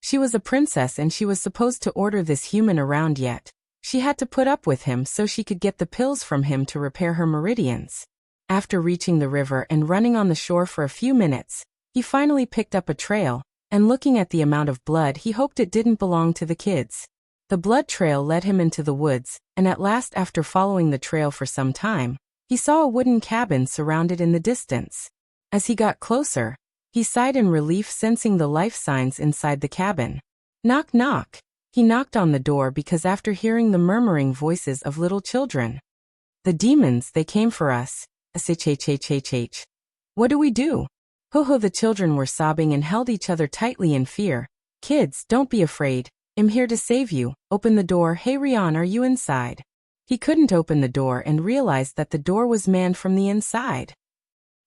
She was a princess and she was supposed to order this human around, yet she had to put up with him so she could get the pills from him to repair her meridians. After reaching the river and running on the shore for a few minutes, he finally picked up a trail, and looking at the amount of blood, he hoped it didn't belong to the kids. The blood trail led him into the woods, and at last, after following the trail for some time, he saw a wooden cabin surrounded in the distance. As he got closer, he sighed in relief, sensing the life signs inside the cabin. Knock, knock. He knocked on the door because after hearing the murmuring voices of little children. The demons, they came for us. Shhhhh. What do we do? Ho-ho, the children were sobbing and held each other tightly in fear. Kids, don't be afraid. I'm here to save you. Open the door. Hey Rian, are you inside? He couldn't open the door and realized that the door was manned from the inside.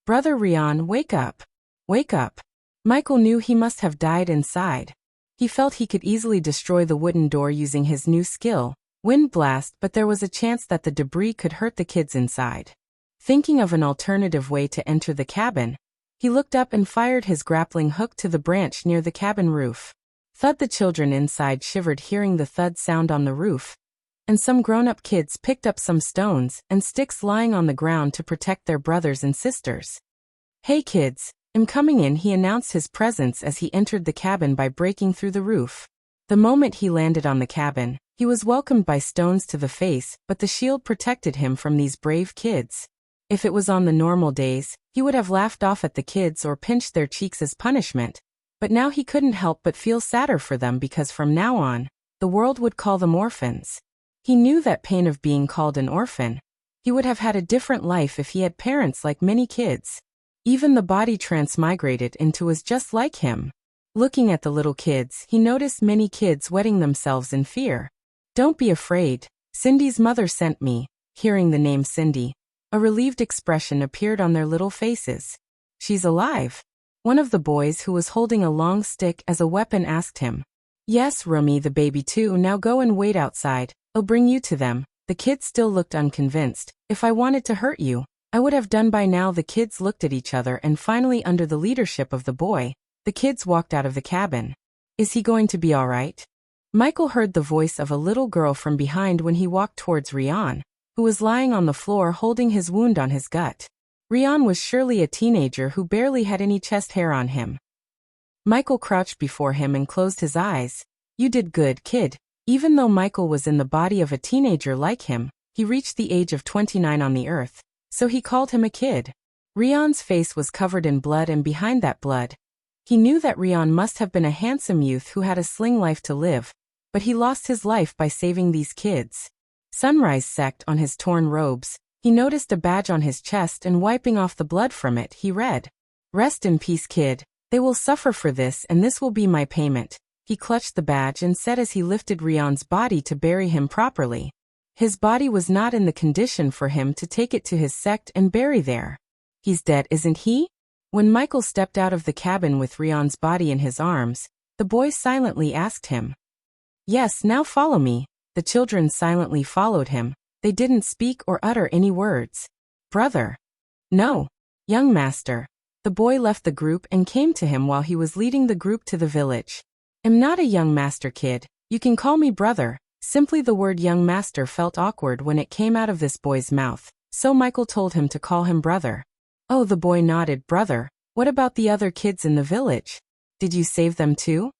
Brother Rian, wake up. Wake up. Michael knew he must have died inside. He felt he could easily destroy the wooden door using his new skill, Wind Blast, but there was a chance that the debris could hurt the kids inside. Thinking of an alternative way to enter the cabin, he looked up and fired his grappling hook to the branch near the cabin roof. Thud, the children inside shivered hearing the thud sound on the roof, and some grown-up kids picked up some stones and sticks lying on the ground to protect their brothers and sisters. Hey kids, I'm coming in, he announced his presence as he entered the cabin by breaking through the roof. The moment he landed on the cabin, he was welcomed by stones to the face, but the shield protected him from these brave kids. If it was on the normal days, he would have laughed off at the kids or pinched their cheeks as punishment. But now he couldn't help but feel sadder for them because from now on, the world would call them orphans. He knew that pain of being called an orphan. He would have had a different life if he had parents like many kids. Even the body transmigrated into was just like him. Looking at the little kids, he noticed many kids wetting themselves in fear. Don't be afraid. Cindy's mother sent me. Hearing the name Cindy, a relieved expression appeared on their little faces. She's alive. One of the boys who was holding a long stick as a weapon asked him. Yes, Rumi the baby too, now go and wait outside. I'll bring you to them. The kids still looked unconvinced. If I wanted to hurt you, I would have done by now. The kids looked at each other and finally under the leadership of the boy, the kids walked out of the cabin. Is he going to be all right? Michael heard the voice of a little girl from behind when he walked towards Rian, who was lying on the floor holding his wound on his gut. Rian was surely a teenager who barely had any chest hair on him. Michael crouched before him and closed his eyes. You did good, kid. Even though Michael was in the body of a teenager like him, he reached the age of 29 on the earth, so he called him a kid. Rian's face was covered in blood, and behind that blood, he knew that Rian must have been a handsome youth who had a sling life to live, but he lost his life by saving these kids. Sunrise sect on his torn robes. He noticed a badge on his chest and wiping off the blood from it, he read, Rest in peace, kid. They will suffer for this and this will be my payment. He clutched the badge and said as he lifted Rian's body to bury him properly. His body was not in the condition for him to take it to his sect and bury there. He's dead, isn't he? When Michael stepped out of the cabin with Rian's body in his arms, the boy silently asked him. Yes, now follow me. The children silently followed him. They didn't speak or utter any words. Brother. No. Young master. The boy left the group and came to him while he was leading the group to the village. I'm not a young master, kid. You can call me brother. Simply the word young master felt awkward when it came out of this boy's mouth, so Michael told him to call him brother. Oh, the boy nodded. Brother, what about the other kids in the village? Did you save them too?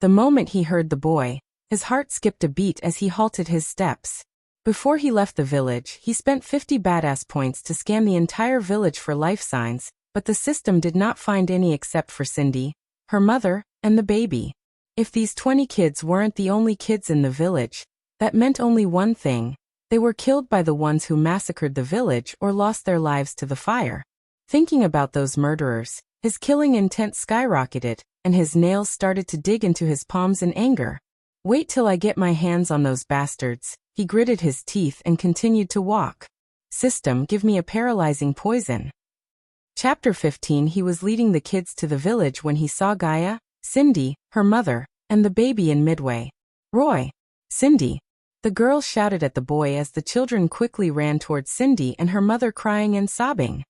The moment he heard the boy, his heart skipped a beat as he halted his steps. Before he left the village, he spent 50 badass points to scan the entire village for life signs, but the system did not find any except for Cindy, her mother, and the baby. If these 20 kids weren't the only kids in the village, that meant only one thing. They were killed by the ones who massacred the village or lost their lives to the fire. Thinking about those murderers, his killing intent skyrocketed, and his nails started to dig into his palms in anger. Wait till I get my hands on those bastards. He gritted his teeth and continued to walk. System, give me a paralyzing poison. Chapter 15. He was leading the kids to the village when he saw Gaia, Cindy, her mother, and the baby in midway. Roy. Cindy. The girl shouted at the boy as the children quickly ran towards Cindy and her mother crying and sobbing.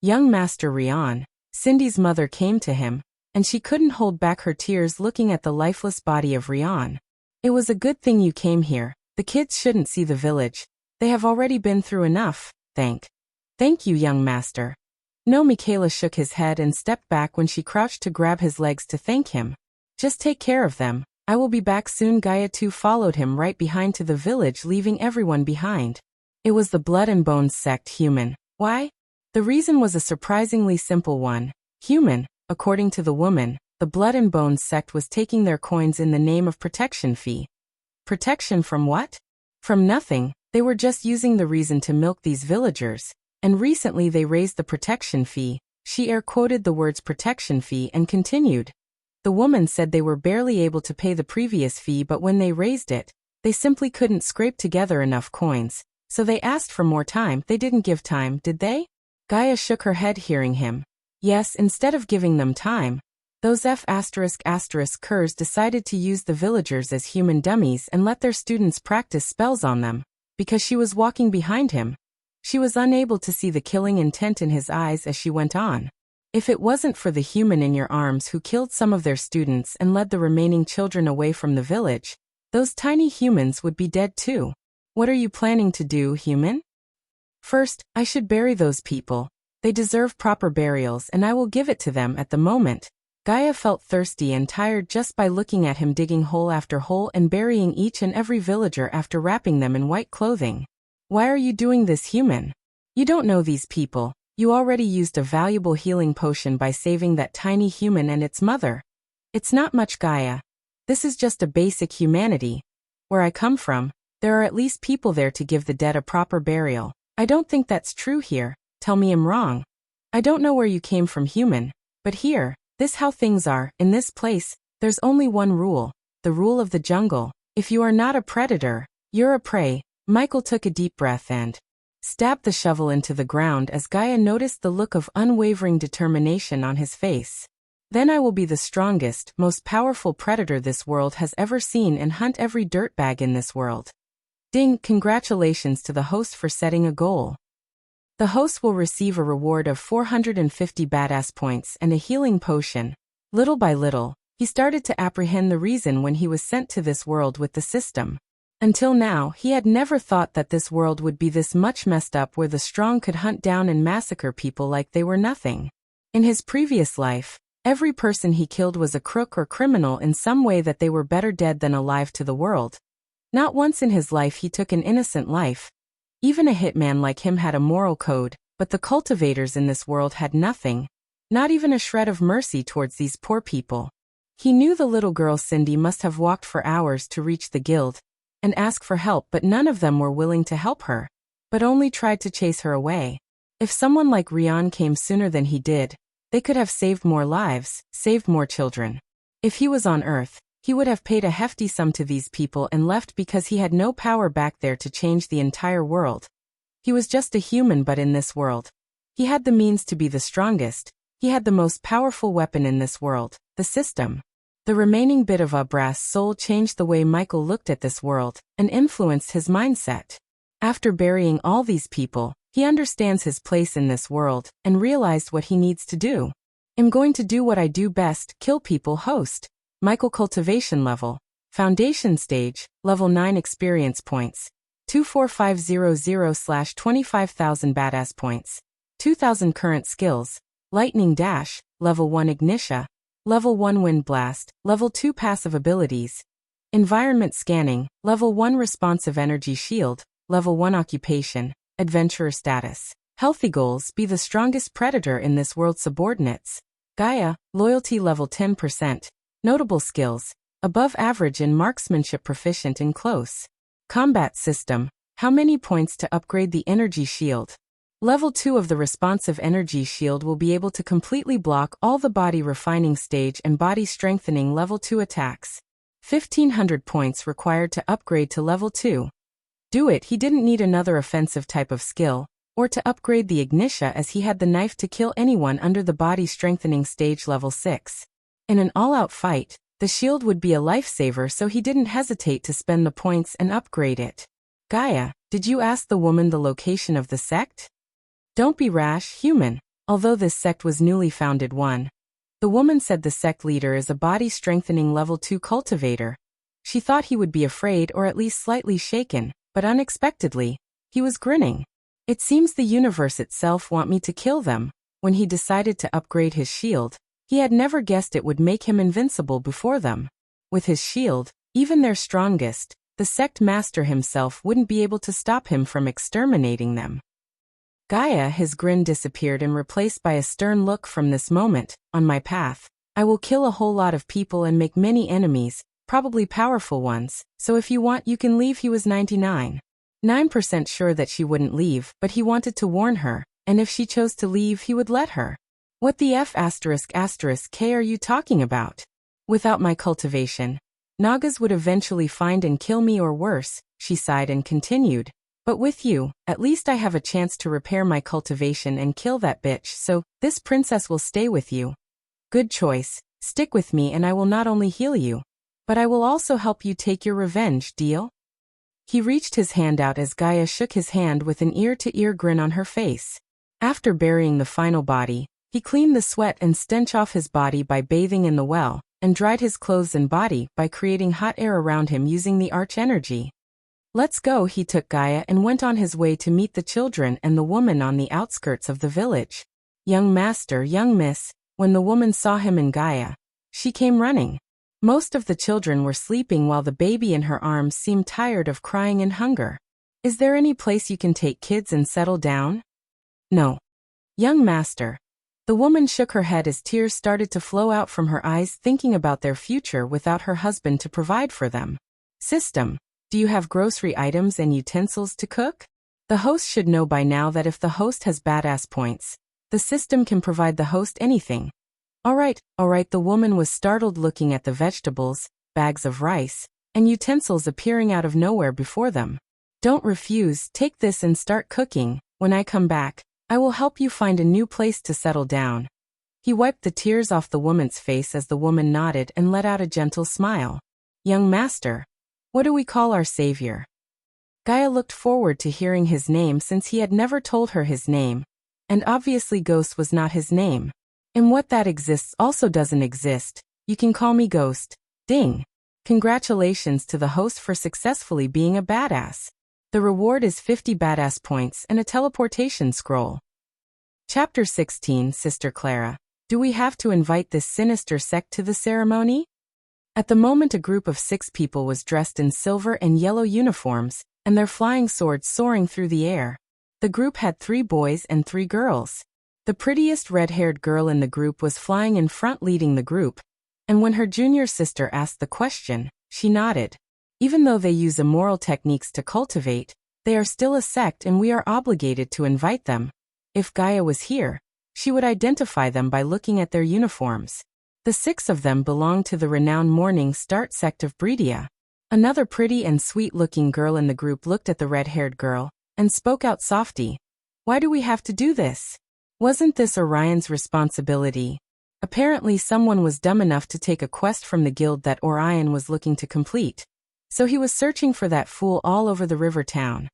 Young Master Rian. Cindy's mother came to him, and she couldn't hold back her tears looking at the lifeless body of Rian. It was a good thing you came here. The kids shouldn't see the village. They have already been through enough. Thank you, young master. No, Michaela shook his head and stepped back when she crouched to grab his legs to thank him. Just take care of them. I will be back soon. Gaia too followed him right behind to the village, leaving everyone behind. It was the Blood and Bones sect. Human. Why? The reason was a surprisingly simple one. Human. According to the woman, the Blood and Bones sect was taking their coins in the name of protection fee. Protection from what? From nothing. They were just using the reason to milk these villagers, and recently they raised the protection fee. She air quoted the words protection fee and continued. The woman said they were barely able to pay the previous fee, but when they raised it, they simply couldn't scrape together enough coins, so they asked for more time. They didn't give time, did they? Gaia shook her head hearing him. Yes, instead of giving them time, those F*****curs decided to use the villagers as human dummies and let their students practice spells on them. Because she was walking behind him, she was unable to see the killing intent in his eyes as she went on. If it wasn't for the human in your arms who killed some of their students and led the remaining children away from the village, those tiny humans would be dead too. What are you planning to do, human? First, I should bury those people. They deserve proper burials and I will give it to them at the moment. Gaia felt thirsty and tired just by looking at him digging hole after hole and burying each and every villager after wrapping them in white clothing. Why are you doing this, human? You don't know these people. You already used a valuable healing potion by saving that tiny human and its mother. It's not much, Gaia. This is just a basic humanity. Where I come from, there are at least people there to give the dead a proper burial. I don't think that's true here. Tell me I'm wrong. I don't know where you came from, human. But here, this how things are. In this place, there's only one rule. The rule of the jungle. If you are not a predator, you're a prey. Michael took a deep breath and stabbed the shovel into the ground as Gaia noticed the look of unwavering determination on his face. Then I will be the strongest, most powerful predator this world has ever seen and hunt every dirtbag in this world. Ding, congratulations to the host for setting a goal. The host will receive a reward of 450 badass points and a healing potion. Little by little, he started to apprehend the reason when he was sent to this world with the system. Until now, he had never thought that this world would be this much messed up where the strong could hunt down and massacre people like they were nothing. In his previous life, every person he killed was a crook or criminal in some way that they were better dead than alive to the world. Not once in his life he took an innocent life. Even a hitman like him had a moral code, but the cultivators in this world had nothing. Not even a shred of mercy towards these poor people. He knew the little girl Cindy must have walked for hours to reach the guild and ask for help, but none of them were willing to help her, but only tried to chase her away. If someone like Rion came sooner than he did, they could have saved more lives, saved more children. If he was on Earth, he would have paid a hefty sum to these people and left because he had no power back there to change the entire world. He was just a human, but in this world, he had the means to be the strongest. He had the most powerful weapon in this world, the system. The remaining bit of a brass soul changed the way Michael looked at this world and influenced his mindset. After burying all these people, he understands his place in this world and realized what he needs to do. I'm going to do what I do best, kill people. Host. Michael cultivation level. Foundation stage, level 9 experience points. 24500/25,000 badass points. 2,000 current skills. Lightning dash, level 1 ignition. Level 1 wind blast, level 2 passive abilities. Environment scanning, level 1 responsive energy shield, level 1 occupation, adventurer status. Healthy goals, be the strongest predator in this world. Subordinates. Gaia, loyalty level 10%. Notable skills, above average in marksmanship, proficient in close combat system. How many points to upgrade the energy shield? Level 2 of the responsive energy shield will be able to completely block all the body refining stage and body strengthening level 2 attacks. 1,500 points required to upgrade to level 2. Do it. He didn't need another offensive type of skill, or to upgrade the ignition, as he had the knife to kill anyone under the body strengthening stage level 6. In an all-out fight, the shield would be a lifesaver, so he didn't hesitate to spend the points and upgrade it. Gaia, did you ask the woman the location of the sect? Don't be rash, human. Although this sect was newly founded one, the woman said the sect leader is a body-strengthening level 2 cultivator. She thought he would be afraid or at least slightly shaken, but unexpectedly, he was grinning. It seems the universe itself want me to kill them. When he decided to upgrade his shield, he had never guessed it would make him invincible before them. With his shield, even their strongest, the sect master himself wouldn't be able to stop him from exterminating them. Gaia, his grin disappeared and replaced by a stern look. From this moment, on my path, I will kill a whole lot of people and make many enemies, probably powerful ones, so if you want you can leave. He was 99% sure that she wouldn't leave, but he wanted to warn her, and if she chose to leave he would let her. What the F*** K are you talking about? Without my cultivation, Nagas would eventually find and kill me, or worse, she sighed and continued. But with you, at least I have a chance to repair my cultivation and kill that bitch, so this princess will stay with you. Good choice. Stick with me and I will not only heal you, but I will also help you take your revenge, deal? He reached his hand out as Gaia shook his hand with an ear-to-ear grin on her face. After burying the final body, he cleaned the sweat and stench off his body by bathing in the well, and dried his clothes and body by creating hot air around him using the arch energy. Let's go. He took Gaia and went on his way to meet the children and the woman on the outskirts of the village. Young master, young miss. When the woman saw him and Gaia, she came running. Most of the children were sleeping while the baby in her arms seemed tired of crying and hunger. Is there any place you can take kids and settle down? No. Young master. The woman shook her head as tears started to flow out from her eyes, thinking about their future without her husband to provide for them. System. Do you have grocery items and utensils to cook? The host should know by now that if the host has badass points, the system can provide the host anything. All right, the woman was startled looking at the vegetables, bags of rice, and utensils appearing out of nowhere before them. Don't refuse, take this and start cooking. When I come back, I will help you find a new place to settle down. He wiped the tears off the woman's face as the woman nodded and let out a gentle smile. Young master, what do we call our savior? Gaia looked forward to hearing his name since he had never told her his name, and obviously Ghost was not his name. And what that exists also doesn't exist. You can call me Ghost. Ding. Congratulations to the host for successfully being a badass. The reward is 50 badass points and a teleportation scroll. Chapter 16, Sister Clara. Do we have to invite this sinister sect to the ceremony? At the moment, a group of 6 people was dressed in silver and yellow uniforms, and their flying swords soaring through the air. The group had 3 boys and 3 girls. The prettiest red-haired girl in the group was flying in front leading the group, and when her junior sister asked the question, she nodded. Even though they use immoral techniques to cultivate, they are still a sect and we are obligated to invite them. If Gaia was here, she would identify them by looking at their uniforms. The 6 of them belonged to the renowned Morning Start sect of Breedia. Another pretty and sweet-looking girl in the group looked at the red-haired girl and spoke out softly. Why do we have to do this? Wasn't this Orion's responsibility? Apparently someone was dumb enough to take a quest from the guild that Orion was looking to complete. So he was searching for that fool all over the river town.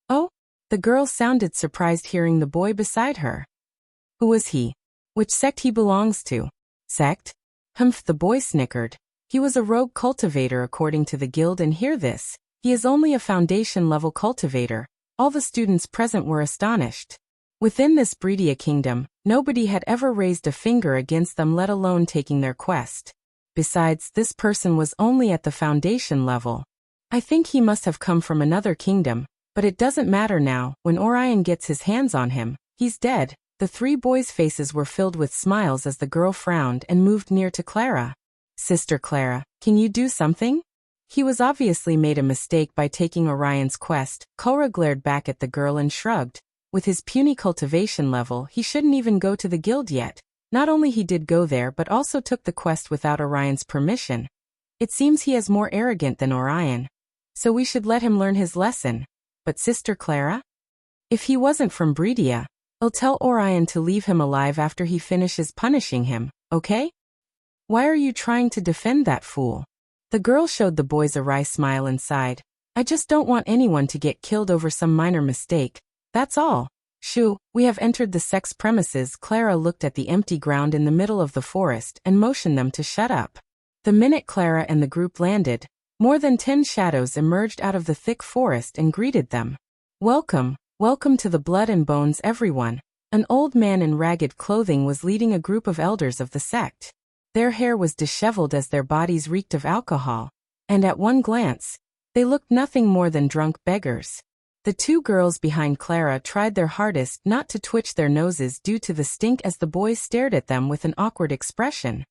Oh? The girl sounded surprised hearing the boy beside her. Who was he? Which sect he belongs to? Sect? Humph, the boy snickered. He was a rogue cultivator according to the guild, and hear this. He is only a foundation-level cultivator. All the students present were astonished. Within this Breedia kingdom, nobody had ever raised a finger against them, let alone taking their quest. Besides, this person was only at the foundation level. I think he must have come from another kingdom, but it doesn't matter now. When Orion gets his hands on him, he's dead. The 3 boys' faces were filled with smiles as the girl frowned and moved near to Clara. Sister Clara, can you do something? He was obviously made a mistake by taking Orion's quest. Cora glared back at the girl and shrugged. With his puny cultivation level, he shouldn't even go to the guild yet. Not only he did go there but also took the quest without Orion's permission. It seems he is more arrogant than Orion. So we should let him learn his lesson. But Sister Clara? If he wasn't from Breedia, I'll tell Orion to leave him alive after he finishes punishing him, okay? Why are you trying to defend that fool? The girl showed the boys a wry smile and sighed. I just don't want anyone to get killed over some minor mistake. That's all. Shoo, we have entered the sect's premises. Clara looked at the empty ground in the middle of the forest and motioned them to shut up. The minute Clara and the group landed, more than 10 shadows emerged out of the thick forest and greeted them. Welcome, welcome to the Blood and Bones, everyone. An old man in ragged clothing was leading a group of elders of the sect. Their hair was disheveled as their bodies reeked of alcohol, and at one glance, they looked nothing more than drunk beggars. The 2 girls behind Clara tried their hardest not to twitch their noses due to the stink as the boys stared at them with an awkward expression.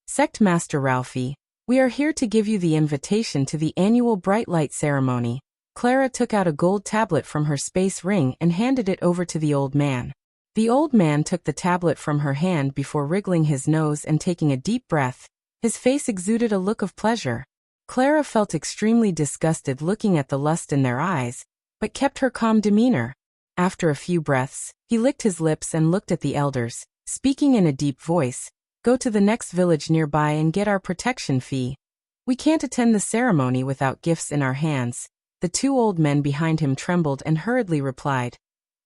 Sect Master Ralphie, we are here to give you the invitation to the annual Bright Light ceremony. Clara took out a gold tablet from her space ring and handed it over to the old man. The old man took the tablet from her hand before wriggling his nose and taking a deep breath. His face exuded a look of pleasure. Clara felt extremely disgusted looking at the lust in their eyes, but kept her calm demeanor. After a few breaths, he licked his lips and looked at the elders, speaking in a deep voice. Go to the next village nearby and get our protection fee. We can't attend the ceremony without gifts in our hands. The 2 old men behind him trembled and hurriedly replied.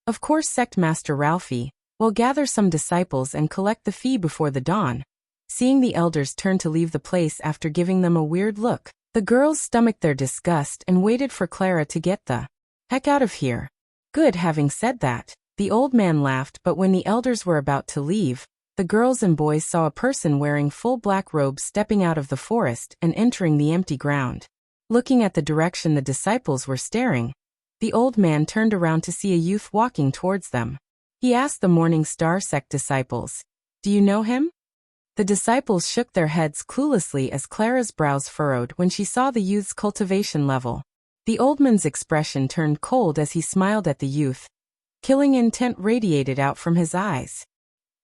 Of course, Sect Master Ralphie. We'll gather some disciples and collect the fee before the dawn. Seeing the elders turn to leave the place after giving them a weird look, the girls stomached their disgust and waited for Clara to get the heck out of here. Good. Having said that, the old man laughed, but when the elders were about to leave, the girls and boys saw a person wearing full black robes stepping out of the forest and entering the empty ground. Looking at the direction the disciples were staring, the old man turned around to see a youth walking towards them. He asked the Morning Star sect disciples. Do you know him? The disciples shook their heads cluelessly as Clara's brows furrowed when she saw the youth's cultivation level. The old man's expression turned cold as he smiled at the youth. Killing intent radiated out from his eyes.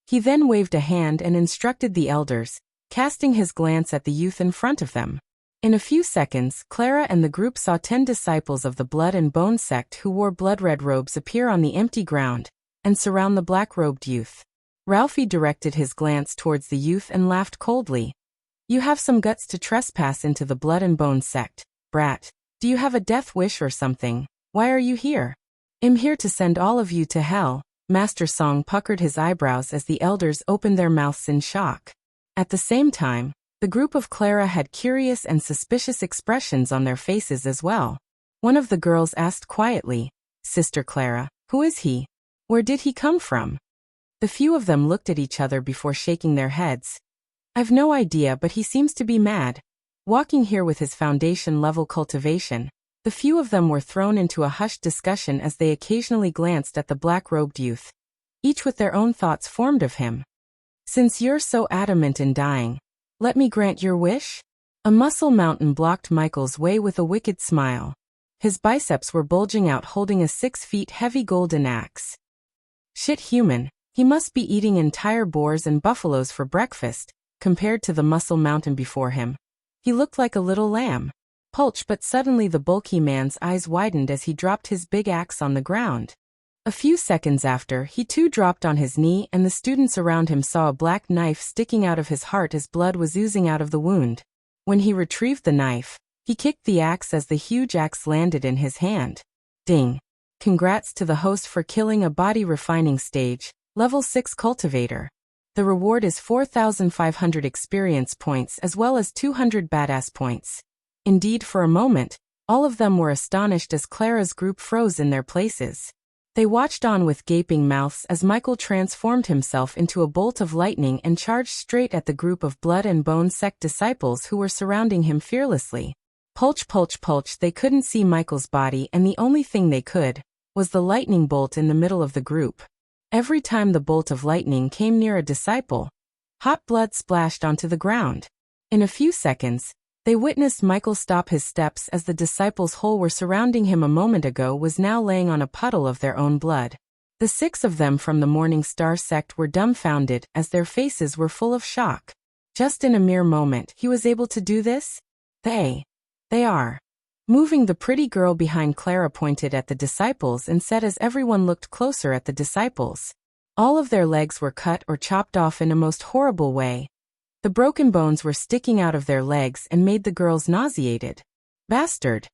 He then waved a hand and instructed the elders, casting his glance at the youth in front of them. In a few seconds, Clara and the group saw 10 disciples of the Blood and Bone sect who wore blood-red robes appear on the empty ground and surround the black-robed youth. Ralphie directed his glance towards the youth and laughed coldly. You have some guts to trespass into the Blood and Bone sect, brat. Do you have a death wish or something? Why are you here? I'm here to send all of you to hell. Master Song puckered his eyebrows as the elders opened their mouths in shock. At the same time, the group of Clara had curious and suspicious expressions on their faces as well. One of the girls asked quietly, Sister Clara, who is he? Where did he come from? The few of them looked at each other before shaking their heads. I've no idea, but he seems to be mad. Walking here with his foundation-level cultivation, the few of them were thrown into a hushed discussion as they occasionally glanced at the black-robed youth. Each with their own thoughts formed of him. Since you're so adamant in dying, let me grant your wish? A muscle mountain blocked Michael's way with a wicked smile. His biceps were bulging out holding a 6 feet heavy golden axe. Shit human, he must be eating entire boars and buffaloes for breakfast, compared to the muscle mountain before him. He looked like a little lamb. Pulch, but suddenly the bulky man's eyes widened as he dropped his big axe on the ground. A few seconds after, he too dropped on his knee and the students around him saw a black knife sticking out of his heart as blood was oozing out of the wound. When he retrieved the knife, he kicked the axe as the huge axe landed in his hand. Ding! Congrats to the host for killing a body refining stage, level 6 cultivator. The reward is 4,500 experience points as well as 200 badass points. Indeed, for a moment, all of them were astonished as Clara's group froze in their places. They watched on with gaping mouths as Michael transformed himself into a bolt of lightning and charged straight at the group of Blood and Bone sect disciples who were surrounding him fearlessly. Pulch, pulch, pulch, they couldn't see Michael's body and the only thing they could was the lightning bolt in the middle of the group. Every time the bolt of lightning came near a disciple, hot blood splashed onto the ground. In a few seconds, they witnessed Michael stop his steps as the disciples who were surrounding him a moment ago was now laying on a puddle of their own blood. The 6 of them from the Morning Star sect were dumbfounded as their faces were full of shock. Just in a mere moment he was able to do this? They are. Moving, the pretty girl behind Clara pointed at the disciples and said as everyone looked closer at the disciples. All of their legs were cut or chopped off in a most horrible way. The broken bones were sticking out of their legs and made the girls nauseated. Bastard!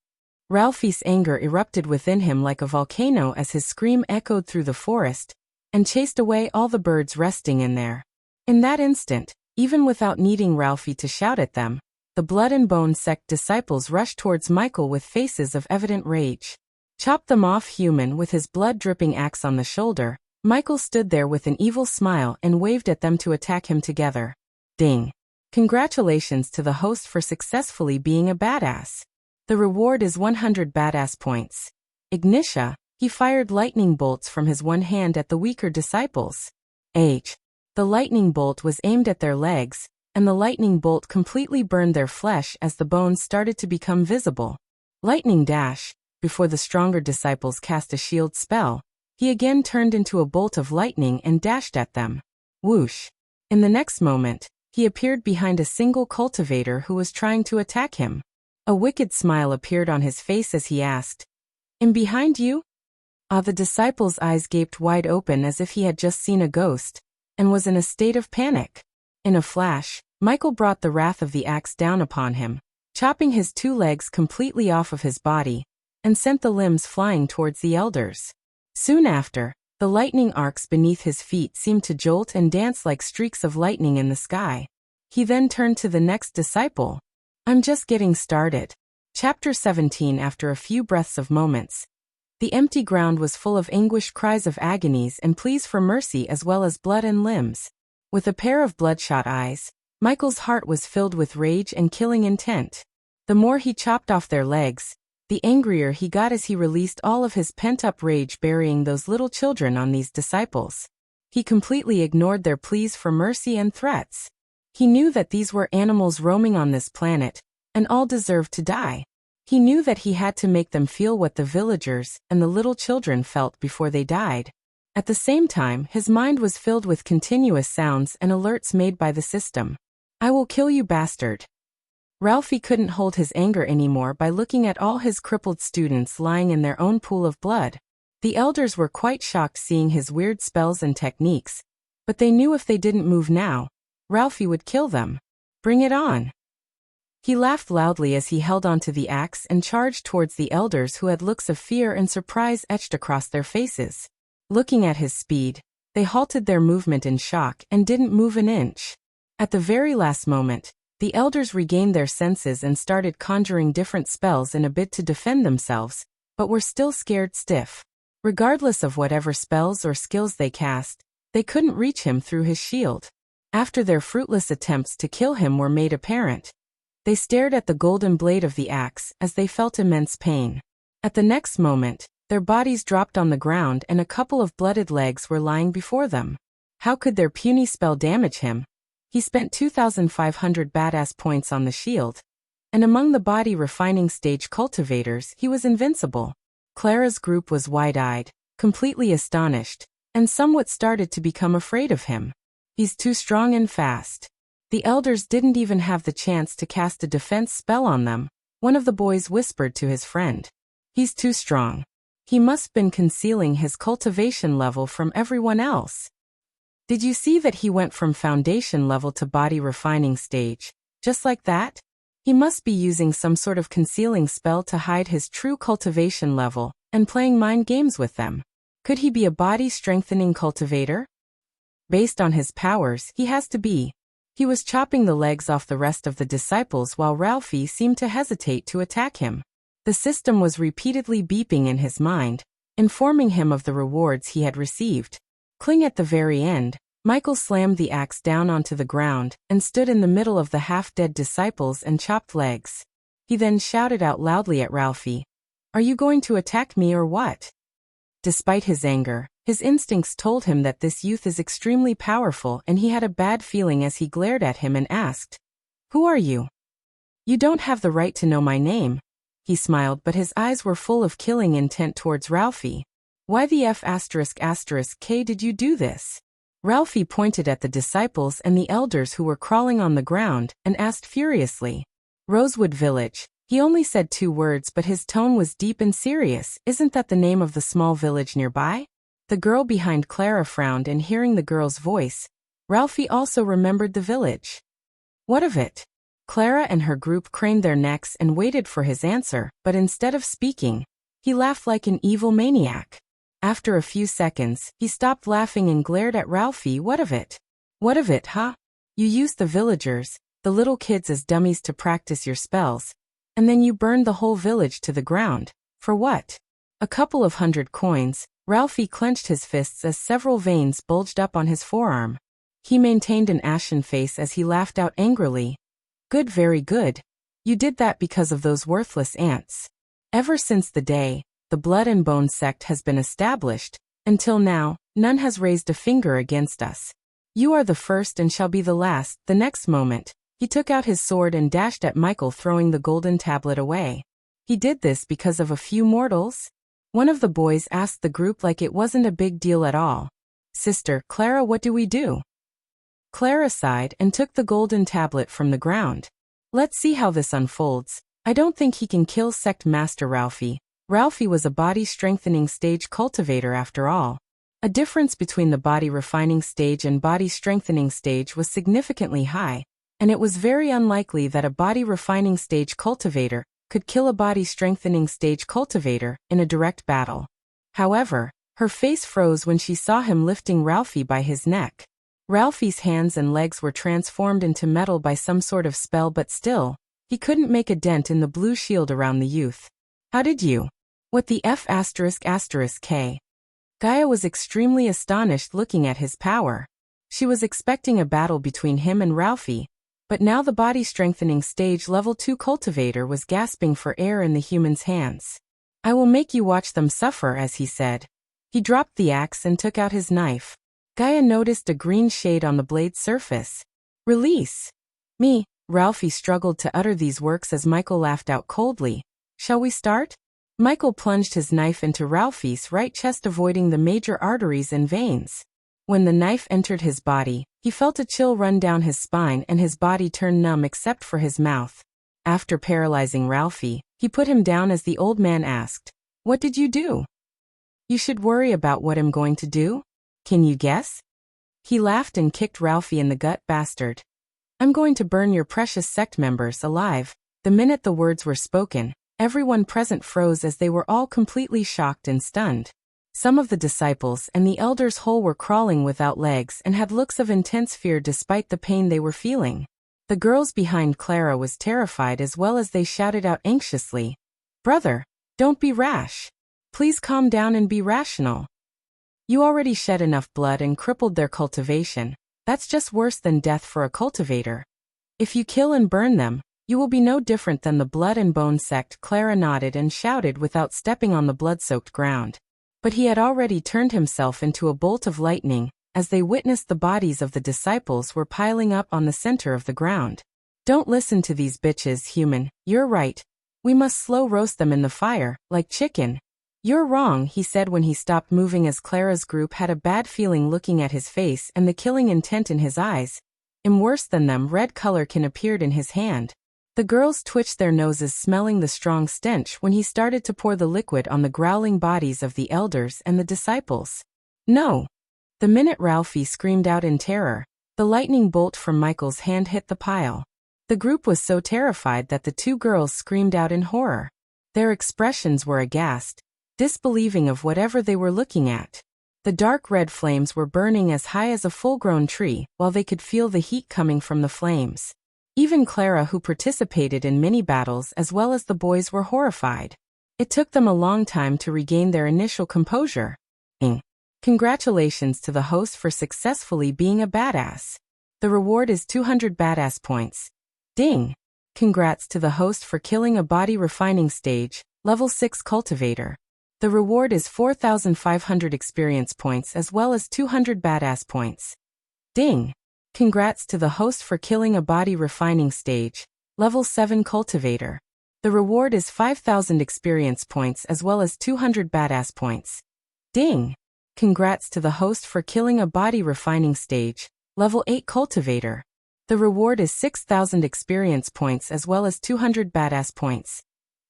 Ralphie's anger erupted within him like a volcano as his scream echoed through the forest and chased away all the birds resting in there. In that instant, even without needing Ralphie to shout at them, the Blood and Bone sect disciples rushed towards Michael with faces of evident rage. Chop them off, human. With his blood-dripping axe on the shoulder, Michael stood there with an evil smile and waved at them to attack him together. Ding! Congratulations to the host for successfully being a badass. The reward is 100 badass points. Ignitia, he fired lightning bolts from his one hand at the weaker disciples. The lightning bolt was aimed at their legs, and the lightning bolt completely burned their flesh as the bones started to become visible. Lightning dash, before the stronger disciples cast a shield spell, he again turned into a bolt of lightning and dashed at them. Whoosh! In the next moment, he appeared behind a single cultivator who was trying to attack him. A wicked smile appeared on his face as he asked, "I'm behind you?" The disciple's eyes gaped wide open as if he had just seen a ghost, and was in a state of panic. In a flash, Michael brought the wrath of the axe down upon him, chopping his 2 legs completely off of his body, and sent the limbs flying towards the elders. Soon after, the lightning arcs beneath his feet seemed to jolt and dance like streaks of lightning in the sky. He then turned to the next disciple. "I'm just getting started." Chapter 17. After a few breaths of moments, the empty ground was full of anguished cries of agonies and pleas for mercy as well as blood and limbs. With a pair of bloodshot eyes, Michael's heart was filled with rage and killing intent. The more he chopped off their legs, the angrier he got as he released all of his pent-up rage burying those little children on these disciples. He completely ignored their pleas for mercy and threats. He knew that these were animals roaming on this planet, and all deserved to die. He knew that he had to make them feel what the villagers and the little children felt before they died. At the same time, his mind was filled with continuous sounds and alerts made by the system. "I will kill you, bastard." Ralphie couldn't hold his anger anymore by looking at all his crippled students lying in their own pool of blood. The elders were quite shocked seeing his weird spells and techniques, but they knew if they didn't move now, Ralphie would kill them. "Bring it on." He laughed loudly as he held onto the axe and charged towards the elders who had looks of fear and surprise etched across their faces. Looking at his speed, they halted their movement in shock and didn't move an inch. At the very last moment, the elders regained their senses and started conjuring different spells in a bid to defend themselves, but were still scared stiff. Regardless of whatever spells or skills they cast, they couldn't reach him through his shield. After their fruitless attempts to kill him were made apparent, they stared at the golden blade of the axe as they felt immense pain. At the next moment, their bodies dropped on the ground and a couple of blooded legs were lying before them. How could their puny spell damage him? He spent 2,500 badass points on the shield, and among the body refining stage cultivators he was invincible. Clara's group was wide-eyed, completely astonished, and somewhat started to become afraid of him. "He's too strong and fast." The elders didn't even have the chance to cast a defense spell on them. One of the boys whispered to his friend, "He's too strong. He must have been concealing his cultivation level from everyone else. Did you see that he went from foundation level to body refining stage, just like that? He must be using some sort of concealing spell to hide his true cultivation level and playing mind games with them. Could he be a body strengthening cultivator? Based on his powers, he has to be." He was chopping the legs off the rest of the disciples while Ralphie seemed to hesitate to attack him. The system was repeatedly beeping in his mind, informing him of the rewards he had received. Cling at the very end, Michael slammed the axe down onto the ground and stood in the middle of the half-dead disciples and chopped legs. He then shouted out loudly at Ralphie, "Are you going to attack me or what?" Despite his anger, his instincts told him that this youth is extremely powerful and he had a bad feeling as he glared at him and asked, "Who are you?" "You don't have the right to know my name." He smiled but his eyes were full of killing intent towards Ralphie. "Why the K did you do this?" Ralphie pointed at the disciples and the elders who were crawling on the ground and asked furiously. "Rosewood Village." He only said 2 words but his tone was deep and serious. "Isn't that the name of the small village nearby?" The girl behind Clara frowned and hearing the girl's voice, Ralphie also remembered the village. "What of it?" Clara and her group craned their necks and waited for his answer, but instead of speaking, he laughed like an evil maniac. After a few seconds, he stopped laughing and glared at Ralphie. "What of it? What of it, huh? You used the villagers, the little kids as dummies to practice your spells, and then you burned the whole village to the ground. For what? A couple of 100 coins." Ralphie clenched his fists as several veins bulged up on his forearm. He maintained an ashen face as he laughed out angrily. "Good, very good. You did that because of those worthless ants. Ever since the day the Blood and Bone sect has been established, until now, none has raised a finger against us. You are the first and shall be the last." The next moment, he took out his sword and dashed at Michael, throwing the golden tablet away. He did this because of a few mortals? One of the boys asked the group like it wasn't a big deal at all. "Sister Clara, what do we do?" Clara sighed and took the golden tablet from the ground. "Let's see how this unfolds. I don't think he can kill Sect Master Ralphie." Ralphie was a body-strengthening stage cultivator after all. A difference between the body-refining stage and body-strengthening stage was significantly high, and it was very unlikely that a body-refining stage cultivator could kill a body-strengthening stage cultivator in a direct battle. However, her face froze when she saw him lifting Ralphie by his neck. Ralphie's hands and legs were transformed into metal by some sort of spell, but still, he couldn't make a dent in the blue shield around the youth. "How did you? What the K?" Gaia was extremely astonished looking at his power. She was expecting a battle between him and Ralphie, But now the body-strengthening stage level 2 cultivator was gasping for air in the human's hands. "I will make you watch them suffer," as he said. He dropped the axe and took out his knife. Gaia noticed a green shade on the blade's surface. "Release me." Ralphie struggled to utter these words as Michael laughed out coldly. "Shall we start?" Michael plunged his knife into Ralphie's right chest, avoiding the major arteries and veins. When the knife entered his body, he felt a chill run down his spine and his body turned numb except for his mouth. After paralyzing Ralphie, he put him down as the old man asked, "What did you do?" "You should worry about what I'm going to do. Can you guess?" He laughed and kicked Ralphie in the gut. "Bastard. I'm going to burn your precious sect members alive." The minute the words were spoken, everyone present froze as they were all completely shocked and stunned. Some of the disciples and the elders whole were crawling without legs and had looks of intense fear despite the pain they were feeling. The girls behind Clara was terrified as well as they shouted out anxiously, "Brother, don't be rash. Please calm down and be rational. You already shed enough blood and crippled their cultivation. That's just worse than death for a cultivator. If you kill and burn them, you will be no different than the blood and bone sect." Clara nodded and shouted without stepping on the blood-soaked ground. But he had already turned himself into a bolt of lightning, as they witnessed the bodies of the disciples were piling up on the center of the ground. "Don't listen to these bitches, human. You're right. We must slow roast them in the fire, like chicken." "You're wrong," he said when he stopped moving as Clara's group had a bad feeling looking at his face and the killing intent in his eyes. And worse than them, red color can appeared in his hand. The girls twitched their noses smelling the strong stench when he started to pour the liquid on the growling bodies of the elders and the disciples. "No." The minute Ralphie screamed out in terror, the lightning bolt from Michael's hand hit the pile. The group was so terrified that the two girls screamed out in horror. Their expressions were aghast, disbelieving of whatever they were looking at. The dark red flames were burning as high as a full-grown tree, while they could feel the heat coming from the flames. Even Clara, who participated in many battles as well as the boys, were horrified. It took them a long time to regain their initial composure. Congratulations to the host for successfully being a badass. The reward is 200 badass points. Ding! Congrats to the host for killing a body refining stage, level 6 cultivator. The reward is 4,500 experience points as well as 200 badass points. Ding! Congrats to the host for killing a body refining stage, level 7 cultivator. The reward is 5,000 experience points as well as 200 badass points. Ding! Congrats to the host for killing a body refining stage, level 8 cultivator. The reward is 6,000 experience points as well as 200 badass points.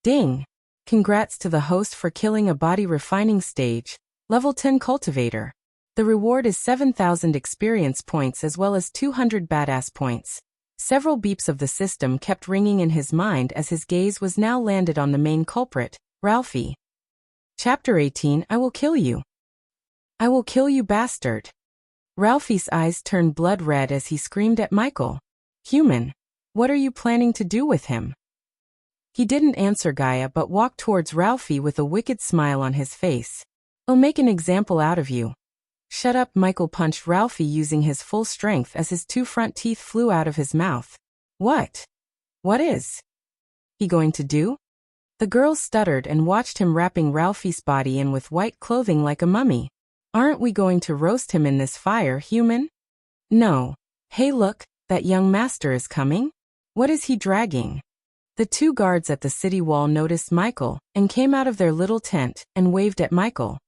Ding! Congrats to the host for killing a body refining stage, level 10 cultivator. The reward is 7,000 experience points as well as 200 badass points. Several beeps of the system kept ringing in his mind as his gaze was now landed on the main culprit, Ralphie. Chapter 18, I will kill you. I will kill you, bastard. Ralphie's eyes turned blood red as he screamed at Michael. Human, what are you planning to do with him? He didn't answer Gaia but walked towards Ralphie with a wicked smile on his face. I'll make an example out of you. Shut up, Michael punched Ralphie using his full strength as his two front teeth flew out of his mouth. What? What is he going to do? The girls stuttered and watched him wrapping Ralphie's body in with white clothing like a mummy. Aren't we going to roast him in this fire, human? No. Hey look, that young master is coming. What is he dragging? The two guards at the city wall noticed Michael and came out of their little tent and waved at Michael.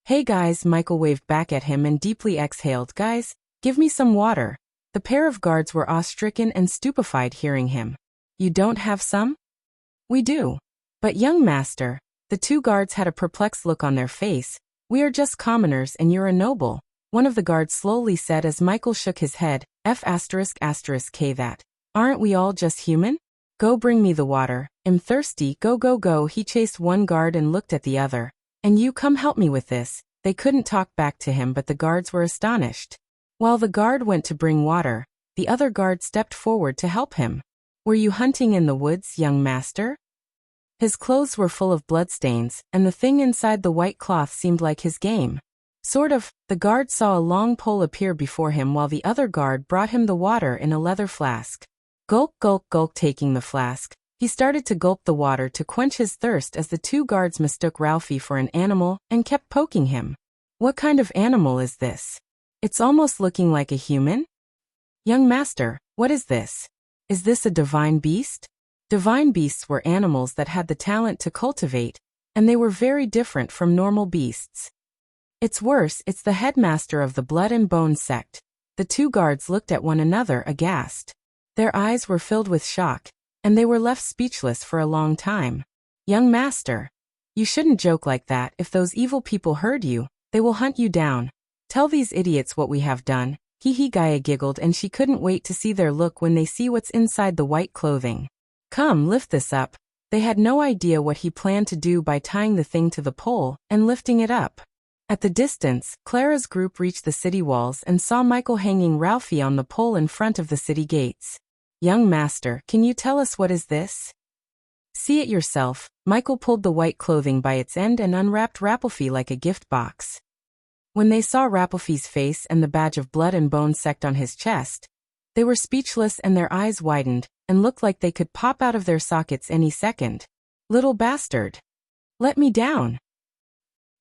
Hey guys, Michael waved back at him and deeply exhaled. Guys, give me some water. The pair of guards were awe-stricken and stupefied hearing him. You don't have some? We do. But young master, the two guards had a perplexed look on their face. We are just commoners and you're a noble, one of the guards slowly said as Michael shook his head. K that. Aren't we all just human? Go bring me the water. I'm thirsty. Go go go. He chased one guard and looked at the other. And you come help me with this. They couldn't talk back to him but the guards were astonished. While the guard went to bring water, the other guard stepped forward to help him. Were you hunting in the woods, young master? His clothes were full of bloodstains, and the thing inside the white cloth seemed like his game. Sort of. The guard saw a long pole appear before him while the other guard brought him the water in a leather flask. Gulp, gulp, gulp. Taking the flask, he started to gulp the water to quench his thirst as the two guards mistook Ralphie for an animal and kept poking him. What kind of animal is this? It's almost looking like a human? Young master, what is this? Is this a divine beast? Divine beasts were animals that had the talent to cultivate, and they were very different from normal beasts. It's worse, it's the headmaster of the Blood and Bone sect. The two guards looked at one another aghast. Their eyes were filled with shock, and they were left speechless for a long time. Young master, you shouldn't joke like that. If those evil people heard you, they will hunt you down. Tell these idiots what we have done. Hee. Gaia giggled, and she couldn't wait to see their look when they see what's inside the white clothing. Come, lift this up. They had no idea what he planned to do by tying the thing to the pole and lifting it up. At the distance, Clara's group reached the city walls and saw Michael hanging Ralphie on the pole in front of the city gates. Young master, can you tell us what is this? See it yourself. Michael pulled the white clothing by its end and unwrapped Ralphie like a gift box. When they saw Ralphie's face and the badge of Blood and Bone sect on his chest, they were speechless and their eyes widened and looked like they could pop out of their sockets any second. Little bastard! Let me down!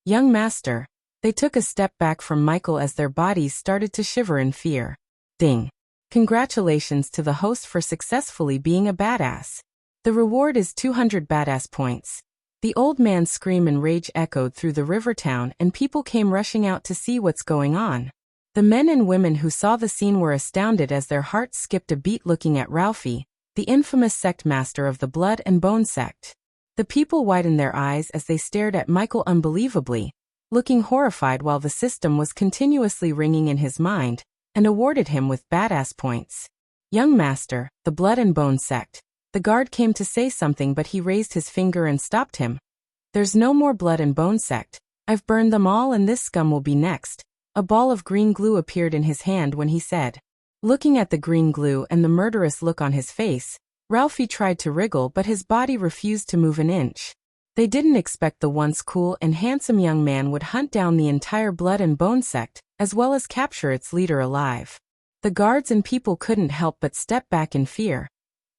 Young master. They took a step back from Michael as their bodies started to shiver in fear. Ding! Congratulations to the host for successfully being a badass. The reward is 200 badass points. The old man's scream and rage echoed through the river town, and people came rushing out to see what's going on. The men and women who saw the scene were astounded as their hearts skipped a beat looking at Ralphie, the infamous sect master of the Blood and Bone sect. The people widened their eyes as they stared at Michael unbelievably, looking horrified while the system was continuously ringing in his mind, and awarded him with badass points. Young master, the Blood and Bone sect. The guard came to say something, but he raised his finger and stopped him. There's no more Blood and Bone sect. I've burned them all, and this scum will be next. A ball of green glue appeared in his hand when he said. Looking at the green glue and the murderous look on his face, Ralphie tried to wriggle, but his body refused to move an inch. They didn't expect the once cool and handsome young man would hunt down the entire Blood and Bone sect, as well as capture its leader alive. The guards and people couldn't help but step back in fear.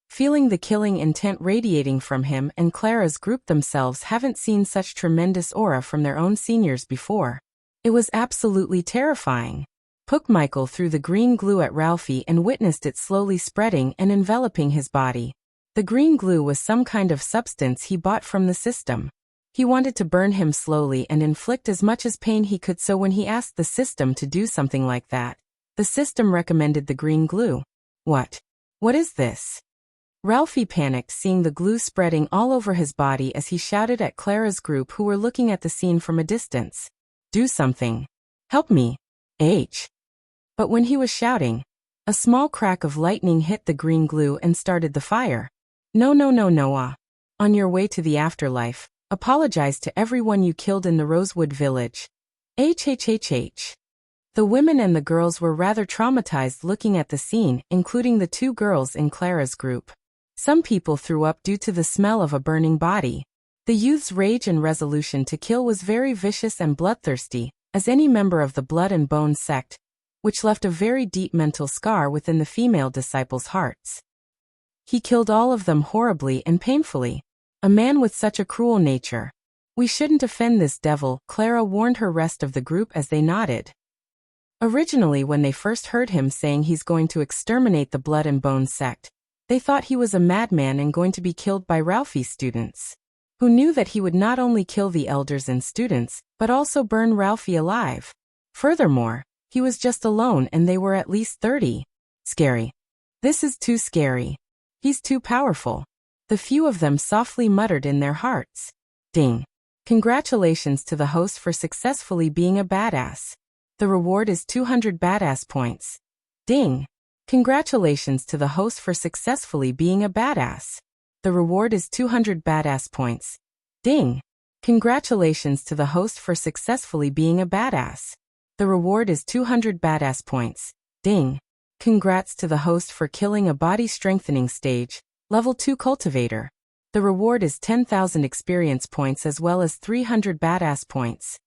Feeling the killing intent radiating from him and Clara's group themselves haven't seen such tremendous aura from their own seniors before. It was absolutely terrifying. Michael threw the green glue at Ralphie and witnessed it slowly spreading and enveloping his body. The green glue was some kind of substance he bought from the system. He wanted to burn him slowly and inflict as much as pain he could, so when he asked the system to do something like that, the system recommended the green glue. What? What is this? Ralphie panicked, seeing the glue spreading all over his body as he shouted at Clara's group, who were looking at the scene from a distance. Do something. Help me. But when he was shouting, a small crack of lightning hit the green glue and started the fire. No. On your way to the afterlife, apologize to everyone you killed in the Rosewood village. The women and the girls were rather traumatized looking at the scene, including the two girls in Clara's group. Some people threw up due to the smell of a burning body. The youth's rage and resolution to kill was very vicious and bloodthirsty, as any member of the Blood and Bone sect, which left a very deep mental scar within the female disciples' hearts. He killed all of them horribly and painfully. A man with such a cruel nature. We shouldn't offend this devil, Clara warned her rest of the group as they nodded. Originally, when they first heard him saying he's going to exterminate the Blood and Bone sect, they thought he was a madman and going to be killed by Ralphie's students, who knew that he would not only kill the elders and students, but also burn Ralphie alive. Furthermore, he was just alone and they were at least 30. Scary. This is too scary. He's too powerful. The few of them softly muttered in their hearts. Ding. Congratulations to the host for successfully being a badass. The reward is 200 badass points. Ding. Congratulations to the host for successfully being a badass. The reward is 200 badass points. Ding. Congratulations to the host for successfully being a badass. The reward is 200 badass points. Ding. Congrats to the host for killing a body strengthening stage, level 2 cultivator. The reward is 10,000 experience points as well as 300 badass points.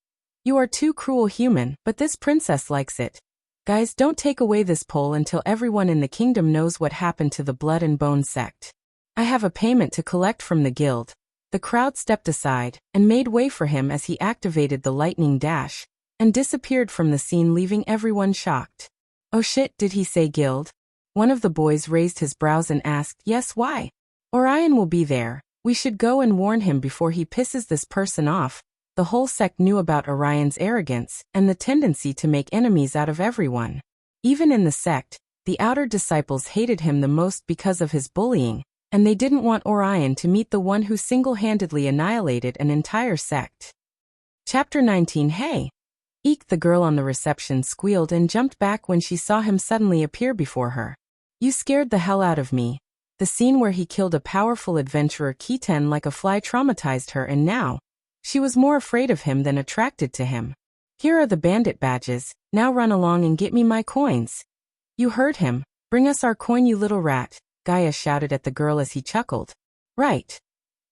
You are too cruel, human, but this princess likes it. Guys, don't take away this pole until everyone in the kingdom knows what happened to the Blood and Bone sect. I have a payment to collect from the guild. The crowd stepped aside and made way for him as he activated the lightning dash and disappeared from the scene, leaving everyone shocked. Oh shit, did he say guild? One of the boys raised his brows and asked, yes, why? Orion will be there. We should go and warn him before he pisses this person off. The whole sect knew about Orion's arrogance and the tendency to make enemies out of everyone. Even in the sect, the outer disciples hated him the most because of his bullying, and they didn't want Orion to meet the one who single-handedly annihilated an entire sect. Chapter 19. Hey! Eek! The girl on the reception squealed and jumped back when she saw him suddenly appear before her. You scared the hell out of me. The scene where he killed a powerful adventurer Kiten like a fly traumatized her, and now she was more afraid of him than attracted to him. Here are the bandit badges, now run along and get me my coins. You heard him. Bring us our coin, you little rat, Gaia shouted at the girl as he chuckled. Right.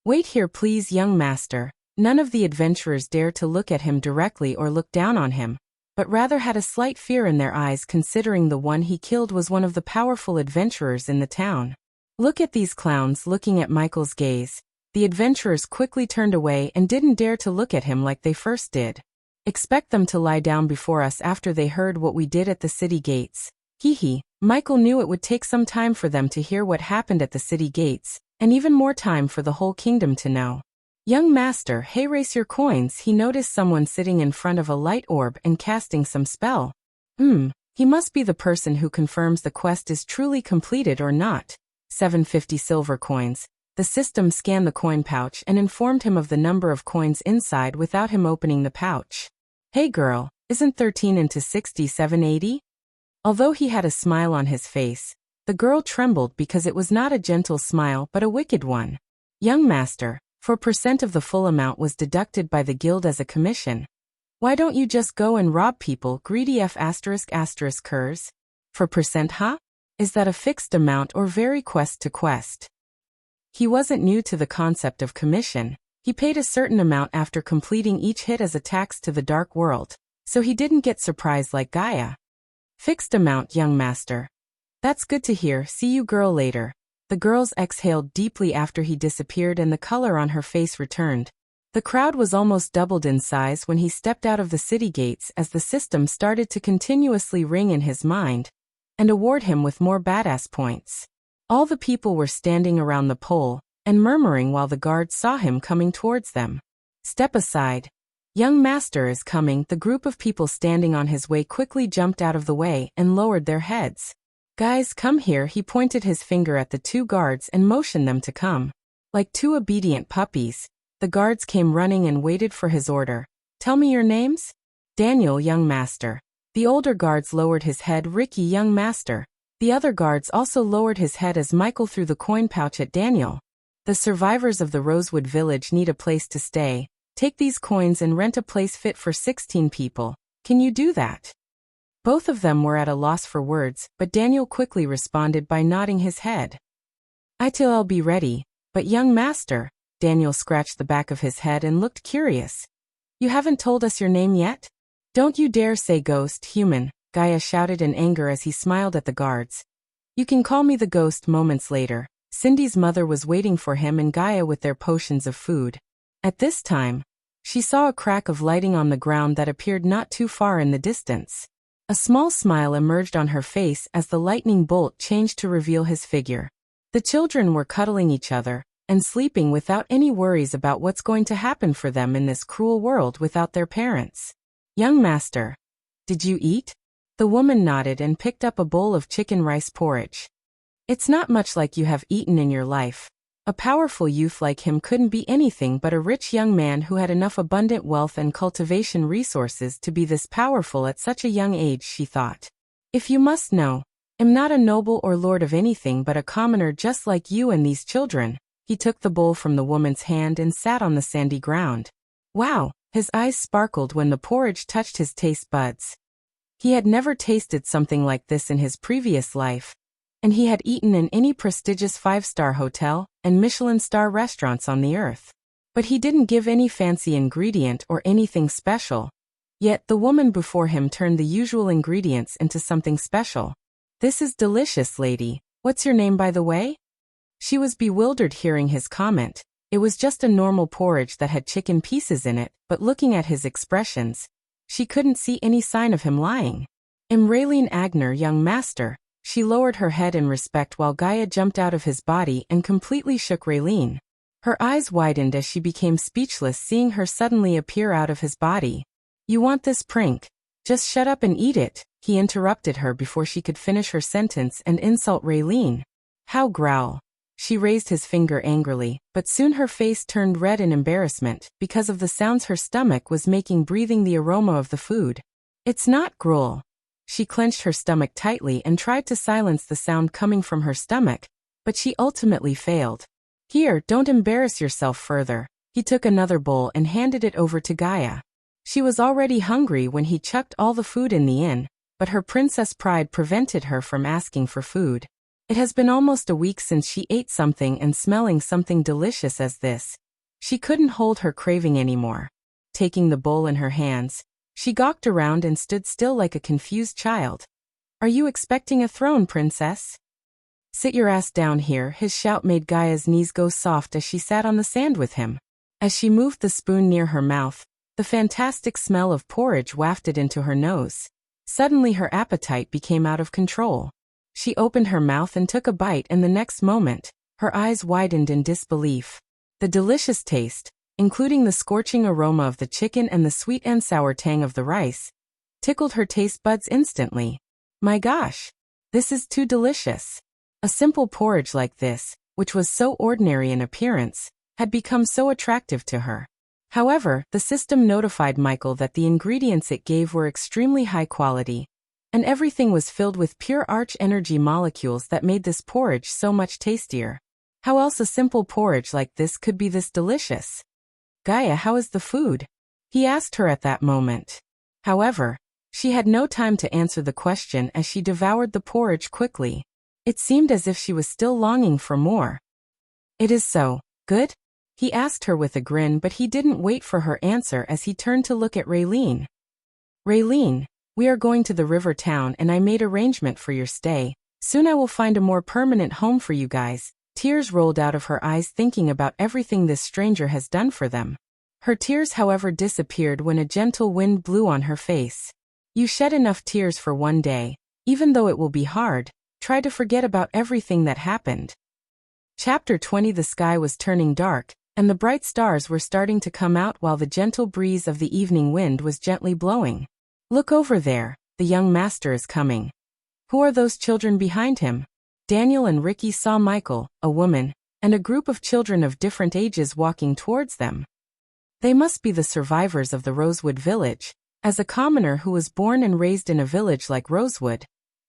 Wait here please, young master. None of the adventurers dared to look at him directly or look down on him, but rather had a slight fear in their eyes, considering the one he killed was one of the powerful adventurers in the town. Look at these clowns. Looking at Michael's gaze, the adventurers quickly turned away and didn't dare to look at him like they first did. Expect them to lie down before us after they heard what we did at the city gates. Hee. Michael knew it would take some time for them to hear what happened at the city gates, and even more time for the whole kingdom to know. Young master, hey, race your coins. He noticed someone sitting in front of a light orb and casting some spell. He must be the person who confirms the quest is truly completed or not. 750 silver coins. The system scanned the coin pouch and informed him of the number of coins inside without him opening the pouch. Hey girl, isn't 13 into 60 780? Although he had a smile on his face, the girl trembled because it was not a gentle smile but a wicked one. Young master, 4% of the full amount was deducted by the guild as a commission. Why don't you just go and rob people, greedy f*******. 4%, huh? Is that a fixed amount or vary quest to quest? He wasn't new to the concept of commission. He paid a certain amount after completing each hit as a tax to the dark world, so he didn't get surprised like Gaia. Fixed amount, young master. That's good to hear. See you girl later. The girls exhaled deeply after he disappeared and the color on her face returned. The crowd was almost doubled in size when he stepped out of the city gates as the system started to continuously ring in his mind and award him with more badass points. All the people were standing around the pole and murmuring while the guards saw him coming towards them. Step aside. Young master is coming. The group of people standing on his way quickly jumped out of the way and lowered their heads. Guys, come here. He pointed his finger at the two guards and motioned them to come. Like two obedient puppies, the guards came running and waited for his order. Tell me your names? Daniel, young master. The older guards lowered his head. Ricky, young master. The other guards also lowered his head as Michael threw the coin pouch at Daniel. The survivors of the Rosewood village need a place to stay. Take these coins and rent a place fit for 16 people. Can you do that? Both of them were at a loss for words, but Daniel quickly responded by nodding his head. I'll be ready, but young master, Daniel scratched the back of his head and looked curious. You haven't told us your name yet? Don't you dare say ghost, human, Gaia shouted in anger as he smiled at the guards. You can call me the ghost. Moments later, Cindy's mother was waiting for him and Gaia with their potions of food. At this time, she saw a crack of lighting on the ground that appeared not too far in the distance. A small smile emerged on her face as the lightning bolt changed to reveal his figure. The children were cuddling each other and sleeping without any worries about what's going to happen for them in this cruel world without their parents. Young master, did you eat? The woman nodded and picked up a bowl of chicken rice porridge. It's not much like you have eaten in your life. A powerful youth like him couldn't be anything but a rich young man who had enough abundant wealth and cultivation resources to be this powerful at such a young age, she thought. If you must know, I'm not a noble or lord of anything but a commoner just like you and these children. He took the bowl from the woman's hand and sat on the sandy ground. Wow, his eyes sparkled when the porridge touched his taste buds. He had never tasted something like this in his previous life, and he had eaten in any prestigious 5-star hotel and Michelin star restaurants on the earth. But he didn't give any fancy ingredient or anything special. Yet the woman before him turned the usual ingredients into something special. "This is delicious, lady. What's your name, by the way?" She was bewildered hearing his comment. It was just a normal porridge that had chicken pieces in it, but looking at his expressions, she couldn't see any sign of him lying. Raylene Agner, young master." She lowered her head in respect while Gaia jumped out of his body and completely shook Raylene. Her eyes widened as she became speechless seeing her suddenly appear out of his body. "You want this prink? Just shut up and eat it," he interrupted her before she could finish her sentence and insult Raylene. "How growl?" She raised his finger angrily, but soon her face turned red in embarrassment because of the sounds her stomach was making breathing the aroma of the food. "It's not gruel." She clenched her stomach tightly and tried to silence the sound coming from her stomach, but she ultimately failed. "Here, don't embarrass yourself further." He took another bowl and handed it over to Gaia. She was already hungry when he chucked all the food in the inn, but her princess pride prevented her from asking for food. It has been almost a week since she ate something, and smelling something delicious as this, she couldn't hold her craving anymore. Taking the bowl in her hands, she gawked around and stood still like a confused child. "Are you expecting a throne, princess?" "Sit your ass down here." His shout made Gaia's knees go soft as she sat on the sand with him. As she moved the spoon near her mouth, the fantastic smell of porridge wafted into her nose. Suddenly her appetite became out of control. She opened her mouth and took a bite, and the next moment, her eyes widened in disbelief. The delicious taste, including the scorching aroma of the chicken and the sweet and sour tang of the rice, tickled her taste buds instantly. "My gosh! This is too delicious." A simple porridge like this, which was so ordinary in appearance, had become so attractive to her. However, the system notified Michael that the ingredients it gave were extremely high quality, and everything was filled with pure arch energy molecules that made this porridge so much tastier. How else a simple porridge like this could be this delicious? "Gaia, how is the food?" he asked her at that moment. However, she had no time to answer the question as she devoured the porridge quickly. It seemed as if she was still longing for more. "It is so good?" he asked her with a grin, but he didn't wait for her answer as he turned to look at Raylene. "Raylene, we are going to the river town and I made arrangement for your stay. Soon I will find a more permanent home for you guys." Tears rolled out of her eyes thinking about everything this stranger has done for them. Her tears, however, disappeared when a gentle wind blew on her face. "You shed enough tears for one day. Even though it will be hard, try to forget about everything that happened." Chapter 20. The sky was turning dark, and the bright stars were starting to come out while the gentle breeze of the evening wind was gently blowing. "Look over there, the young master is coming." "Who are those children behind him?" Daniel and Ricky saw Michael, a woman, and a group of children of different ages walking towards them. They must be the survivors of the Rosewood village. As a commoner who was born and raised in a village like Rosewood,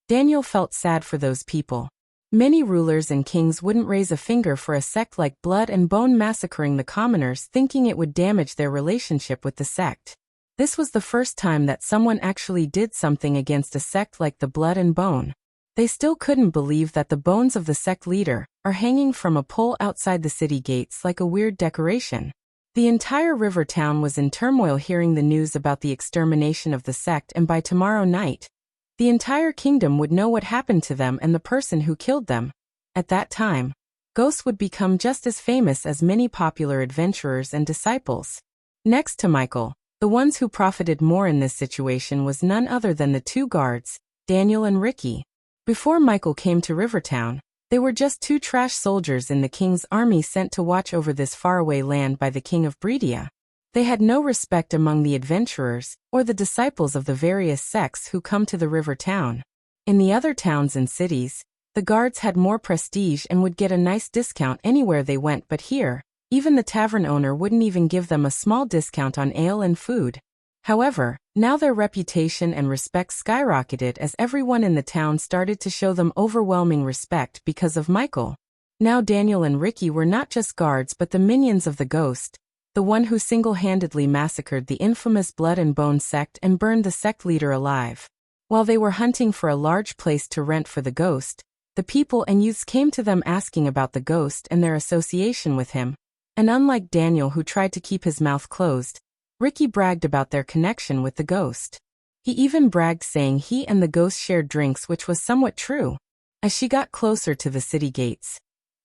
Daniel felt sad for those people. Many rulers and kings wouldn't raise a finger for a sect like Blood and Bone massacring the commoners, thinking it would damage their relationship with the sect. This was the first time that someone actually did something against a sect like the Blood and Bone. They still couldn't believe that the bones of the sect leader are hanging from a pole outside the city gates like a weird decoration. The entire river town was in turmoil hearing the news about the extermination of the sect, and by tomorrow night, the entire kingdom would know what happened to them and the person who killed them. At that time, ghosts would become just as famous as many popular adventurers and disciples. Next to Michael, the ones who profited more in this situation was none other than the two guards, Daniel and Ricky. Before Michael came to Rivertown, they were just two trash soldiers in the king's army sent to watch over this faraway land by the king of Bredia. They had no respect among the adventurers or the disciples of the various sects who come to the river town. In the other towns and cities, the guards had more prestige and would get a nice discount anywhere they went, but here, even the tavern owner wouldn't even give them a small discount on ale and food. However, now their reputation and respect skyrocketed as everyone in the town started to show them overwhelming respect because of Michael. Now Daniel and Ricky were not just guards but the minions of the ghost, the one who single-handedly massacred the infamous Blood and Bone sect and burned the sect leader alive. While they were hunting for a large place to rent for the ghost, the people and youths came to them asking about the ghost and their association with him. And unlike Daniel, who tried to keep his mouth closed, Ricky bragged about their connection with the ghost. He even bragged saying he and the ghost shared drinks, which was somewhat true. As she got closer to the city gates,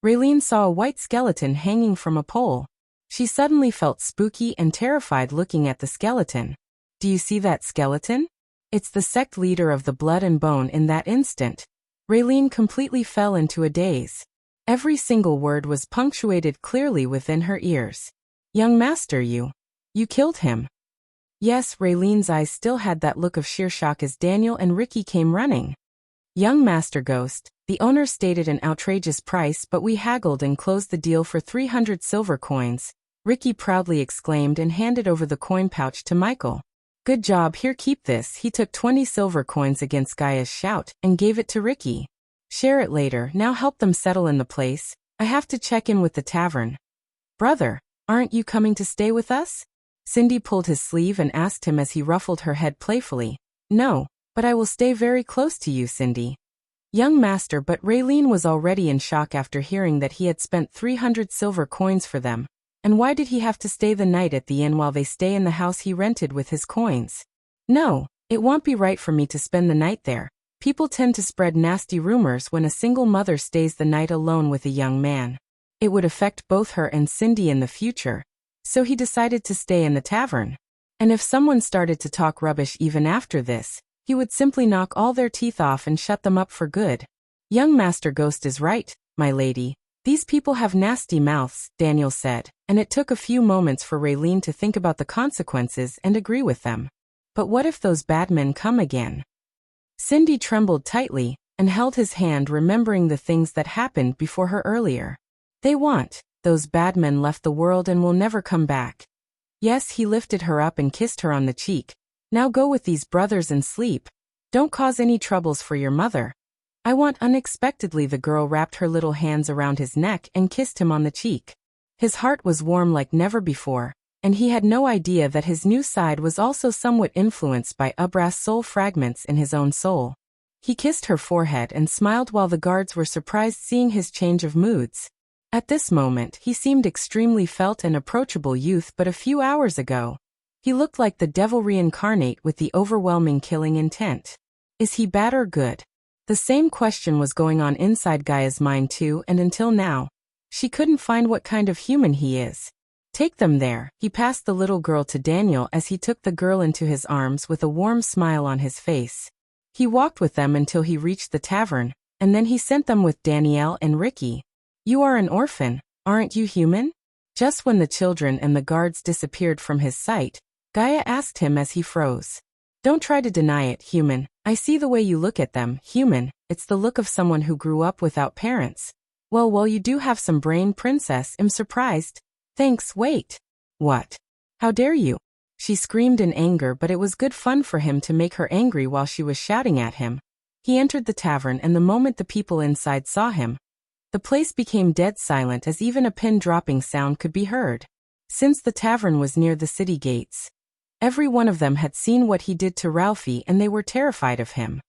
Raylene saw a white skeleton hanging from a pole. She suddenly felt spooky and terrified looking at the skeleton. Do you see that skeleton? It's the sect leader of the Blood and Bone. In that instant, Raylene completely fell into a daze. Every single word was punctuated clearly within her ears. Young master, you killed him. Yes, Raylene's eyes still had that look of sheer shock as Daniel and Ricky came running. Young master ghost, the owner stated an outrageous price, but we haggled and closed the deal for 300 silver coins, Ricky proudly exclaimed and handed over the coin pouch to Michael. Good job, here, keep this. He took 20 silver coins against Gaia's shout and gave it to Ricky. Share it later, now help them settle in the place. I have to check in with the tavern. Brother, aren't you coming to stay with us? Cindy pulled his sleeve and asked him as he ruffled her head playfully. No, but I will stay very close to you, Cindy. Young master, but Raylene was already in shock after hearing that he had spent 300 silver coins for them. And why did he have to stay the night at the inn while they stay in the house he rented with his coins? No, it won't be right for me to spend the night there. People tend to spread nasty rumors when a single mother stays the night alone with a young man. It would affect both her and Cindy in the future. So he decided to stay in the tavern. And if someone started to talk rubbish even after this, he would simply knock all their teeth off and shut them up for good. Young Master Ghost is right, my lady. These people have nasty mouths, Daniel said, and it took a few moments for Raylene to think about the consequences and agree with them. But what if those bad men come again? Cindy trembled tightly and held his hand, remembering the things that happened before her earlier. Those bad men left the world and will never come back. Yes, he lifted her up and kissed her on the cheek. Now go with these brothers and sleep. Don't cause any troubles for your mother. I want. Unexpectedly, the girl wrapped her little hands around his neck and kissed him on the cheek. His heart was warm like never before, and he had no idea that his new side was also somewhat influenced by Ubra's soul fragments in his own soul. He kissed her forehead and smiled while the guards were surprised seeing his change of moods. At this moment, he seemed extremely felt and approachable youth, but a few hours ago, he looked like the devil reincarnate with the overwhelming killing intent. Is he bad or good? The same question was going on inside Gaia's mind too, and until now, she couldn't find what kind of human he is. Take them there. He passed the little girl to Daniel as he took the girl into his arms with a warm smile on his face. He walked with them until he reached the tavern, and then he sent them with Danielle and Ricky. You are an orphan, aren't you human? Just when the children and the guards disappeared from his sight, Gaia asked him as he froze. Don't try to deny it, human. I see the way you look at them, human. It's the look of someone who grew up without parents. Well, you do have some brain, princess. I'm surprised. Thanks, wait. What? How dare you? She screamed in anger, but it was good fun for him to make her angry while she was shouting at him. He entered the tavern, and the moment the people inside saw him, the place became dead silent as even a pin-dropping sound could be heard. Since the tavern was near the city gates, every one of them had seen what he did to Ralphie and they were terrified of him.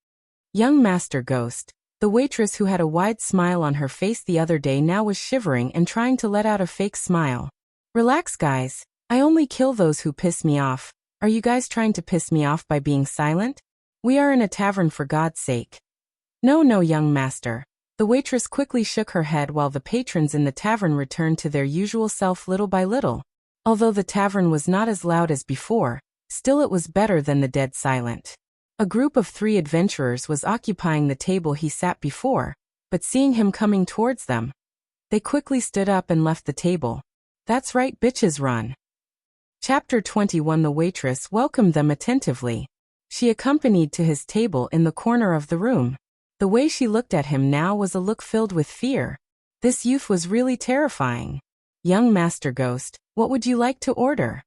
Young Master Ghost, the waitress who had a wide smile on her face the other day, now was shivering and trying to let out a fake smile. Relax, guys. I only kill those who piss me off. Are you guys trying to piss me off by being silent? We are in a tavern, for God's sake. No, young master. The waitress quickly shook her head while the patrons in the tavern returned to their usual self little by little. Although the tavern was not as loud as before, still it was better than the dead silent. A group of 3 adventurers was occupying the table he sat before, but seeing him coming towards them, they quickly stood up and left the table. That's right, bitches, run. Chapter 21. The waitress welcomed them attentively. She accompanied to his table in the corner of the room. The way she looked at him now was a look filled with fear. This youth was really terrifying. Young Master Ghost, what would you like to order?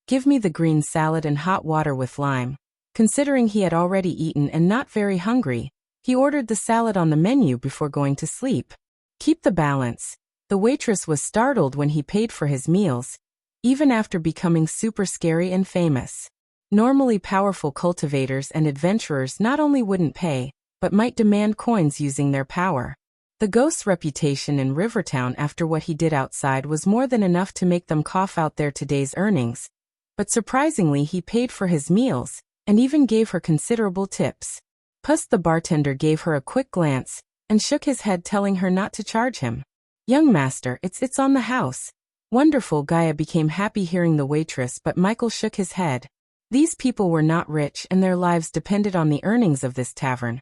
Give me the green salad and hot water with lime. Considering he had already eaten and not very hungry, he ordered the salad on the menu before going to sleep. Keep the balance. The waitress was startled when he paid for his meals, even after becoming super scary and famous. Normally powerful cultivators and adventurers not only wouldn't pay, but might demand coins using their power. The ghost's reputation in Rivertown after what he did outside was more than enough to make them cough out their today's earnings. But surprisingly he paid for his meals, and even gave her considerable tips. Plus the bartender gave her a quick glance, and shook his head telling her not to charge him. Young master, it's on the house. Wonderful. Gaia became happy hearing the waitress, but Michael shook his head. These people were not rich and their lives depended on the earnings of this tavern.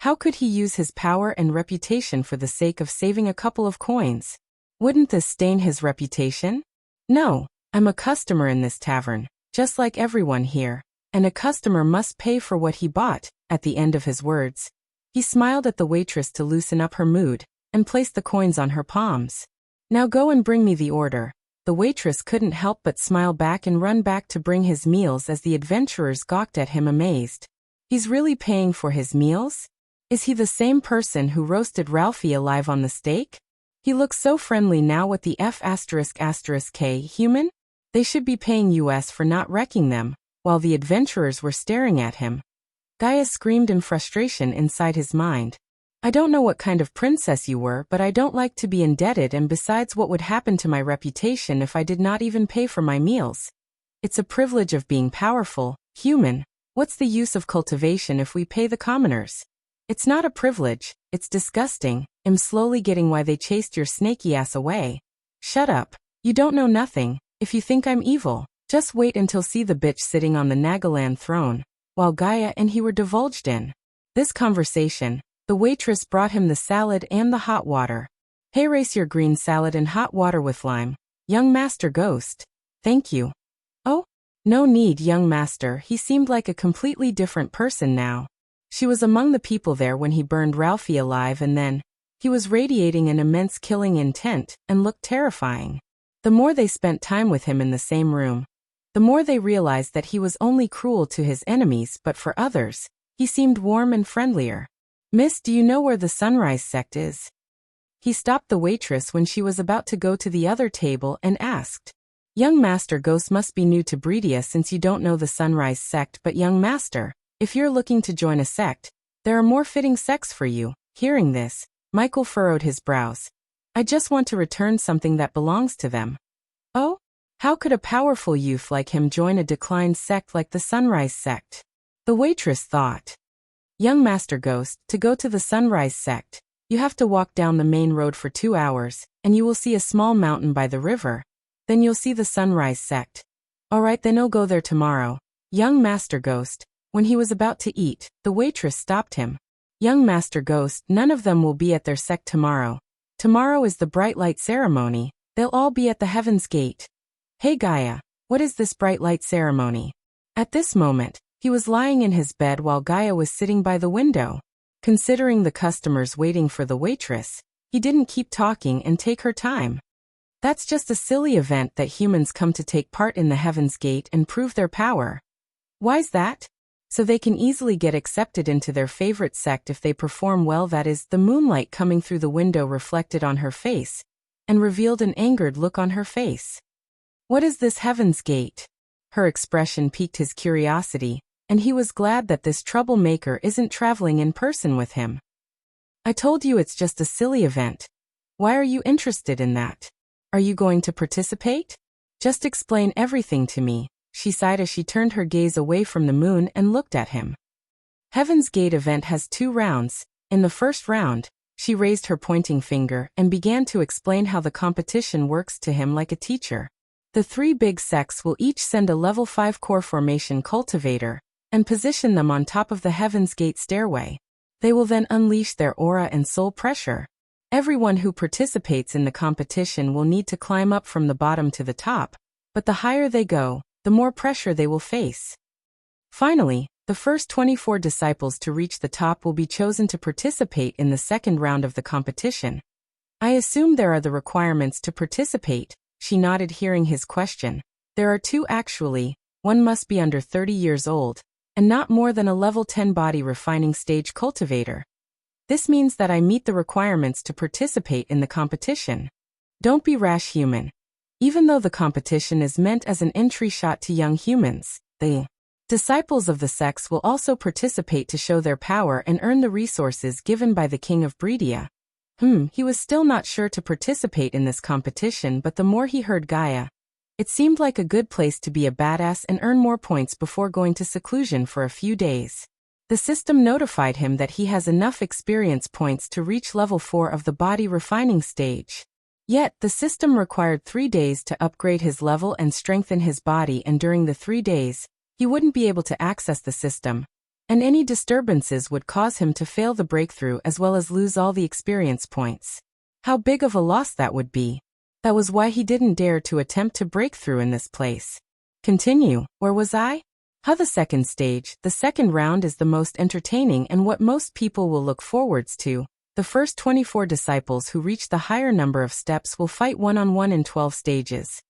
How could he use his power and reputation for the sake of saving a couple of coins? Wouldn't this stain his reputation? No, I'm a customer in this tavern, just like everyone here, and a customer must pay for what he bought. At the end of his words, he smiled at the waitress to loosen up her mood, and placed the coins on her palms. Now go and bring me the order. The waitress couldn't help but smile back and run back to bring his meals as the adventurers gawked at him amazed. He's really paying for his meals? Is he the same person who roasted Ralphie alive on the stake? He looks so friendly now. With the F***K human? They should be paying US for not wrecking them, while the adventurers were staring at him. Gaia screamed in frustration inside his mind. I don't know what kind of princess you were, but I don't like to be indebted, and besides, what would happen to my reputation if I did not even pay for my meals? It's a privilege of being powerful, human. What's the use of cultivation if we pay the commoners? It's not a privilege, it's disgusting. I'm slowly getting why they chased your snaky ass away. Shut up. You don't know nothing. If you think I'm evil, just wait until see the bitch sitting on the Nagaland throne, while Gaia and he were divulged in this conversation. The waitress brought him the salad and the hot water. Hey, race your green salad and hot water with lime, young master ghost. Thank you. Oh, no need, young master. He seemed like a completely different person now. She was among the people there when he burned Ralphie alive, and then he was radiating an immense killing intent and looked terrifying. The more they spent time with him in the same room, the more they realized that he was only cruel to his enemies, but for others, he seemed warm and friendlier. Miss, do you know where the Sunrise sect is? He stopped the waitress when she was about to go to the other table and asked. Young master ghost must be new to Breedia since you don't know the Sunrise sect, but young master, if you're looking to join a sect, there are more fitting sects for you. Hearing this, Michael furrowed his brows. I just want to return something that belongs to them. Oh? How could a powerful youth like him join a declined sect like the Sunrise sect? The waitress thought. Young master ghost, to go to the Sunrise sect, you have to walk down the main road for 2 hours, and you will see a small mountain by the river. Then you'll see the Sunrise sect. Alright, then I'll go there tomorrow. Young master ghost. When he was about to eat, the waitress stopped him. Young master ghost, none of them will be at their sect tomorrow. Tomorrow is the bright light ceremony. They'll all be at the Heaven's Gate. Hey Gaia, what is this bright light ceremony? At this moment, he was lying in his bed while Gaia was sitting by the window. Considering the customers waiting for the waitress, he didn't keep talking and take her time. That's just a silly event that humans come to take part in the Heaven's Gate and prove their power. Why's that? So they can easily get accepted into their favorite sect if they perform well. That is, the moonlight coming through the window reflected on her face, and revealed an angered look on her face. What is this Heaven's Gate? Her expression piqued his curiosity, and he was glad that this troublemaker isn't traveling in person with him. I told you it's just a silly event. Why are you interested in that? Are you going to participate? Just explain everything to me, she sighed as she turned her gaze away from the moon and looked at him. Heaven's Gate event has 2 rounds. In the first round, she raised her pointing finger and began to explain how the competition works to him like a teacher. The 3 big sects will each send a level 5 core formation cultivator and position them on top of the Heaven's Gate stairway. They will then unleash their aura and soul pressure. Everyone who participates in the competition will need to climb up from the bottom to the top, but the higher they go, the more pressure they will face. Finally, the first 24 disciples to reach the top will be chosen to participate in the second round of the competition. I assume there are the requirements to participate, she nodded hearing his question. There are 2 actually. One must be under 30 years old, and not more than a level 10 body refining stage cultivator. This means that I meet the requirements to participate in the competition. Don't be rash, human. Even though the competition is meant as an entry shot to young humans, the disciples of the sects will also participate to show their power and earn the resources given by the king of Breedia. He was still not sure to participate in this competition, but the more he heard Gaia, It seemed like a good place to be a badass and earn more points before going to seclusion for a few days. The system notified him that he has enough experience points to reach level 4 of the body refining stage. Yet, the system required 3 days to upgrade his level and strengthen his body, and during the 3 days, he wouldn't be able to access the system, and any disturbances would cause him to fail the breakthrough as well as lose all the experience points. How big of a loss that would be. That was why he didn't dare to attempt to break through in this place. Continue, where was I? The second stage, the second round, is the most entertaining and what most people will look forwards to. The first 24 disciples who reach the higher number of steps will fight one-on-one in 12 stages.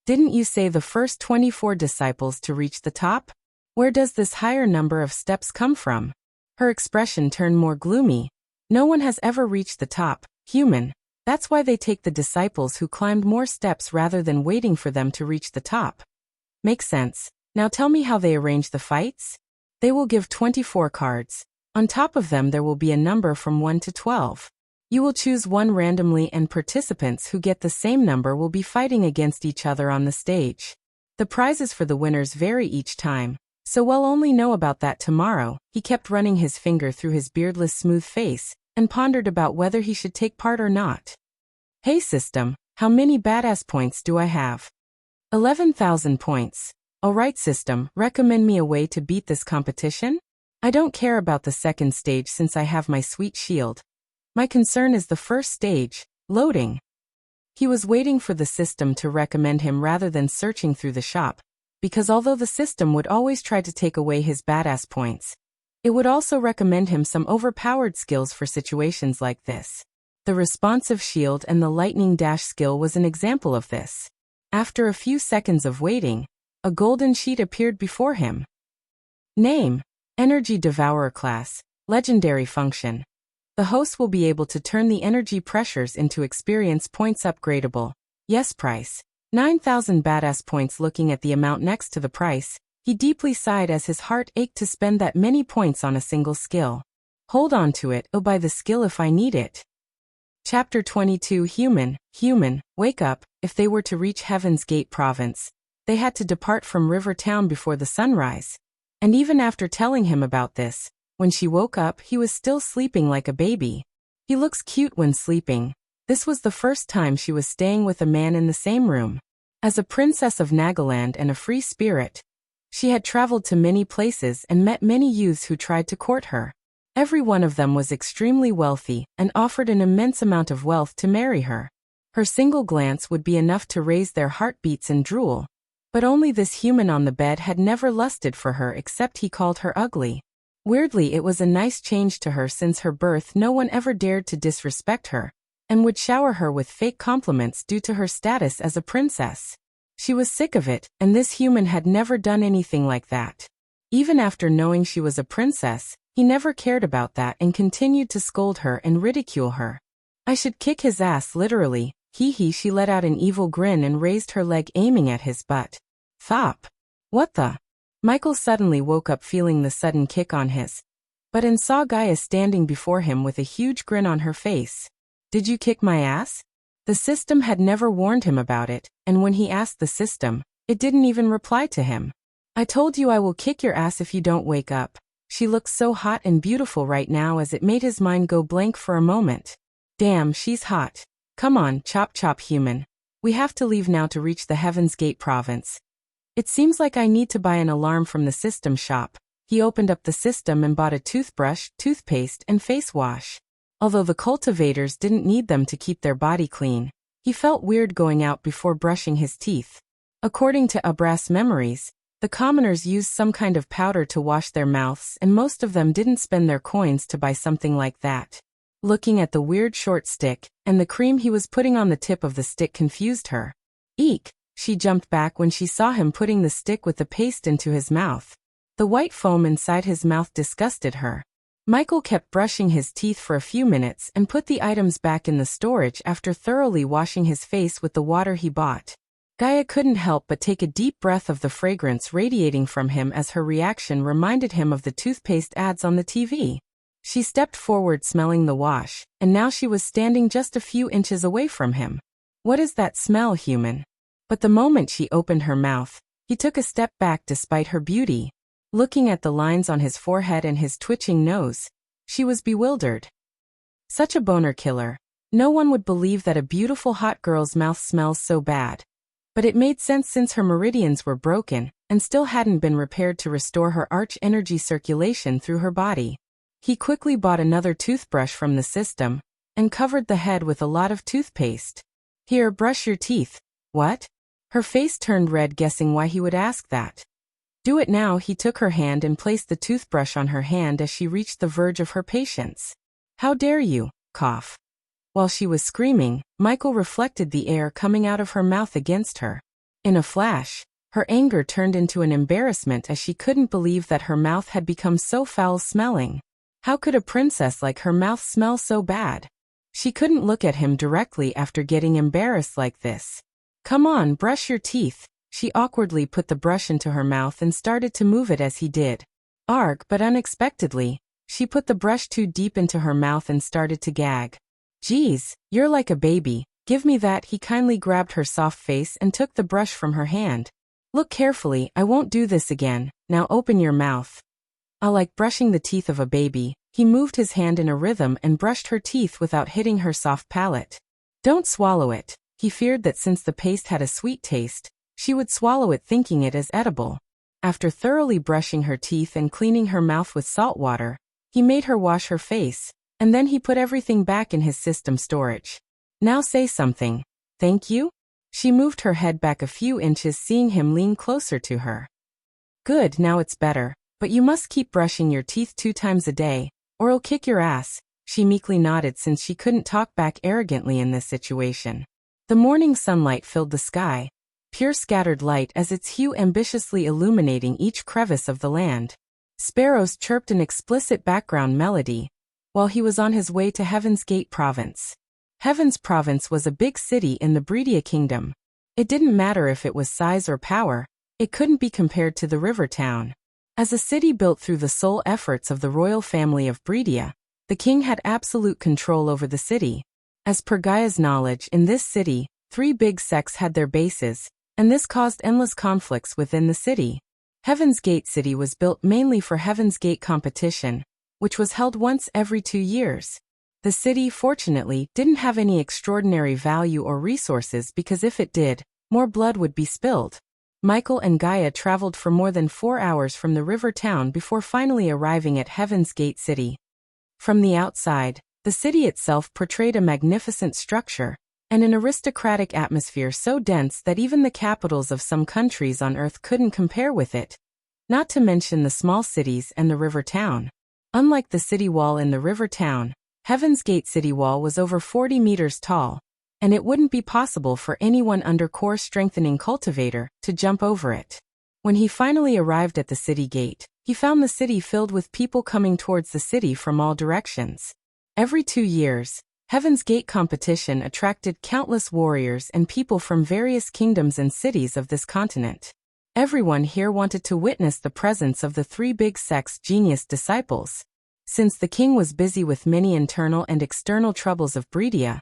Didn't you say the first 24 disciples to reach the top? Where does this higher number of steps come from? Her expression turned more gloomy. No one has ever reached the top, human. That's why they take the disciples who climbed more steps rather than waiting for them to reach the top. Makes sense. Now tell me how they arrange the fights? They will give 24 cards. On top of them there will be a number from 1 to 12. You will choose one randomly and participants who get the same number will be fighting against each other on the stage. The prizes for the winners vary each time, so we'll only know about that tomorrow. He kept running his finger through his beardless smooth face and pondered about whether he should take part or not. Hey system, how many badass points do I have? 11,000 points. Alright system, recommend me a way to beat this competition? I don't care about the second stage since I have my sweet shield. My concern is the first stage, loading. He was waiting for the system to recommend him rather than searching through the shop, because although the system would always try to take away his badass points, it would also recommend him some overpowered skills for situations like this. The responsive shield and the lightning dash skill was an example of this. After a few seconds of waiting, a golden sheet appeared before him. Name: Energy Devourer class, legendary function. The host will be able to turn the energy pressures into experience points upgradable. Yes, price: 9,000 badass points. Looking at the amount next to the price, he deeply sighed as his heart ached to spend that many points on a single skill. Hold on to it, buy the skill if I need it. Chapter 22. Human, wake up. If they were to reach Heaven's Gate province, they had to depart from River Town before the sunrise. And even after telling him about this, when she woke up he was still sleeping like a baby. He looks cute when sleeping. This was the first time she was staying with a man in the same room. As a princess of Nagaland and a free spirit, she had traveled to many places and met many youths who tried to court her. Every one of them was extremely wealthy and offered an immense amount of wealth to marry her. Her single glance would be enough to raise their heartbeats and drool. But only this human on the bed had never lusted for her, except he called her ugly. Weirdly, it was a nice change to her. Since her birth no one ever dared to disrespect her, and would shower her with fake compliments due to her status as a princess. She was sick of it, and this human had never done anything like that. Even after knowing she was a princess, he never cared about that and continued to scold her and ridicule her. I should kick his ass, literally. She let out an evil grin and raised her leg, aiming at his butt. Thop. What the? Michael suddenly woke up feeling the sudden kick on his butt and saw Gaia standing before him with a huge grin on her face. Did you kick my ass? The system had never warned him about it, and when he asked the system, it didn't even reply to him. I told you I will kick your ass if you don't wake up. She looks so hot and beautiful right now as it made his mind go blank for a moment. Damn, she's hot. Come on, chop chop human. We have to leave now to reach the Heaven's Gate province. It seems like I need to buy an alarm from the system shop. He opened up the system and bought a toothbrush, toothpaste, and face wash. Although the cultivators didn't need them to keep their body clean, he felt weird going out before brushing his teeth. According to Abra's memories, the commoners used some kind of powder to wash their mouths, and most of them didn't spend their coins to buy something like that. Looking at the weird short stick, and the cream he was putting on the tip of the stick confused her. Eek! She jumped back when she saw him putting the stick with the paste into his mouth. The white foam inside his mouth disgusted her. Michael kept brushing his teeth for a few minutes and put the items back in the storage after thoroughly washing his face with the water he bought. Gaia couldn't help but take a deep breath of the fragrance radiating from him as her reaction reminded him of the toothpaste ads on the TV. She stepped forward smelling the wash, and now she was standing just a few inches away from him. What is that smell, human? But the moment she opened her mouth, he took a step back despite her beauty. Looking at the lines on his forehead and his twitching nose, she was bewildered. Such a boner killer. No one would believe that a beautiful hot girl's mouth smells so bad. But it made sense since her meridians were broken and still hadn't been repaired to restore her arch energy circulation through her body. He quickly bought another toothbrush from the system and covered the head with a lot of toothpaste. Here, brush your teeth. What? Her face turned red, guessing why he would ask that. Do it now. He took her hand and placed the toothbrush on her hand as she reached the verge of her patience. How dare you? Cough. While she was screaming, Michael reflected the air coming out of her mouth against her. In a flash, her anger turned into an embarrassment as she couldn't believe that her mouth had become so foul-smelling. How could a princess like her mouth smell so bad? She couldn't look at him directly after getting embarrassed like this. Come on, brush your teeth. She awkwardly put the brush into her mouth and started to move it as he did. Arg, but unexpectedly, she put the brush too deep into her mouth and started to gag. Geez, you're like a baby. Give me that. He kindly grabbed her soft face and took the brush from her hand. Look carefully, I won't do this again. Now open your mouth. Like brushing the teeth of a baby, he moved his hand in a rhythm and brushed her teeth without hitting her soft palate. Don't swallow it. He feared that since the paste had a sweet taste, she would swallow it thinking it as edible. After thoroughly brushing her teeth and cleaning her mouth with salt water, he made her wash her face, and then he put everything back in his system storage. Now say something. Thank you? She moved her head back a few inches, seeing him lean closer to her. Good, now it's better, but you must keep brushing your teeth 2 times a day, or I'll kick your ass. She meekly nodded since she couldn't talk back arrogantly in this situation. The morning sunlight filled the sky, pure scattered light as its hue ambitiously illuminating each crevice of the land. Sparrows chirped an explicit background melody, while he was on his way to Heaven's Gate Province. Heaven's Province was a big city in the Breedia Kingdom. It didn't matter if it was size or power, it couldn't be compared to the river town. As a city built through the sole efforts of the royal family of Breedia, the king had absolute control over the city. As per Gaia's knowledge, in this city, 3 big sects had their bases, and this caused endless conflicts within the city. Heaven's Gate City was built mainly for Heaven's Gate competition, which was held once every 2 years. The city, fortunately, didn't have any extraordinary value or resources because if it did, more blood would be spilled. Michael and Gaia traveled for more than 4 hours from the river town before finally arriving at Heaven's Gate City. From the outside, the city itself portrayed a magnificent structure and an aristocratic atmosphere so dense that even the capitals of some countries on Earth couldn't compare with it, not to mention the small cities and the river town. Unlike the city wall in the river town, Heaven's Gate City wall was over 40 meters tall, and it wouldn't be possible for anyone under core strengthening cultivator to jump over it. When he finally arrived at the city gate, he found the city filled with people coming towards the city from all directions. Every 2 years, Heaven's Gate competition attracted countless warriors and people from various kingdoms and cities of this continent. Everyone here wanted to witness the presence of the 3 big sects' genius disciples. Since the king was busy with many internal and external troubles of Breedia,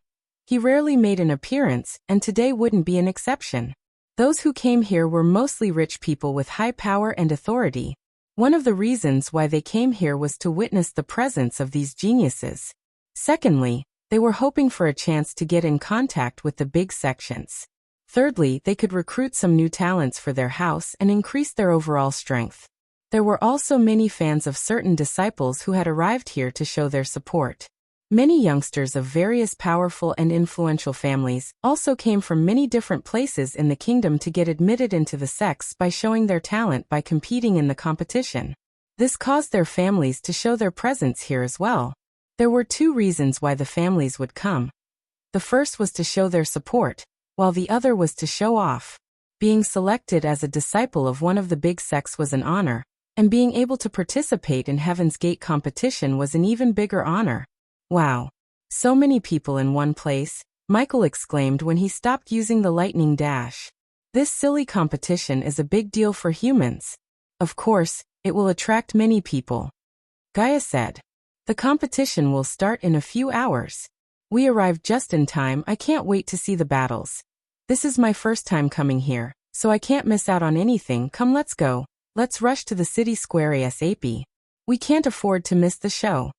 he rarely made an appearance, and today wouldn't be an exception. Those who came here were mostly rich people with high power and authority. One of the reasons why they came here was to witness the presence of these geniuses. Secondly, they were hoping for a chance to get in contact with the big sections. Thirdly, they could recruit some new talents for their house and increase their overall strength. There were also many fans of certain disciples who had arrived here to show their support. Many youngsters of various powerful and influential families also came from many different places in the kingdom to get admitted into the sects by showing their talent by competing in the competition. This caused their families to show their presence here as well. There were 2 reasons why the families would come. The first was to show their support, while the other was to show off. Being selected as a disciple of one of the big sects was an honor, and being able to participate in Heaven's Gate competition was an even bigger honor. Wow! So many people in one place, Michael exclaimed when he stopped using the lightning dash. This silly competition is a big deal for humans. Of course, it will attract many people. Gaia said. The competition will start in a few hours. We arrived just in time. I can't wait to see the battles. This is my first time coming here, so I can't miss out on anything. Come, let's go. Let's rush to the city square ASAP. We can't afford to miss the show.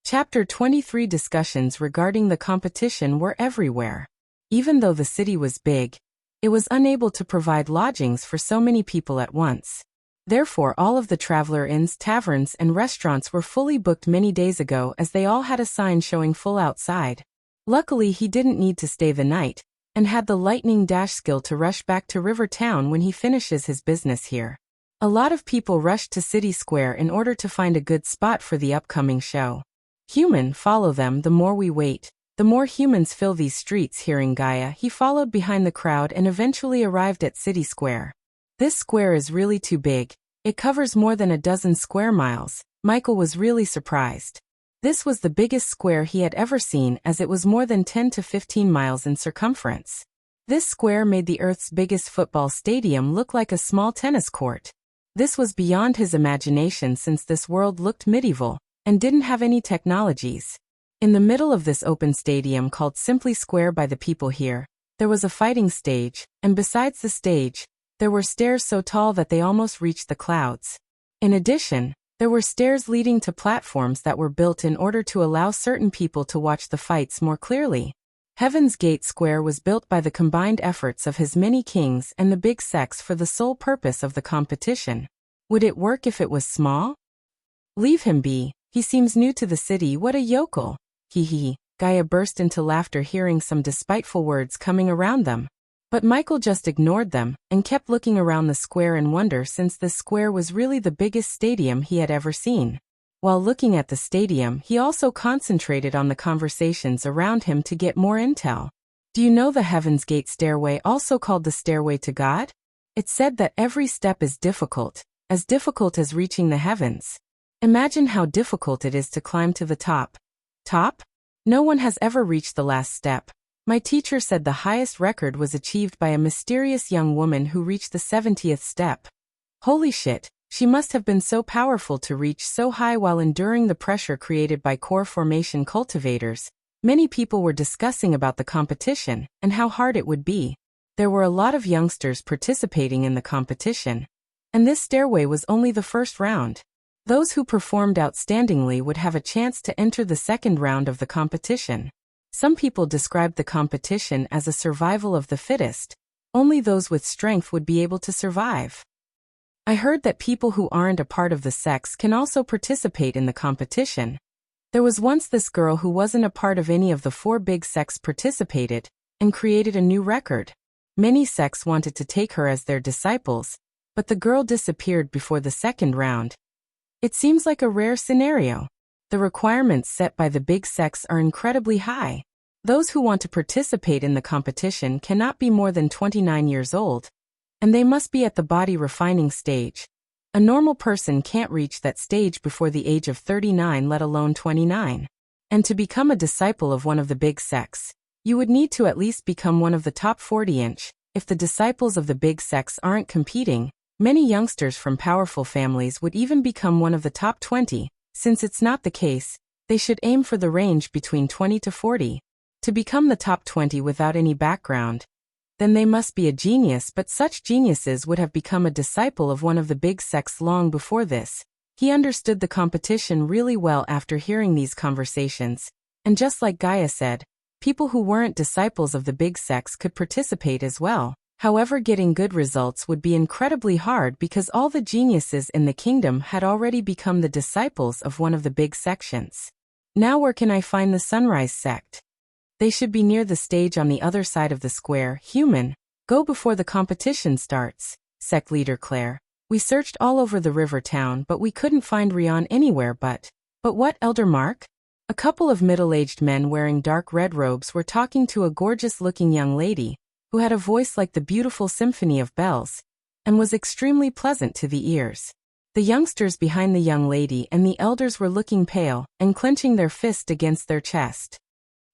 Chapter 23. Discussions regarding the competition were everywhere. Even though the city was big, it was unable to provide lodgings for so many people at once. Therefore, all of the traveler inns, taverns, and restaurants were fully booked many days ago, as they all had a sign showing full outside. Luckily, he didn't need to stay the night, and had the lightning dash skill to rush back to River Town when he finishes his business here. A lot of people rushed to City Square in order to find a good spot for the upcoming show. Human, follow them. The more we wait, the more humans fill these streets. Hearing Gaia, he followed behind the crowd and eventually arrived at City Square. This square is really too big. It covers more than a dozen square miles. Michael was really surprised. This was the biggest square he had ever seen, as it was more than 10 to 15 miles in circumference. This square made the Earth's biggest football stadium look like a small tennis court. This was beyond his imagination, since this world looked medieval and didn't have any technologies. In the middle of this open stadium, called simply Square by the people here, there was a fighting stage, and besides the stage, there were stairs so tall that they almost reached the clouds. In addition, there were stairs leading to platforms that were built in order to allow certain people to watch the fights more clearly. Heaven's Gate Square was built by the combined efforts of his many kings and the big sects for the sole purpose of the competition. Would it work if it was small? Leave him be. He seems new to the city. What a yokel. Hee hee. Gaia burst into laughter, hearing some despiteful words coming around them. But Michael just ignored them and kept looking around the square in wonder, since this square was really the biggest stadium he had ever seen. While looking at the stadium, he also concentrated on the conversations around him to get more intel. Do you know the Heaven's Gate stairway, also called the Stairway to God? It's said that every step is difficult as reaching the heavens. Imagine how difficult it is to climb to the top. Top? No one has ever reached the last step. My teacher said the highest record was achieved by a mysterious young woman who reached the 70th step. Holy shit, she must have been so powerful to reach so high while enduring the pressure created by core formation cultivators. Many people were discussing about the competition and how hard it would be. There were a lot of youngsters participating in the competition, and this stairway was only the first round. Those who performed outstandingly would have a chance to enter the second round of the competition. Some people described the competition as a survival of the fittest. Only those with strength would be able to survive. I heard that people who aren't a part of the sects can also participate in the competition. There was once this girl who wasn't a part of any of the 4 big sects participated and created a new record. Many sects wanted to take her as their disciples, but the girl disappeared before the second round. It seems like a rare scenario. The requirements set by the big sects are incredibly high. Those who want to participate in the competition cannot be more than 29 years old, and they must be at the body refining stage. A normal person can't reach that stage before the age of 39, let alone 29. And to become a disciple of one of the big sects, you would need to at least become one of the top 40-inch. If the disciples of the big sects aren't competing, many youngsters from powerful families would even become one of the top 20. Since it's not the case, they should aim for the range between 20 to 40. To become the top 20 without any background, then they must be a genius, but such geniuses would have become a disciple of one of the big sects long before this. He understood the competition really well after hearing these conversations, and just like Gaia said, people who weren't disciples of the big sects could participate as well. However, getting good results would be incredibly hard because all the geniuses in the kingdom had already become the disciples of one of the big sections. Now where can I find the Sunrise sect? They should be near the stage on the other side of the square. Human, go before the competition starts. Sect leader Claire. We searched all over the river town, but we couldn't find Rion anywhere. But what, Elder Mark? A couple of middle-aged men wearing dark red robes were talking to a gorgeous-looking young lady who had a voice like the beautiful symphony of bells, and was extremely pleasant to the ears. The youngsters behind the young lady and the elders were looking pale and clenching their fist against their chest.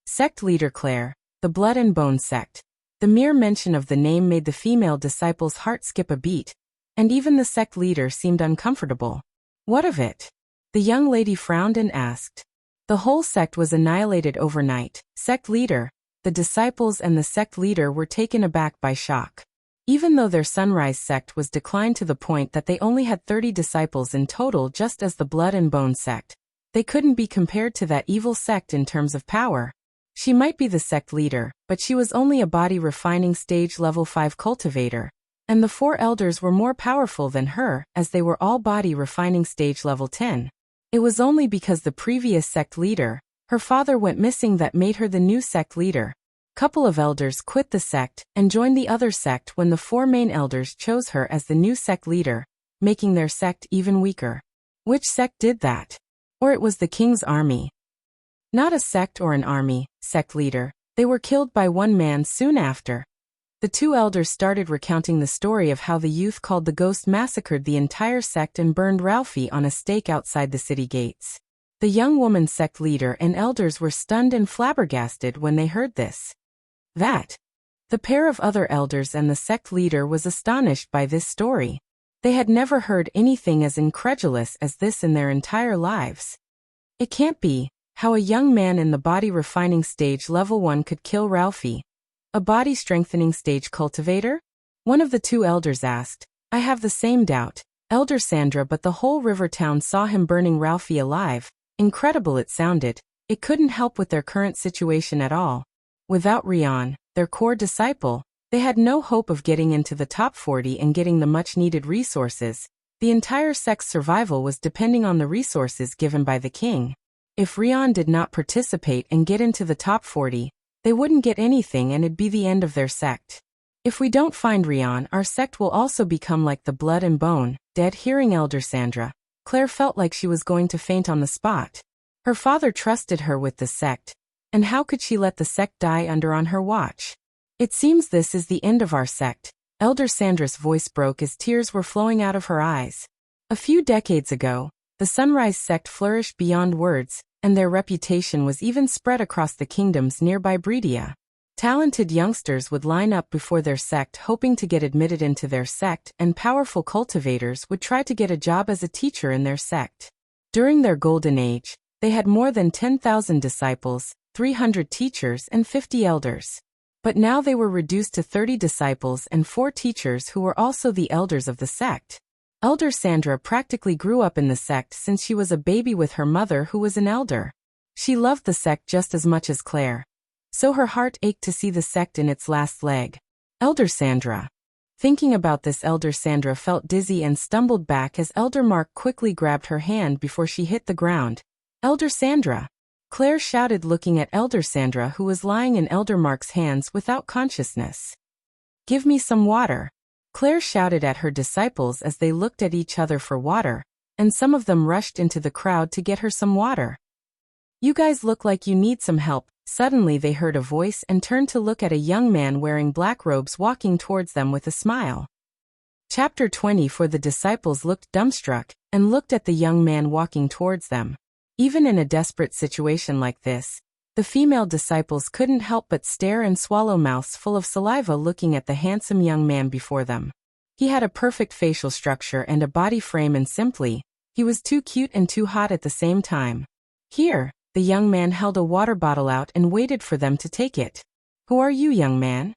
Sect leader Claire, the Blood and Bone sect. The mere mention of the name made the female disciple's heart skip a beat, and even the sect leader seemed uncomfortable. What of it? The young lady frowned and asked. The whole sect was annihilated overnight. Sect leader, the disciples and the sect leader were taken aback by shock. Even though their Sunrise sect was declined to the point that they only had 30 disciples in total, just as the Blood and Bone sect, they couldn't be compared to that evil sect in terms of power. She might be the sect leader, but she was only a body refining stage level 5 cultivator, and the 4 elders were more powerful than her, as they were all body refining stage level 10. It was only because the previous sect leader, her father, went missing that made her the new sect leader. Couple of elders quit the sect and joined the other sect when the 4 main elders chose her as the new sect leader, making their sect even weaker. Which sect did that? Or it was the king's army. Not a sect or an army, sect leader. They were killed by one man soon after. The 2 elders started recounting the story of how the youth called the Ghost massacred the entire sect and burned Ralphie on a stake outside the city gates. The young woman sect leader and elders were stunned and flabbergasted when they heard this. The pair of other elders and the sect leader was astonished by this story. They had never heard anything as incredulous as this in their entire lives. It can't be. How a young man in the body refining stage level 1 could kill Ralphie? A body strengthening stage cultivator? One of the 2 elders asked. I have the same doubt, Elder Sandra, but the whole river town saw him burning Ralphie alive. Incredible it sounded. It couldn't help with their current situation at all. Without Rion, their core disciple, they had no hope of getting into the top 40 and getting the much-needed resources. The entire sect's survival was depending on the resources given by the king. If Rion did not participate and get into the top 40, they wouldn't get anything and it'd be the end of their sect. If we don't find Rion, our sect will also become like the Blood and Bone, dead. Hearing Elder Sandra, Claire felt like she was going to faint on the spot. Her father trusted her with the sect, and how could she let the sect die under on her watch? It seems this is the end of our sect. Elder Sandra's voice broke as tears were flowing out of her eyes. A few decades ago, the Sunrise sect flourished beyond words, and their reputation was even spread across the kingdoms nearby Breedia. Talented youngsters would line up before their sect hoping to get admitted into their sect, and powerful cultivators would try to get a job as a teacher in their sect. During their golden age, they had more than 10,000 disciples, 300 teachers and 50 elders. But now they were reduced to 30 disciples and 4 teachers who were also the elders of the sect. Elder Sandra practically grew up in the sect since she was a baby with her mother who was an elder. She loved the sect just as much as Claire. So her heart ached to see the sect in its last leg. Elder Sandra. Thinking about this, Elder Sandra felt dizzy and stumbled back as Elder Mark quickly grabbed her hand before she hit the ground. Elder Sandra! Claire shouted, looking at Elder Sandra, who was lying in Elder Mark's hands without consciousness. Give me some water. Claire shouted at her disciples as they looked at each other for water, and some of them rushed into the crowd to get her some water. You guys look like you need some help. Suddenly they heard a voice and turned to look at a young man wearing black robes walking towards them with a smile. Chapter 20. For the disciples looked dumbstruck and looked at the young man walking towards them. Even in a desperate situation like this, the female disciples couldn't help but stare and swallow mouths full of saliva looking at the handsome young man before them. He had a perfect facial structure and a body frame, and simply, he was too cute and too hot at the same time. Here, the young man held a water bottle out and waited for them to take it. Who are you, young man?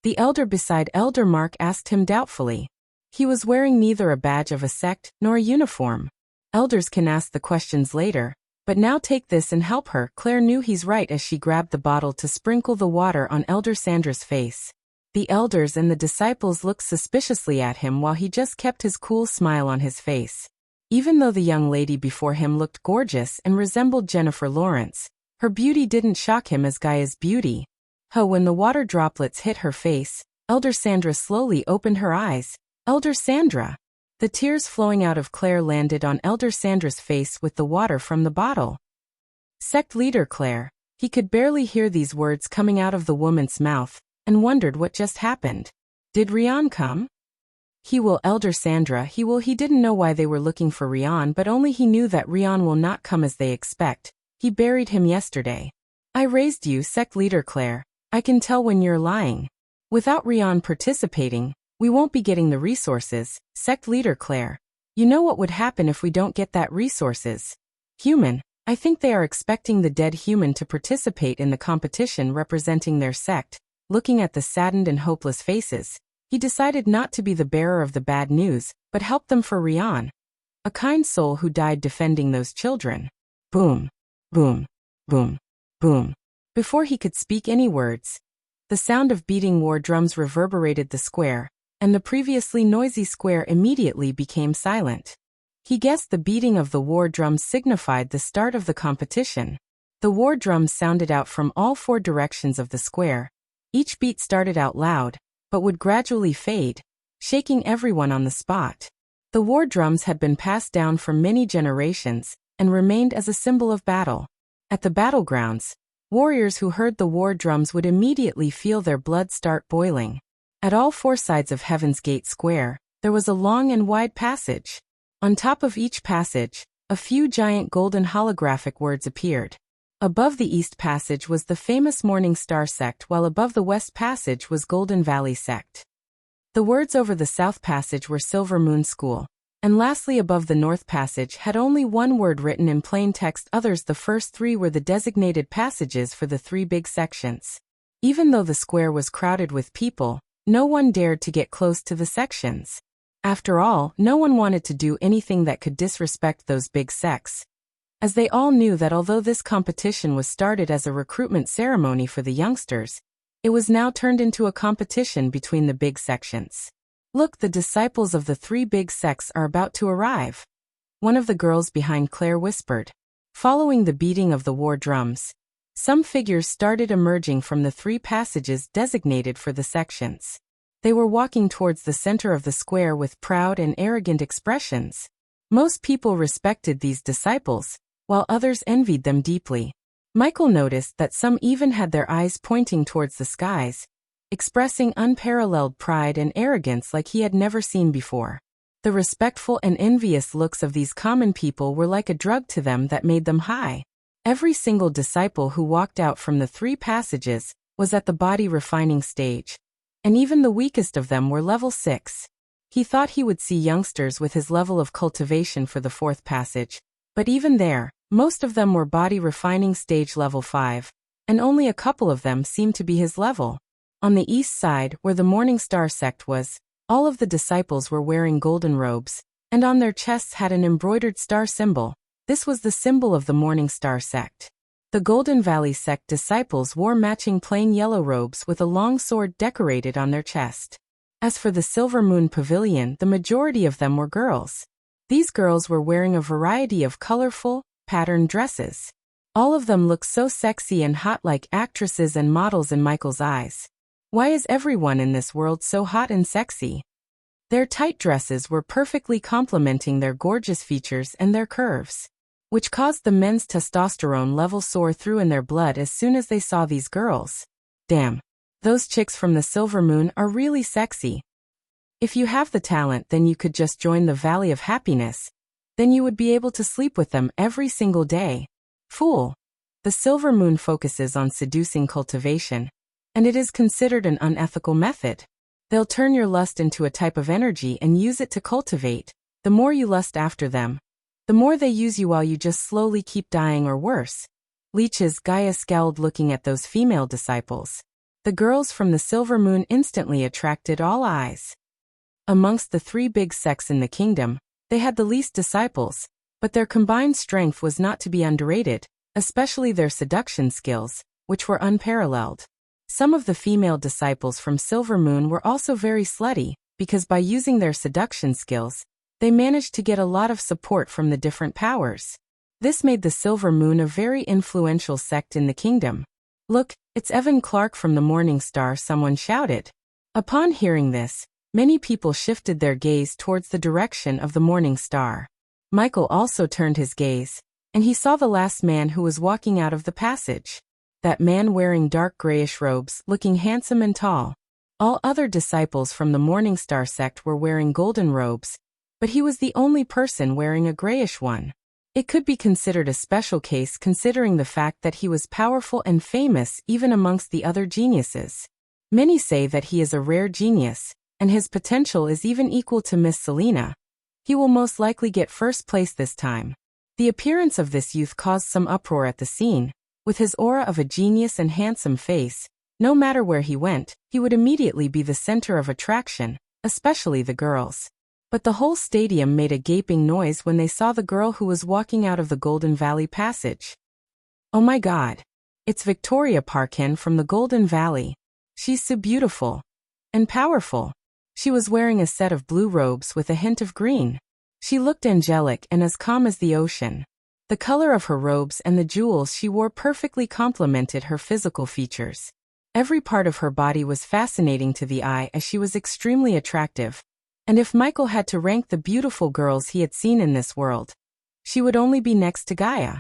The elder beside Elder Mark asked him doubtfully. He was wearing neither a badge of a sect nor a uniform. Elders can ask the questions later. But now take this and help her. Claire knew he's right as she grabbed the bottle to sprinkle the water on Elder Sandra's face. The elders and the disciples looked suspiciously at him while he just kept his cool smile on his face. Even though the young lady before him looked gorgeous and resembled Jennifer Lawrence, her beauty didn't shock him as Gaia's beauty. When the water droplets hit her face, Elder Sandra slowly opened her eyes. Elder Sandra! The tears flowing out of Claire landed on Elder Sandra's face with the water from the bottle. Sect leader Claire. He could barely hear these words coming out of the woman's mouth, and wondered what just happened. Did Rion come? He will. Elder Sandra. He will. He didn't know why they were looking for Rion, but only he knew that Rion will not come as they expect. He buried him yesterday. I raised you, Sect leader Claire. I can tell when you're lying. Without Rion participating, we won't be getting the resources, Sect leader Claire. You know what would happen if we don't get that resources? Human. I think they are expecting the dead human to participate in the competition representing their sect. Looking at the saddened and hopeless faces, he decided not to be the bearer of the bad news, but help them for Rian, a kind soul who died defending those children. Boom, boom, boom, boom. Before he could speak any words, the sound of beating war drums reverberated the square, and the previously noisy square immediately became silent. He guessed the beating of the war drums signified the start of the competition. The war drums sounded out from all four directions of the square. Each beat started out loud, but would gradually fade, shaking everyone on the spot. The war drums had been passed down for many generations and remained as a symbol of battle. At the battlegrounds, warriors who heard the war drums would immediately feel their blood start boiling. At all four sides of Heaven's Gate Square, there was a long and wide passage. On top of each passage, a few giant golden holographic words appeared. Above the East Passage was the famous Morning Star sect, while above the West Passage was Golden Valley sect. The words over the South Passage were Silver Moon School, and lastly above the North Passage had only one word written in plain text. Others, the first three, were the designated passages for the three big sections. Even though the square was crowded with people, no one dared to get close to the sections. After all, no one wanted to do anything that could disrespect those big sects, as they all knew that although this competition was started as a recruitment ceremony for the youngsters, it was now turned into a competition between the big sections. Look, the disciples of the three big sects are about to arrive, one of the girls behind Claire whispered. Following the beating of the war drums, some figures started emerging from the three passages designated for the sections. They were walking towards the center of the square with proud and arrogant expressions. Most people respected these disciples, while others envied them deeply. Michael noticed that some even had their eyes pointing towards the skies, expressing unparalleled pride and arrogance like he had never seen before. The respectful and envious looks of these common people were like a drug to them that made them high. Every single disciple who walked out from the three passages was at the body refining stage, and even the weakest of them were level 6. He thought he would see youngsters with his level of cultivation for the fourth passage, but even there, most of them were body refining stage level 5, and only a couple of them seemed to be his level. On the east side, where the Morning Star sect was, all of the disciples were wearing golden robes, and on their chests had an embroidered star symbol. This was the symbol of the Morning Star sect. The Golden Valley sect disciples wore matching plain yellow robes with a long sword decorated on their chest. As for the Silver Moon Pavilion, the majority of them were girls. These girls were wearing a variety of colorful, patterned dresses. All of them looked so sexy and hot, like actresses and models in Michael's eyes. Why is everyone in this world so hot and sexy? Their tight dresses were perfectly complementing their gorgeous features and their curves, which caused the men's testosterone level soar through in their blood as soon as they saw these girls. Damn, those chicks from the Silver Moon are really sexy. If you have the talent, then you could just join the Valley of Happiness. Then you would be able to sleep with them every single day. Fool. The Silver Moon focuses on seducing cultivation, and it is considered an unethical method. They'll turn your lust into a type of energy and use it to cultivate. The more you lust after them, the more they use you while you just slowly keep dying, or worse. Leeches. Gaia scowled looking at those female disciples. The girls from the Silver Moon instantly attracted all eyes. Amongst the three big sects in the kingdom, they had the least disciples, but their combined strength was not to be underrated, especially their seduction skills, which were unparalleled. Some of the female disciples from Silver Moon were also very slutty, because by using their seduction skills, they managed to get a lot of support from the different powers. This made the Silver Moon a very influential sect in the kingdom. Look, it's Evan Clark from the Morning Star, someone shouted. Upon hearing this, many people shifted their gaze towards the direction of the Morning Star. Michael also turned his gaze, and he saw the last man who was walking out of the passage. That man wearing dark grayish robes, looking handsome and tall. All other disciples from the Morning Star sect were wearing golden robes, but he was the only person wearing a grayish one. It could be considered a special case considering the fact that he was powerful and famous even amongst the other geniuses. Many say that he is a rare genius, and his potential is even equal to Miss Selena. He will most likely get first place this time. The appearance of this youth caused some uproar at the scene. With his aura of a genius and handsome face, no matter where he went, he would immediately be the center of attraction, especially the girls. But the whole stadium made a gaping noise when they saw the girl who was walking out of the Golden Valley passage. Oh my God! It's Victoria Parkin from the Golden Valley. She's so beautiful and powerful. She was wearing a set of blue robes with a hint of green. She looked angelic and as calm as the ocean. The color of her robes and the jewels she wore perfectly complemented her physical features. Every part of her body was fascinating to the eye as she was extremely attractive. And if Michael had to rank the beautiful girls he had seen in this world, she would only be next to Gaia.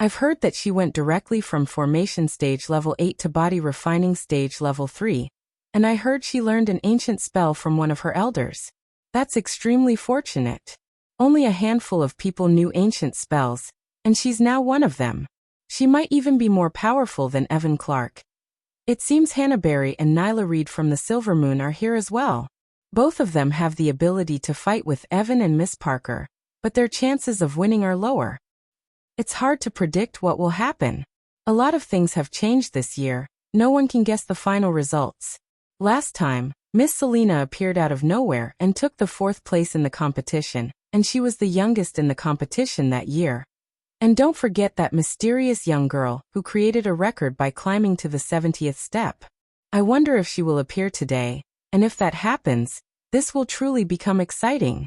I've heard that she went directly from formation stage level 8 to body refining stage level 3, and I heard she learned an ancient spell from one of her elders. That's extremely fortunate. Only a handful of people knew ancient spells, and she's now one of them. She might even be more powerful than Evan Clark. It seems Hannah Berry and Nyla Reed from the Silver Moon are here as well. Both of them have the ability to fight with Evan and Miss Parker, but their chances of winning are lower. It's hard to predict what will happen. A lot of things have changed this year. No one can guess the final results. Last time, Miss Selena appeared out of nowhere and took the 4th place in the competition, and she was the youngest in the competition that year. And don't forget that mysterious young girl who created a record by climbing to the 70th step. I wonder if she will appear today, and if that happens, this will truly become exciting.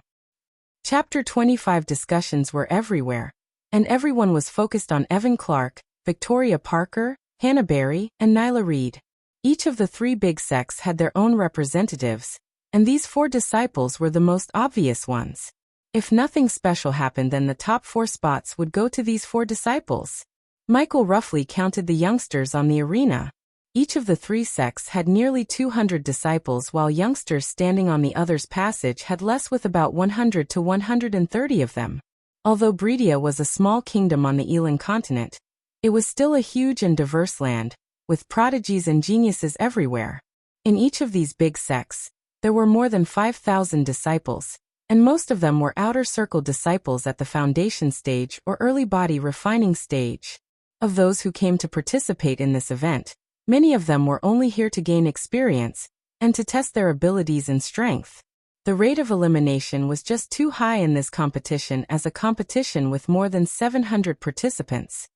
Chapter 25 discussions were everywhere, and everyone was focused on Evan Clark, Victoria Parker, Hannah Berry, and Nyla Reed. Each of the 3 big sects had their own representatives, and these 4 disciples were the most obvious ones. If nothing special happened, then the top 4 spots would go to these 4 disciples. Michael roughly counted the youngsters on the arena. Each of the 3 sects had nearly 200 disciples, while youngsters standing on the others' passage had less, with about 100 to 130 of them. Although Breedia was a small kingdom on the Elan continent, it was still a huge and diverse land, with prodigies and geniuses everywhere. In each of these big sects, there were more than 5,000 disciples, and most of them were outer circle disciples at the foundation stage or early body refining stage. Of those who came to participate in this event, many of them were only here to gain experience and to test their abilities and strength. The rate of elimination was just too high in this competition, as a competition with more than 700 participants.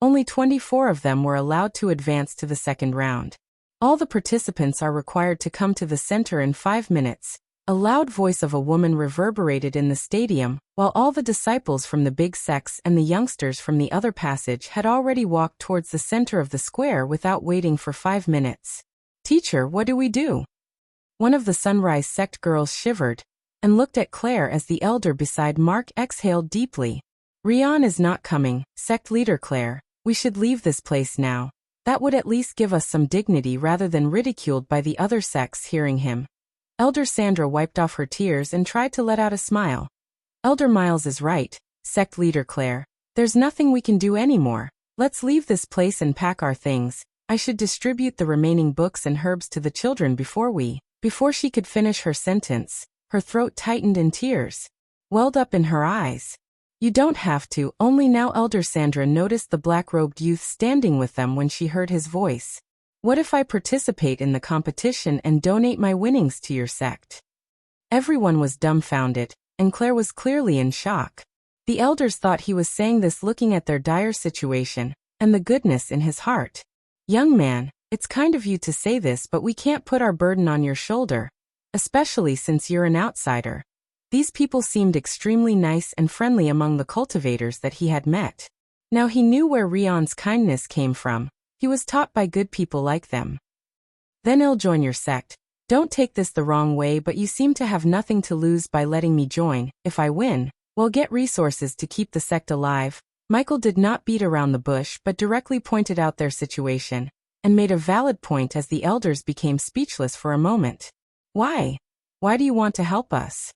Only 24 of them were allowed to advance to the second round. All the participants are required to come to the center in 5 minutes. A loud voice of a woman reverberated in the stadium, while all the disciples from the big sects and the youngsters from the other passage had already walked towards the center of the square without waiting for 5 minutes. "Teacher, what do we do?" One of the Sunrise sect girls shivered and looked at Claire as the elder beside Mark exhaled deeply. "Rion is not coming, sect leader Claire. We should leave this place now. That would at least give us some dignity rather than ridiculed by the other sects." Hearing him, Elder Sandra wiped off her tears and tried to let out a smile. "Elder Miles is right, sect leader Claire. There's nothing we can do anymore. Let's leave this place and pack our things. I should distribute the remaining books and herbs to the children Before she could finish her sentence, her throat tightened and tears welled up in her eyes. "You don't have to." Only now Elder Sandra noticed the black-robed youth standing with them when she heard his voice. "What if I participate in the competition and donate my winnings to your sect?" Everyone was dumbfounded, and Claire was clearly in shock. The elders thought he was saying this looking at their dire situation and the goodness in his heart. "Young man, it's kind of you to say this, but we can't put our burden on your shoulder, especially since you're an outsider." These people seemed extremely nice and friendly among the cultivators that he had met. Now he knew where Rion's kindness came from. He was taught by good people like them. "Then I'll join your sect. Don't take this the wrong way, but you seem to have nothing to lose by letting me join. If I win, we'll get resources to keep the sect alive." Michael did not beat around the bush but directly pointed out their situation, and made a valid point as the elders became speechless for a moment. "Why? Why do you want to help us?"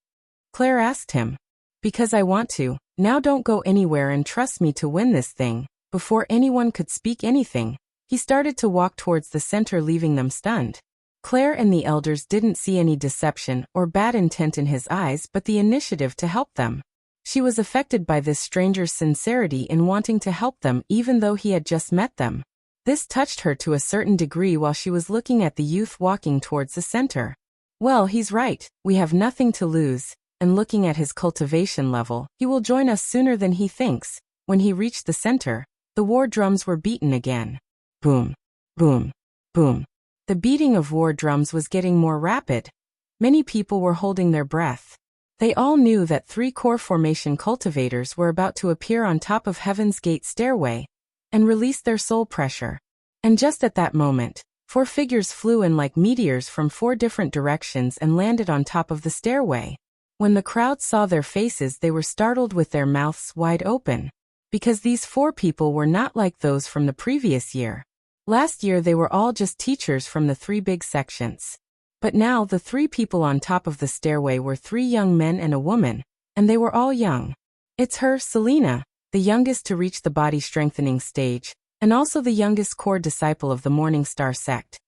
Claire asked him. "Because I want to. Now don't go anywhere and trust me to win this thing." Before anyone could speak anything, he started to walk towards the center, leaving them stunned. Claire and the elders didn't see any deception or bad intent in his eyes, but the initiative to help them. She was affected by this stranger's sincerity in wanting to help them even though he had just met them. This touched her to a certain degree while she was looking at the youth walking towards the center. Well, he's right, we have nothing to lose, and looking at his cultivation level, he will join us sooner than he thinks. When he reached the center, the war drums were beaten again. Boom, boom, boom. The beating of war drums was getting more rapid. Many people were holding their breath. They all knew that 3 core formation cultivators were about to appear on top of Heaven's Gate stairway and release their soul pressure. And just at that moment, 4 figures flew in like meteors from 4 different directions and landed on top of the stairway. When the crowd saw their faces, they were startled with their mouths wide open. Because these 4 people were not like those from the previous year. Last year they were all just teachers from the 3 big sections. But now the 3 people on top of the stairway were 3 young men and a woman, and they were all young. It's her, Selena, the youngest to reach the body strengthening stage, and also the youngest core disciple of the Morning Star sect.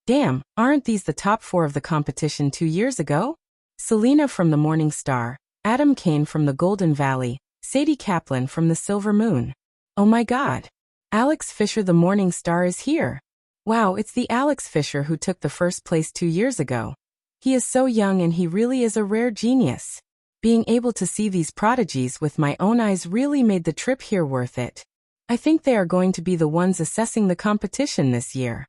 Damn, aren't these the top 4 of the competition 2 years ago? Selena from the Morning Star, Adam Kane from the Golden Valley, Sadie Kaplan from the Silver Moon. Oh my god. Alex Fisher the Morning Star is here. Wow, it's the Alex Fisher who took the first place 2 years ago. He is so young and he really is a rare genius. Being able to see these prodigies with my own eyes really made the trip here worth it. I think they are going to be the ones assessing the competition this year.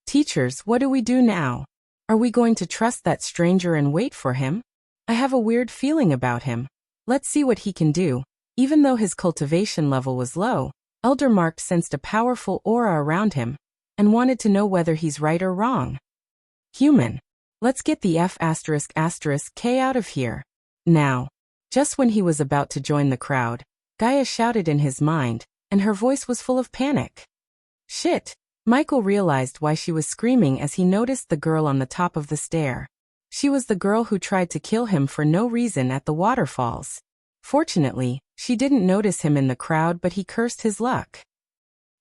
Teachers, what do we do now? Are we going to trust that stranger and wait for him? I have a weird feeling about him. Let's see what he can do. Even though his cultivation level was low, Elder Mark sensed a powerful aura around him and wanted to know whether he's right or wrong. Human. Let's get the F***K out of here. Now. Just when he was about to join the crowd, Gaia shouted in his mind, and her voice was full of panic. Shit. Michael realized why she was screaming as he noticed the girl on the top of the stair. She was the girl who tried to kill him for no reason at the waterfalls. Fortunately, she didn't notice him in the crowd, but he cursed his luck.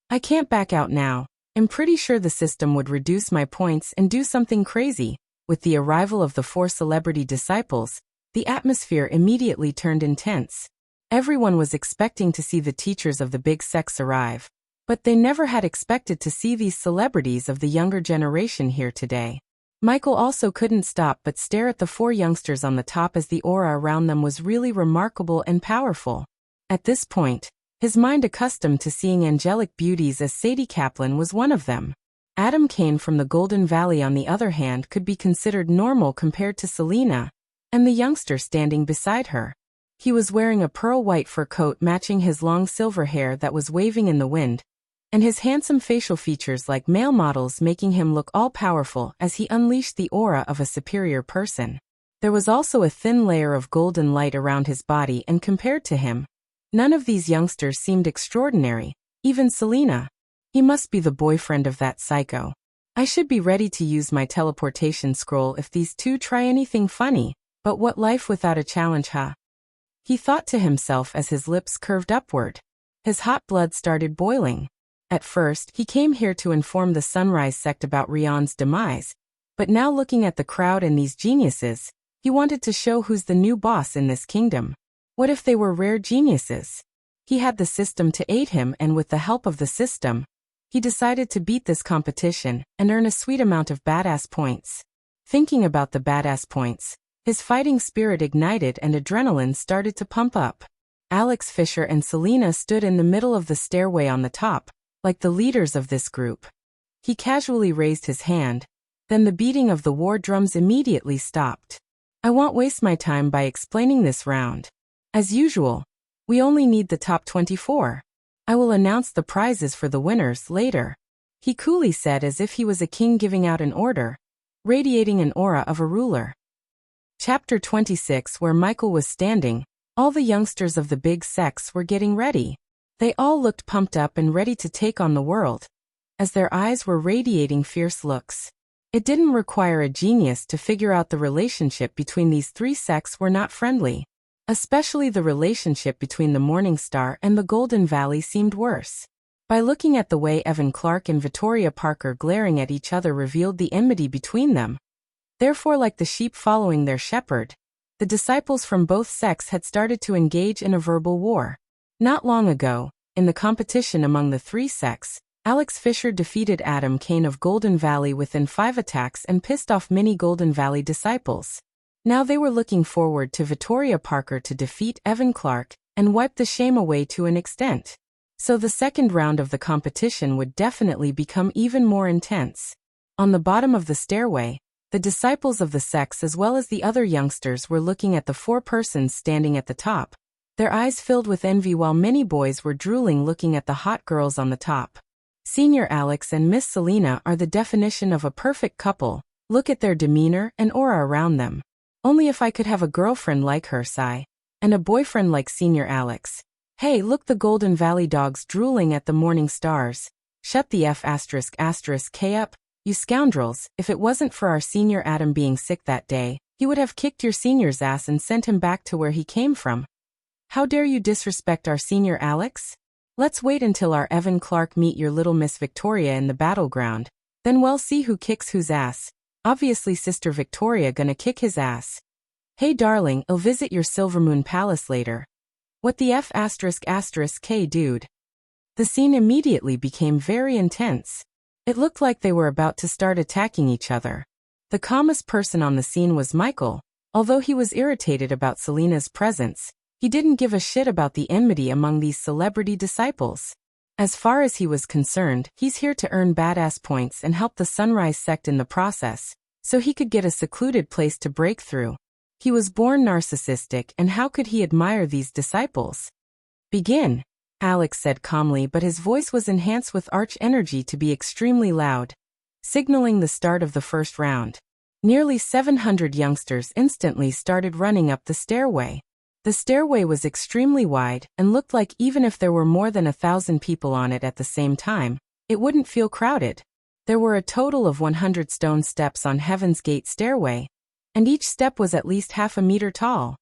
I can't back out now. I'm pretty sure the system would reduce my points and do something crazy. With the arrival of the 4 celebrity disciples, the atmosphere immediately turned intense. Everyone was expecting to see the teachers of the big sects arrive, but they never had expected to see these celebrities of the younger generation here today. Michael also couldn't stop but stare at the 4 youngsters on the top as the aura around them was really remarkable and powerful. At this point, his mind accustomed to seeing angelic beauties as Sadie Kaplan was one of them. Adam Kane from the Golden Valley on the other hand could be considered normal compared to Selena, and the youngster standing beside her. He was wearing a pearl white fur coat matching his long silver hair that was waving in the wind, and his handsome facial features like male models making him look all-powerful as he unleashed the aura of a superior person. There was also a thin layer of golden light around his body, and compared to him, none of these youngsters seemed extraordinary, even Selena. He must be the boyfriend of that psycho. I should be ready to use my teleportation scroll if these 2 try anything funny, but what life without a challenge, huh? He thought to himself as his lips curved upward. His hot blood started boiling. At first, he came here to inform the Sunrise sect about Rion's demise, but now looking at the crowd and these geniuses, he wanted to show who's the new boss in this kingdom. What if they were rare geniuses? He had the system to aid him, and with the help of the system, he decided to beat this competition and earn a sweet amount of badass points. Thinking about the badass points, his fighting spirit ignited and adrenaline started to pump up. Alex Fisher and Selena stood in the middle of the stairway on the top, like the leaders of this group. He casually raised his hand, then the beating of the war drums immediately stopped. I won't waste my time by explaining this round. As usual, we only need the top 24. I will announce the prizes for the winners later, he coolly said as if he was a king giving out an order, radiating an aura of a ruler. Chapter 26. Where Michael was standing, all the youngsters of the big sects were getting ready. They all looked pumped up and ready to take on the world, as their eyes were radiating fierce looks. It didn't require a genius to figure out the relationship between these 3 sects were not friendly. Especially the relationship between the Morning Star and the Golden Valley seemed worse. By looking at the way Evan Clark and Victoria Parker glaring at each other revealed the enmity between them. Therefore, like the sheep following their shepherd, The disciples from both sects had started to engage in a verbal war. Not long ago, in the competition among the three sects, Alex Fisher defeated Adam Kane of Golden Valley within 5 attacks and pissed off many Golden Valley disciples. Now they were looking forward to Victoria Parker to defeat Evan Clark and wipe the shame away to an extent. So the second round of the competition would definitely become even more intense. On the bottom of the stairway, the disciples of the sects as well as the other youngsters were looking at the 4 persons standing at the top, their eyes filled with envy while many boys were drooling looking at the hot girls on the top. Senior Alex and Miss Selena are the definition of a perfect couple. Look at their demeanor and aura around them. Only if I could have a girlfriend like her, sigh. And a boyfriend like Senior Alex. Hey, look, the Golden Valley dogs drooling at the morning stars. Shut the F***K up, you scoundrels. If it wasn't for our senior Adam being sick that day, he would have kicked your senior's ass and sent him back to where he came from. How dare you disrespect our senior Alex? Let's wait until our Evan Clark meet your little Miss Victoria in the battleground. Then we'll see who kicks whose ass. Obviously Sister Victoria gonna kick his ass. Hey darling, I'll visit your Silvermoon Palace later. What the F***K, dude? The scene immediately became very intense. It looked like they were about to start attacking each other. The calmest person on the scene was Michael. Although he was irritated about Selena's presence, he didn't give a shit about the enmity among these celebrity disciples. As far as he was concerned, he's here to earn badass points and help the Sunrise sect in the process, so he could get a secluded place to break through. He was born narcissistic, and how could he admire these disciples? Begin, Alex said calmly, but his voice was enhanced with arch energy to be extremely loud, signaling the start of the first round. Nearly 700 youngsters instantly started running up the stairway. The stairway was extremely wide and looked like even if there were more than 1,000 people on it at the same time, it wouldn't feel crowded. There were a total of 100 stone steps on Heaven's Gate stairway, and each step was at least half a meter tall.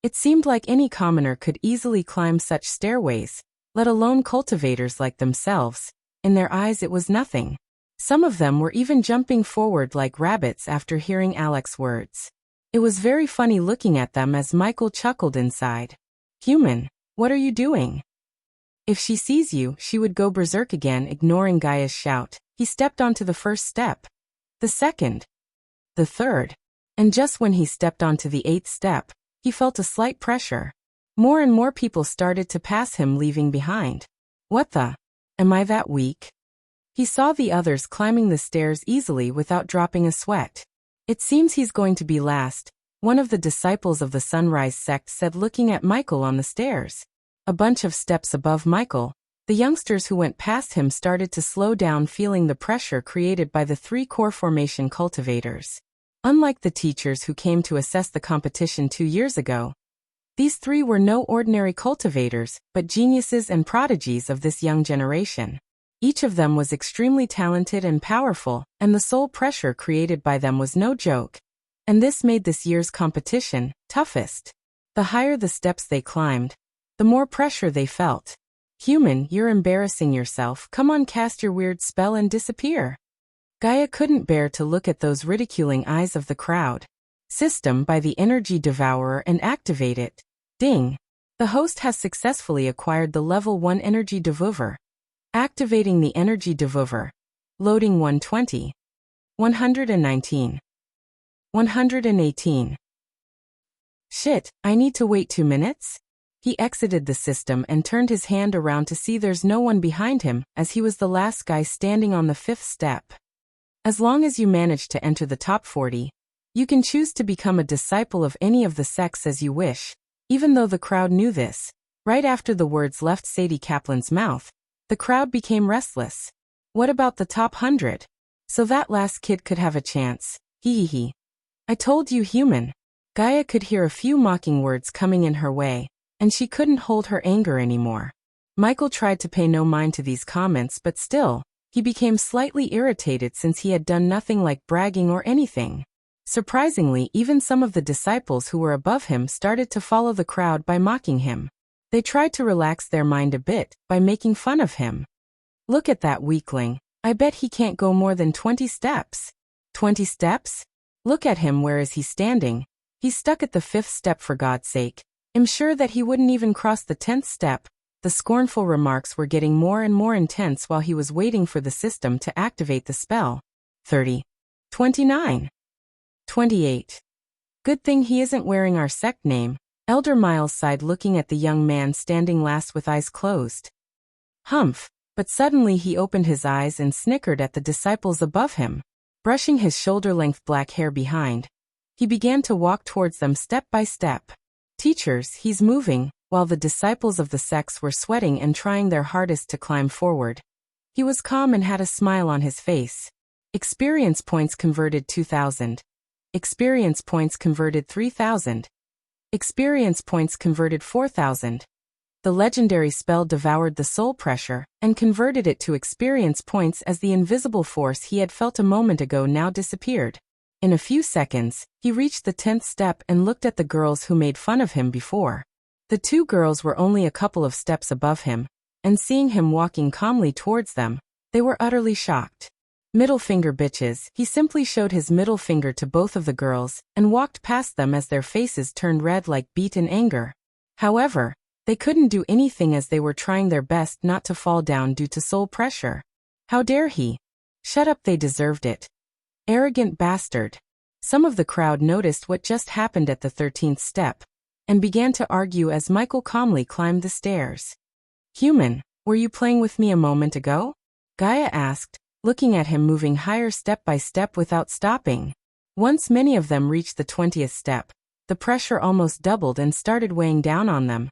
It seemed like any commoner could easily climb such stairways, let alone cultivators like themselves. In their eyes it was nothing. Some of them were even jumping forward like rabbits after hearing Alex's words. It was very funny looking at them as Michael chuckled inside. Human, what are you doing? If she sees you, she would go berserk again, ignoring Gaia's shout. He stepped onto the first step, the second, the third, and just when he stepped onto the 8th step, he felt a slight pressure. More and more people started to pass him, leaving behind. What the? Am I that weak? He saw the others climbing the stairs easily without dropping a sweat. It seems he's going to be last, one of the disciples of the Sunrise sect said, looking at Michael on the stairs. A bunch of steps above Michael, the youngsters who went past him started to slow down, feeling the pressure created by the 3 core formation cultivators. Unlike the teachers who came to assess the competition 2 years ago, these 3 were no ordinary cultivators, but geniuses and prodigies of this young generation. Each of them was extremely talented and powerful, and the soul pressure created by them was no joke. And this made this year's competition toughest. The higher the steps they climbed, the more pressure they felt. Human, you're embarrassing yourself. Come on, cast your weird spell and disappear. Gaia couldn't bear to look at those ridiculing eyes of the crowd. System by the Energy Devourer and activate it. Ding. The host has successfully acquired the level 1 Energy Devourer. Activating the Energy Devourer. Loading 120. 119. 118. Shit, I need to wait 2 minutes? He exited the system and turned his hand around to see there's no one behind him, as he was the last guy standing on the 5th step. As long as you manage to enter the top 40, you can choose to become a disciple of any of the sects as you wish. Even though the crowd knew this, right after the words left Sadie Kaplan's mouth, the crowd became restless. What about the top 100? So that last kid could have a chance. Hee. I told you, human. Gaia could hear a few mocking words coming in her way, and she couldn't hold her anger anymore. Michael tried to pay no mind to these comments, but still, he became slightly irritated since he had done nothing like bragging or anything. Surprisingly, even some of the disciples who were above him started to follow the crowd by mocking him. They tried to relax their mind a bit by making fun of him. Look at that weakling. I bet he can't go more than 20 steps. 20 steps? Look at him, where is he standing? He's stuck at the 5th step for God's sake. I'm sure that he wouldn't even cross the 10th step. The scornful remarks were getting more and more intense while he was waiting for the system to activate the spell. 30. 29. 28. Good thing he isn't wearing our sect name. Elder Miles sighed, looking at the young man standing last with eyes closed. Humph. But suddenly he opened his eyes and snickered at the disciples above him. Brushing his shoulder-length black hair behind, he began to walk towards them step by step. Teachers, he's moving. While the disciples of the sects were sweating and trying their hardest to climb forward, he was calm and had a smile on his face. Experience points converted 2,000. Experience points converted 3,000. Experience points converted 4,000. The legendary spell devoured the soul pressure and converted it to experience points as the invisible force he had felt a moment ago now disappeared. In a few seconds, he reached the 10th step and looked at the girls who made fun of him before. The 2 girls were only a couple of steps above him, and seeing him walking calmly towards them, they were utterly shocked. Middle finger bitches, he simply showed his middle finger to both of the girls and walked past them as their faces turned red like beet in anger. However, they couldn't do anything as they were trying their best not to fall down due to soul pressure. How dare he? Shut up, they deserved it. Arrogant bastard. Some of the crowd noticed what just happened at the 13th step, and began to argue as Michael calmly climbed the stairs. Human, were you playing with me a moment ago? Gaia asked, looking at him moving higher step by step without stopping. Once many of them reached the 20th step, the pressure almost doubled and started weighing down on them.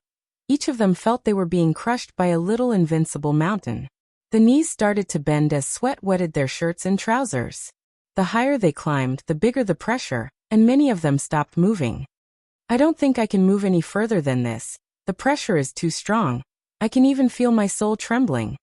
Each of them felt they were being crushed by a little invincible mountain. The knees started to bend as sweat wetted their shirts and trousers. The higher they climbed, the bigger the pressure, and many of them stopped moving. I don't think I can move any further than this. The pressure is too strong. I can even feel my soul trembling.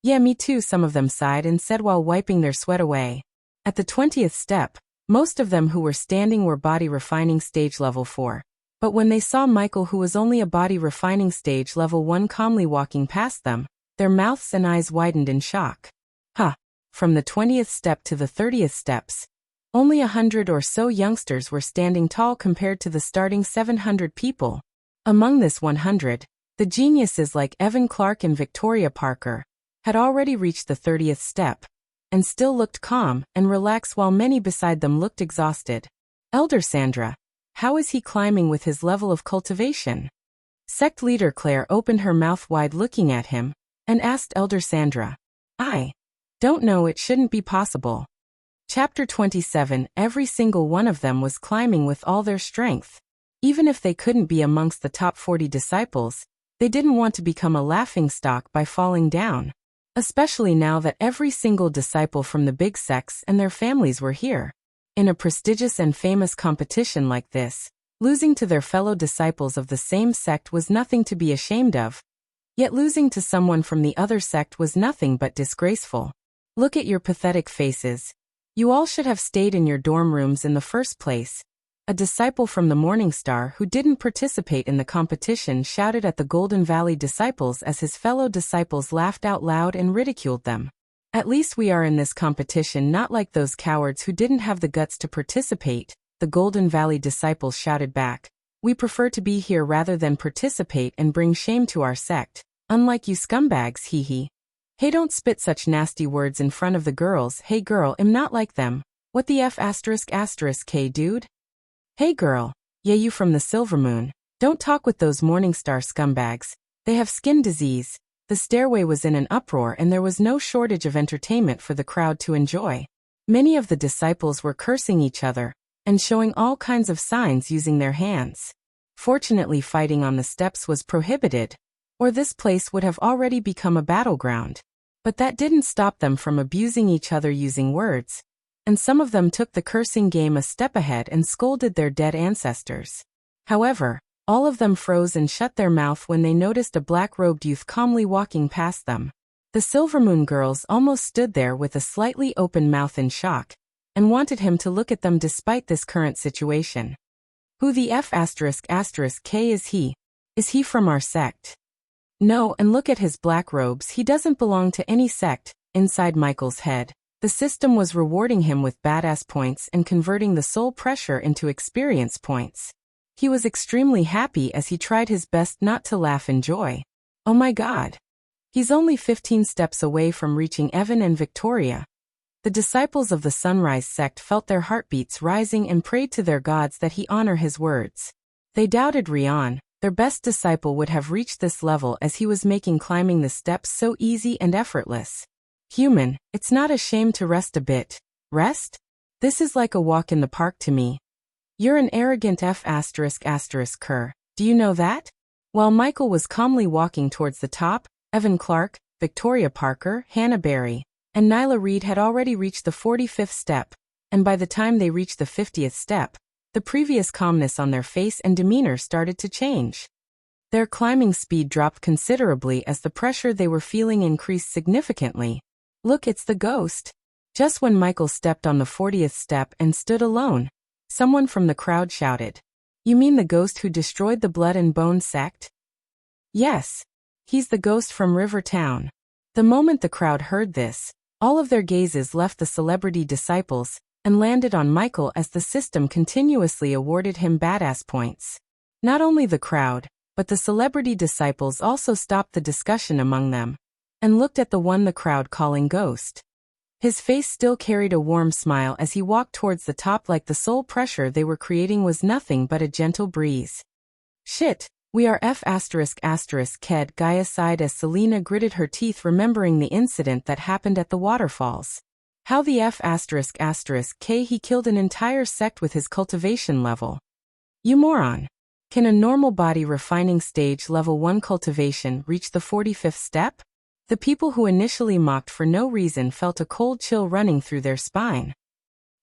Yeah, me too, some of them sighed and said while wiping their sweat away. At the 20th step, most of them who were standing were body refining stage level 4. But when they saw Michael, who was only a body refining stage level 1, calmly walking past them, their mouths and eyes widened in shock. Huh. From the 20th step to the 30th steps, only 100 or so youngsters were standing tall compared to the starting 700 people. Among this 100, the geniuses like Evan Clark and Victoria Parker had already reached the 30th step, and still looked calm and relaxed while many beside them looked exhausted. Elder Sandra, how is he climbing with his level of cultivation? Sect leader Claire opened her mouth wide looking at him, and asked Elder Sandra. I don't know, it shouldn't be possible. Chapter 27. Every single one of them was climbing with all their strength. Even if they couldn't be amongst the top 40 disciples, they didn't want to become a laughingstock by falling down. Especially now that every single disciple from the big sects and their families were here. In a prestigious and famous competition like this, losing to their fellow disciples of the same sect was nothing to be ashamed of. Yet losing to someone from the other sect was nothing but disgraceful. Look at your pathetic faces. You all should have stayed in your dorm rooms in the first place. A disciple from the Morning Star who didn't participate in the competition shouted at the Golden Valley disciples as his fellow disciples laughed out loud and ridiculed them. At least we are in this competition, not like those cowards who didn't have the guts to participate, the Golden Valley disciples shouted back. We prefer to be here rather than participate and bring shame to our sect. Unlike you scumbags, hee hee. Hey, don't spit such nasty words in front of the girls. Hey girl, I'm not like them. What the F *** K dude? Hey girl, yeah, you from the Silver Moon. Don't talk with those Morningstar scumbags. They have skin disease. The stairway was in an uproar and there was no shortage of entertainment for the crowd to enjoy. Many of the disciples were cursing each other and showing all kinds of signs using their hands. Fortunately, fighting on the steps was prohibited, or this place would have already become a battleground. But that didn't stop them from abusing each other using words, and some of them took the cursing game a step ahead and scolded their dead ancestors. However, all of them froze and shut their mouth when they noticed a black-robed youth calmly walking past them. The Silvermoon girls almost stood there with a slightly open mouth in shock, and wanted him to look at them despite this current situation. Who the F *** K is he? Is he from our sect? No, and look at his black robes, he doesn't belong to any sect. Inside Michael's head, the system was rewarding him with badass points and converting the soul pressure into experience points. He was extremely happy as he tried his best not to laugh in joy. Oh my God. He's only 15 steps away from reaching Evan and Victoria. The disciples of the Sunrise sect felt their heartbeats rising and prayed to their gods that he honor his words. They doubted Rian, their best disciple, would have reached this level, as he was making climbing the steps so easy and effortless. Human, it's not a shame to rest a bit. Rest? This is like a walk in the park to me. You're an arrogant F*****cur. Do you know that? While Michael was calmly walking towards the top, Evan Clark, Victoria Parker, Hannah Barry, and Nyla Reed had already reached the 45th step, and by the time they reached the 50th step, the previous calmness on their face and demeanor started to change. Their climbing speed dropped considerably as the pressure they were feeling increased significantly. Look, it's the ghost. Just when Michael stepped on the 40th step and stood alone, someone from the crowd shouted, "You mean the ghost who destroyed the Blood and Bone sect?" Yes. He's the ghost from Rivertown. The moment the crowd heard this, all of their gazes left the celebrity disciples and landed on Michael as the system continuously awarded him badass points. Not only the crowd, but the celebrity disciples also stopped the discussion among them and looked at the one the crowd calling ghost. His face still carried a warm smile as he walked towards the top, like the sole pressure they were creating was nothing but a gentle breeze. Shit, we are F*****, Gaia sighed as Selena gritted her teeth, remembering the incident that happened at the waterfalls. How the F*****, he killed an entire sect with his cultivation level. You moron. Can a normal body refining stage level 1 cultivation reach the 45th step? The people who initially mocked for no reason felt a cold chill running through their spine.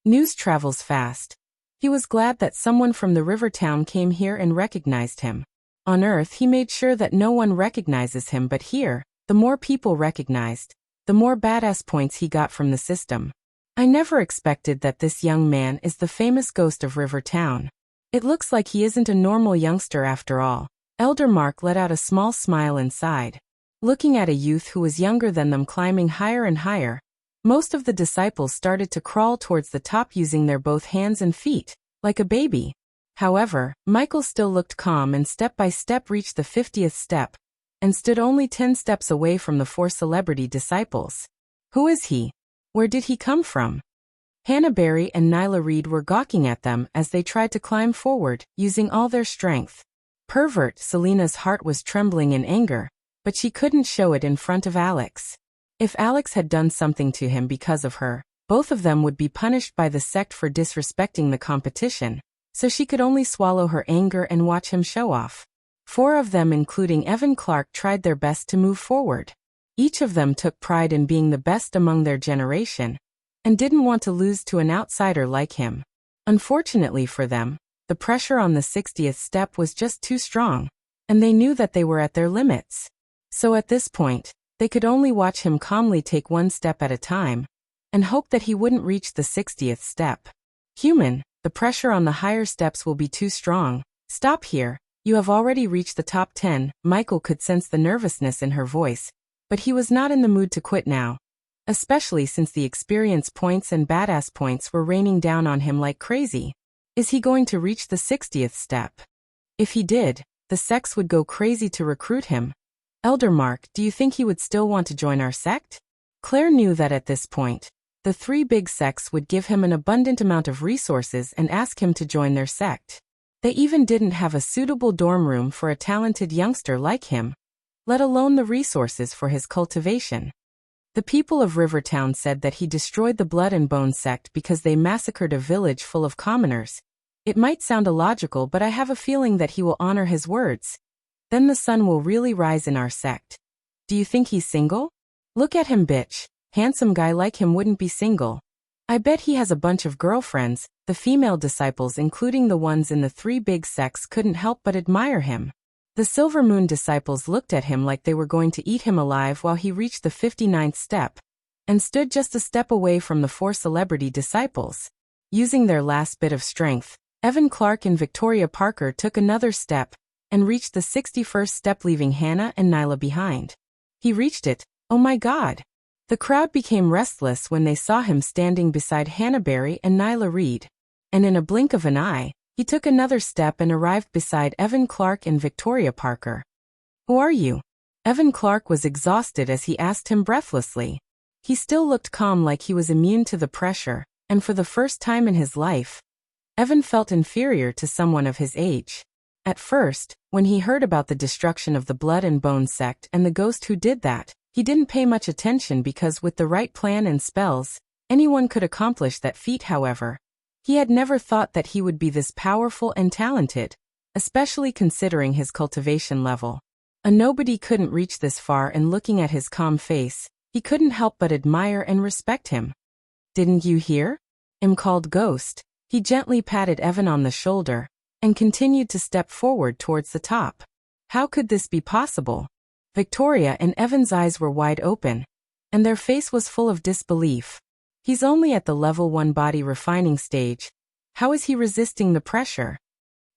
News travels fast. He was glad that someone from the Rivertown came here and recognized him. On Earth he made sure that no one recognizes him, but here, the more people recognized, the more badass points he got from the system. I never expected that this young man is the famous ghost of Rivertown. It looks like he isn't a normal youngster after all. Elder Mark let out a small smile and sighed. Looking at a youth who was younger than them climbing higher and higher, most of the disciples started to crawl towards the top using their both hands and feet, like a baby. However, Michael still looked calm and step by step reached the 50th step, and stood only 10 steps away from the 4 celebrity disciples. Who is he? Where did he come from? Hannah Barry and Nyla Reed were gawking at them as they tried to climb forward, using all their strength. Pervert, Selena's heart was trembling in anger, but she couldn't show it in front of Alex. If Alex had done something to him because of her, both of them would be punished by the sect for disrespecting the competition, so she could only swallow her anger and watch him show off. 4 of them, including Evan Clark, tried their best to move forward. Each of them took pride in being the best among their generation, and didn't want to lose to an outsider like him. Unfortunately for them, the pressure on the 60th step was just too strong, and they knew that they were at their limits. So at this point, they could only watch him calmly take 1 step at a time, and hope that he wouldn't reach the 60th step. Human, the pressure on the higher steps will be too strong. Stop here, you have already reached the top 10. Michael could sense the nervousness in her voice, but he was not in the mood to quit now, especially since the experience points and badass points were raining down on him like crazy. Is he going to reach the 60th step? If he did, the sects would go crazy to recruit him. Elder Mark, do you think he would still want to join our sect? Claire knew that at this point, the 3 big sects would give him an abundant amount of resources and ask him to join their sect. They even didn't have a suitable dorm room for a talented youngster like him, let alone the resources for his cultivation. The people of Rivertown said that he destroyed the Blood and Bone sect because they massacred a village full of commoners. It might sound illogical, but I have a feeling that he will honor his words. Then the sun will really rise in our sect. Do you think he's single? Look at him, bitch. Handsome guy like him wouldn't be single. I bet he has a bunch of girlfriends. The female disciples, including the ones in the 3 big sects, couldn't help but admire him. The Silver Moon disciples looked at him like they were going to eat him alive while he reached the 59th step, and stood just a step away from the 4 celebrity disciples. Using their last bit of strength, Evan Clark and Victoria Parker took another step, and reached the 61st step, leaving Hannah and Nyla behind. He reached it. Oh my God. The crowd became restless when they saw him standing beside Hannah Barry and Nyla Reed, and in a blink of an eye, He took another step and arrived beside Evan Clark and Victoria Parker. "Who are you?" Evan Clark was exhausted as he asked him breathlessly. He still looked calm, like he was immune to the pressure, and for the first time in his life, Evan felt inferior to someone of his age. At first, when he heard about the destruction of the Blood and Bone sect and the ghost who did that, he didn't pay much attention because with the right plan and spells, anyone could accomplish that feat. However, he had never thought that he would be this powerful and talented, especially considering his cultivation level. A nobody couldn't reach this far, and looking at his calm face, he couldn't help but admire and respect him. "Didn't you hear?" called Ghost. He gently patted Evan on the shoulder and continued to step forward towards the top. How could this be possible? Victoria and Evan's eyes were wide open, and their face was full of disbelief. He's only at the level 1 body refining stage. How is he resisting the pressure?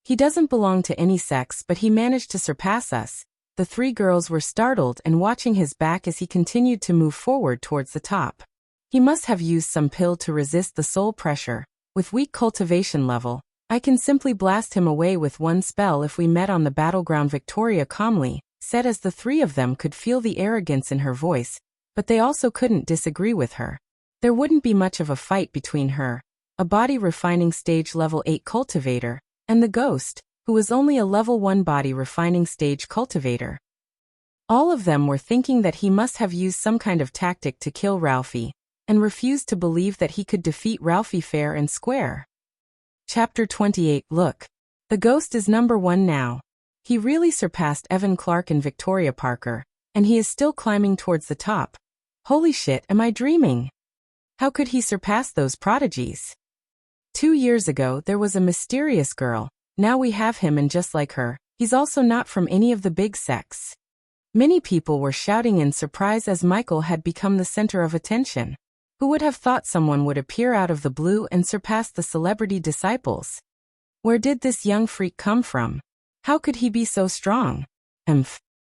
He doesn't belong to any sex, but he managed to surpass us. The three girls were startled and watching his back as he continued to move forward towards the top. He must have used some pill to resist the soul pressure. With weak cultivation level, I can simply blast him away with one spell if we met on the battleground, Victoria calmly said as the three of them could feel the arrogance in her voice, but they also couldn't disagree with her. There wouldn't be much of a fight between her, a body refining stage level 8 cultivator, and the ghost, who was only a level 1 body refining stage cultivator. All of them were thinking that he must have used some kind of tactic to kill Ralphie, and refused to believe that he could defeat Ralphie fair and square. Chapter 28. Look. The ghost is number 1 now. He really surpassed Evan Clark and Victoria Parker, and he is still climbing towards the top. Holy shit, am I dreaming? How could he surpass those prodigies? 2 years ago there was a mysterious girl, now we have him, and just like her, he's also not from any of the big sects. Many people were shouting in surprise as Michael had become the center of attention. Who would have thought someone would appear out of the blue and surpass the celebrity disciples? Where did this young freak come from? How could he be so strong?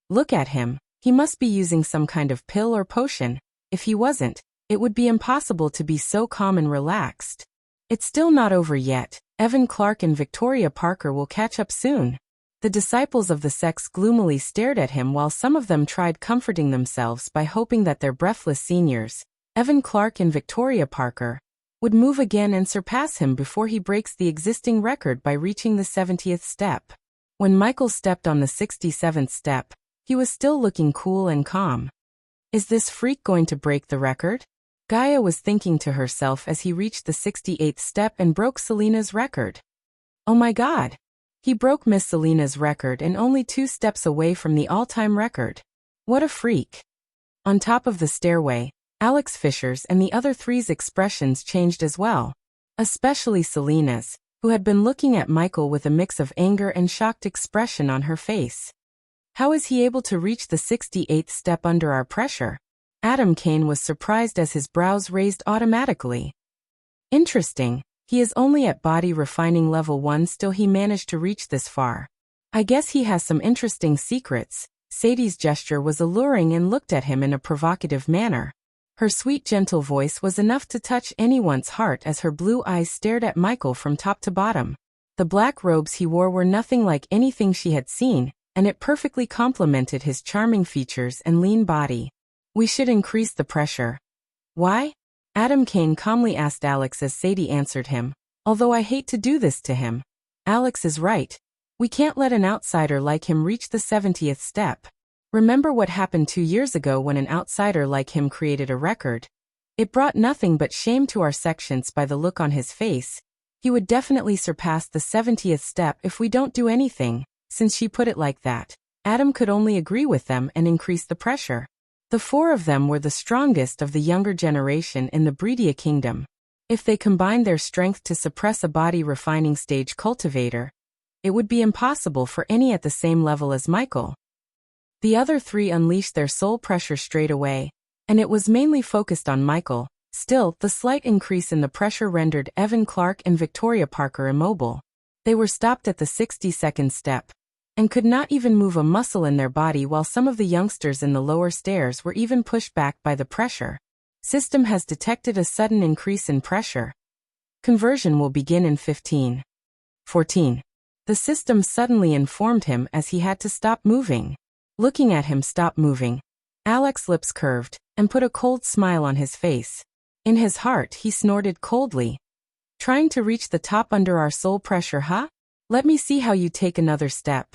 Look at him, he must be using some kind of pill or potion. If he wasn't, it would be impossible to be so calm and relaxed. It's still not over yet. Evan Clark and Victoria Parker will catch up soon. The disciples of the sects gloomily stared at him while some of them tried comforting themselves by hoping that their breathless seniors, Evan Clark and Victoria Parker, would move again and surpass him before he breaks the existing record by reaching the 70th step. When Michael stepped on the 67th step, he was still looking cool and calm. Is this freak going to break the record? Gaia was thinking to herself as he reached the 68th step and broke Selena's record. Oh my god! He broke Miss Selena's record and only 2 steps away from the all-time record. What a freak! On top of the stairway, Alex Fisher's and the other three's expressions changed as well. Especially Selena's, who had been looking at Michael with a mix of anger and shocked expression on her face. How is he able to reach the 68th step under our pressure? Adam Kane was surprised as his brows raised automatically. Interesting, he is only at body refining level 1, still he managed to reach this far. I guess he has some interesting secrets. Sadie's gesture was alluring and looked at him in a provocative manner. Her sweet gentle voice was enough to touch anyone's heart as her blue eyes stared at Michael from top to bottom. The black robes he wore were nothing like anything she had seen, and it perfectly complemented his charming features and lean body. We should increase the pressure. Why? Adam Kane calmly asked Alex as Sadie answered him. Although I hate to do this to him. Alex is right. We can't let an outsider like him reach the 70th step. Remember what happened 2 years ago when an outsider like him created a record? It brought nothing but shame to our sections. By the look on his face, he would definitely surpass the 70th step if we don't do anything. Since she put it like that, Adam could only agree with them and increase the pressure. The 4 of them were the strongest of the younger generation in the Breedia Kingdom. If they combined their strength to suppress a body refining stage cultivator, it would be impossible for any at the same level as Michael. The other 3 unleashed their soul pressure straight away, and it was mainly focused on Michael. Still, the slight increase in the pressure rendered Evan Clark and Victoria Parker immobile. They were stopped at the 62nd step, and could not even move a muscle in their body, while some of the youngsters in the lower stairs were even pushed back by the pressure. System has detected a sudden increase in pressure. Conversion will begin in 15. 14. The system suddenly informed him as he had to stop moving. Looking at him stop moving, Alex's lips curved and put a cold smile on his face. In his heart he snorted coldly. Trying to reach the top under our soul pressure, huh? Let me see how you take another step.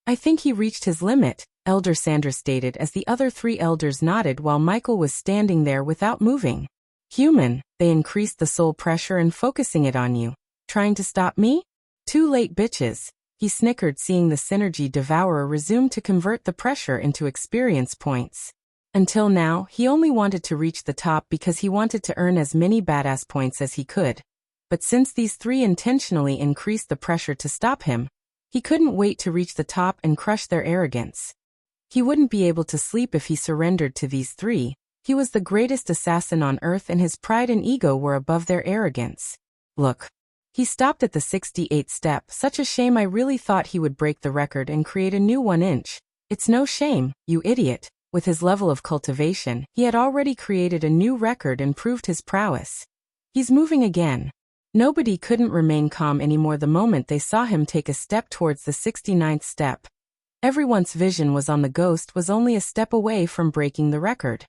I think he reached his limit, Elder Sandra stated as the other 3 elders nodded while Michael was standing there without moving. Human, they increased the soul pressure and focusing it on you. Trying to stop me? Too late, bitches. He snickered seeing the synergy devourer resume to convert the pressure into experience points. Until now, he only wanted to reach the top because he wanted to earn as many badass points as he could. But since these 3 intentionally increased the pressure to stop him, he couldn't wait to reach the top and crush their arrogance. He wouldn't be able to sleep if he surrendered to these 3. He was the greatest assassin on earth and his pride and ego were above their arrogance. Look. He stopped at the 68th step. Such a shame, I really thought he would break the record and create a new 1-inch. It's no shame, you idiot. With his level of cultivation, he had already created a new record and proved his prowess. He's moving again. Nobody couldn't remain calm anymore the moment they saw him take a step towards the 69th step. Everyone's vision was on the ghost was only a step away from breaking the record.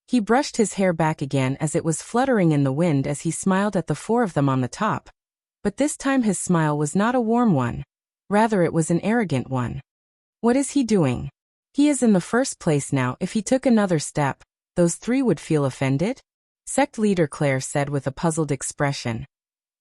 He brushed his hair back again as it was fluttering in the wind as he smiled at the 4 of them on the top. But this time his smile was not a warm one. Rather it was an arrogant one. What is he doing? He is in the first place now. If he took another step, those 3 would feel offended? Sect leader Claire said with a puzzled expression.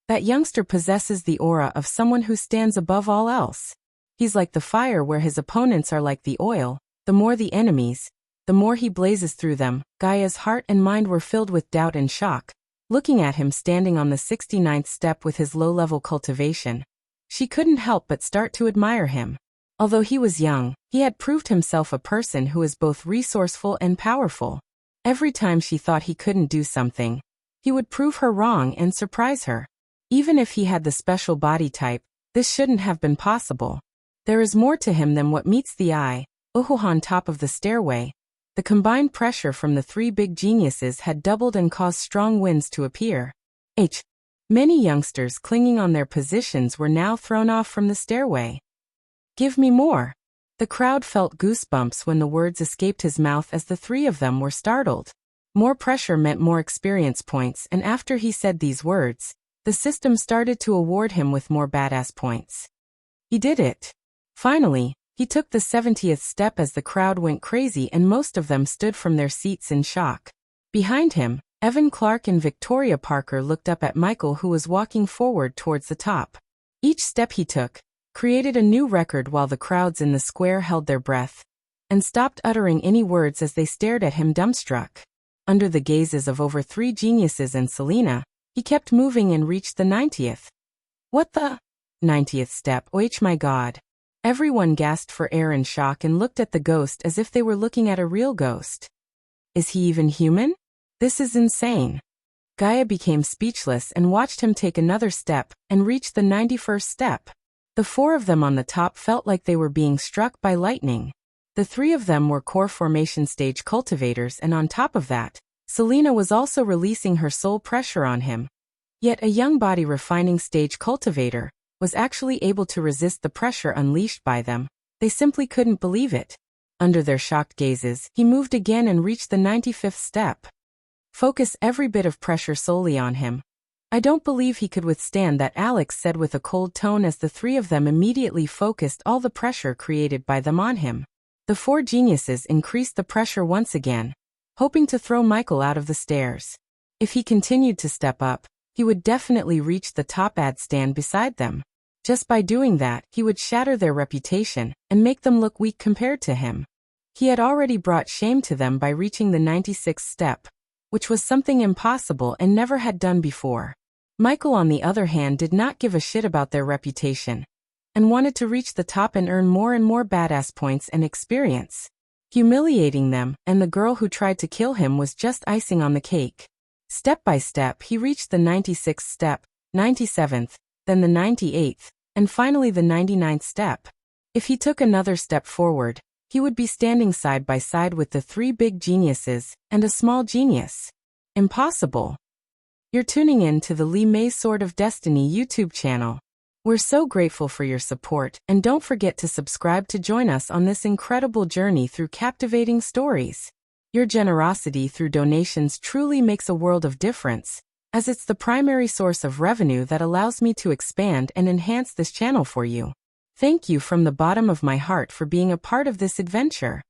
That youngster possesses the aura of someone who stands above all else. He's like the fire where his opponents are like the oil. The more the enemies, the more he blazes through them. Gaia's heart and mind were filled with doubt and shock. Looking at him standing on the 69th step with his low-level cultivation, she couldn't help but start to admire him. Although he was young, he had proved himself a person who is both resourceful and powerful. Every time she thought he couldn't do something, he would prove her wrong and surprise her. Even if he had the special body type, this shouldn't have been possible. There is more to him than what meets the eye. On top of the stairway, the combined pressure from the 3 big geniuses had doubled and caused strong winds to appear. Many youngsters clinging on their positions were now thrown off from the stairway. Give me more. The crowd felt goosebumps when the words escaped his mouth as the 3 of them were startled. More pressure meant more experience points, and after he said these words, the system started to award him with more badass points. He did it. Finally, he took the 70th step as the crowd went crazy and most of them stood from their seats in shock. Behind him, Evan Clark and Victoria Parker looked up at Michael who was walking forward towards the top. Each step he took created a new record while the crowds in the square held their breath and stopped uttering any words as they stared at him dumbstruck. Under the gazes of over 3 geniuses and Selena, he kept moving and reached the 90th. What the? 90th step, oh my god. Everyone gasped for air in shock and looked at the ghost as if they were looking at a real ghost. Is he even human? This is insane. Gaia became speechless and watched him take another step and reach the 91st step. The 4 of them on the top felt like they were being struck by lightning. The 3 of them were core formation stage cultivators and on top of that, Selena was also releasing her soul pressure on him. Yet a young body refining stage cultivator was actually able to resist the pressure unleashed by them. They simply couldn't believe it. Under their shocked gazes, he moved again and reached the 95th step. Focus every bit of pressure solely on him. I don't believe he could withstand that, Alex said with a cold tone as the 3 of them immediately focused all the pressure created by them on him. The 4 geniuses increased the pressure once again, hoping to throw Michael out of the stairs. If he continued to step up, he would definitely reach the top and stand beside them. Just by doing that, he would shatter their reputation and make them look weak compared to him. He had already brought shame to them by reaching the 96th step, which was something impossible and never had done before. Michael, on the other hand, did not give a shit about their reputation and wanted to reach the top and earn more and more badass points and experience. Humiliating them and the girl who tried to kill him was just icing on the cake. Step by step, he reached the 96th step, 97th, then the 98th, and finally the 99th step. If he took another step forward, he would be standing side by side with the 3 big geniuses and a small genius. Impossible. You're tuning in to the Lee May Sword of Destiny YouTube channel. We're so grateful for your support, and don't forget to subscribe to join us on this incredible journey through captivating stories. Your generosity through donations truly makes a world of difference, as it's the primary source of revenue that allows me to expand and enhance this channel for you. Thank you from the bottom of my heart for being a part of this adventure.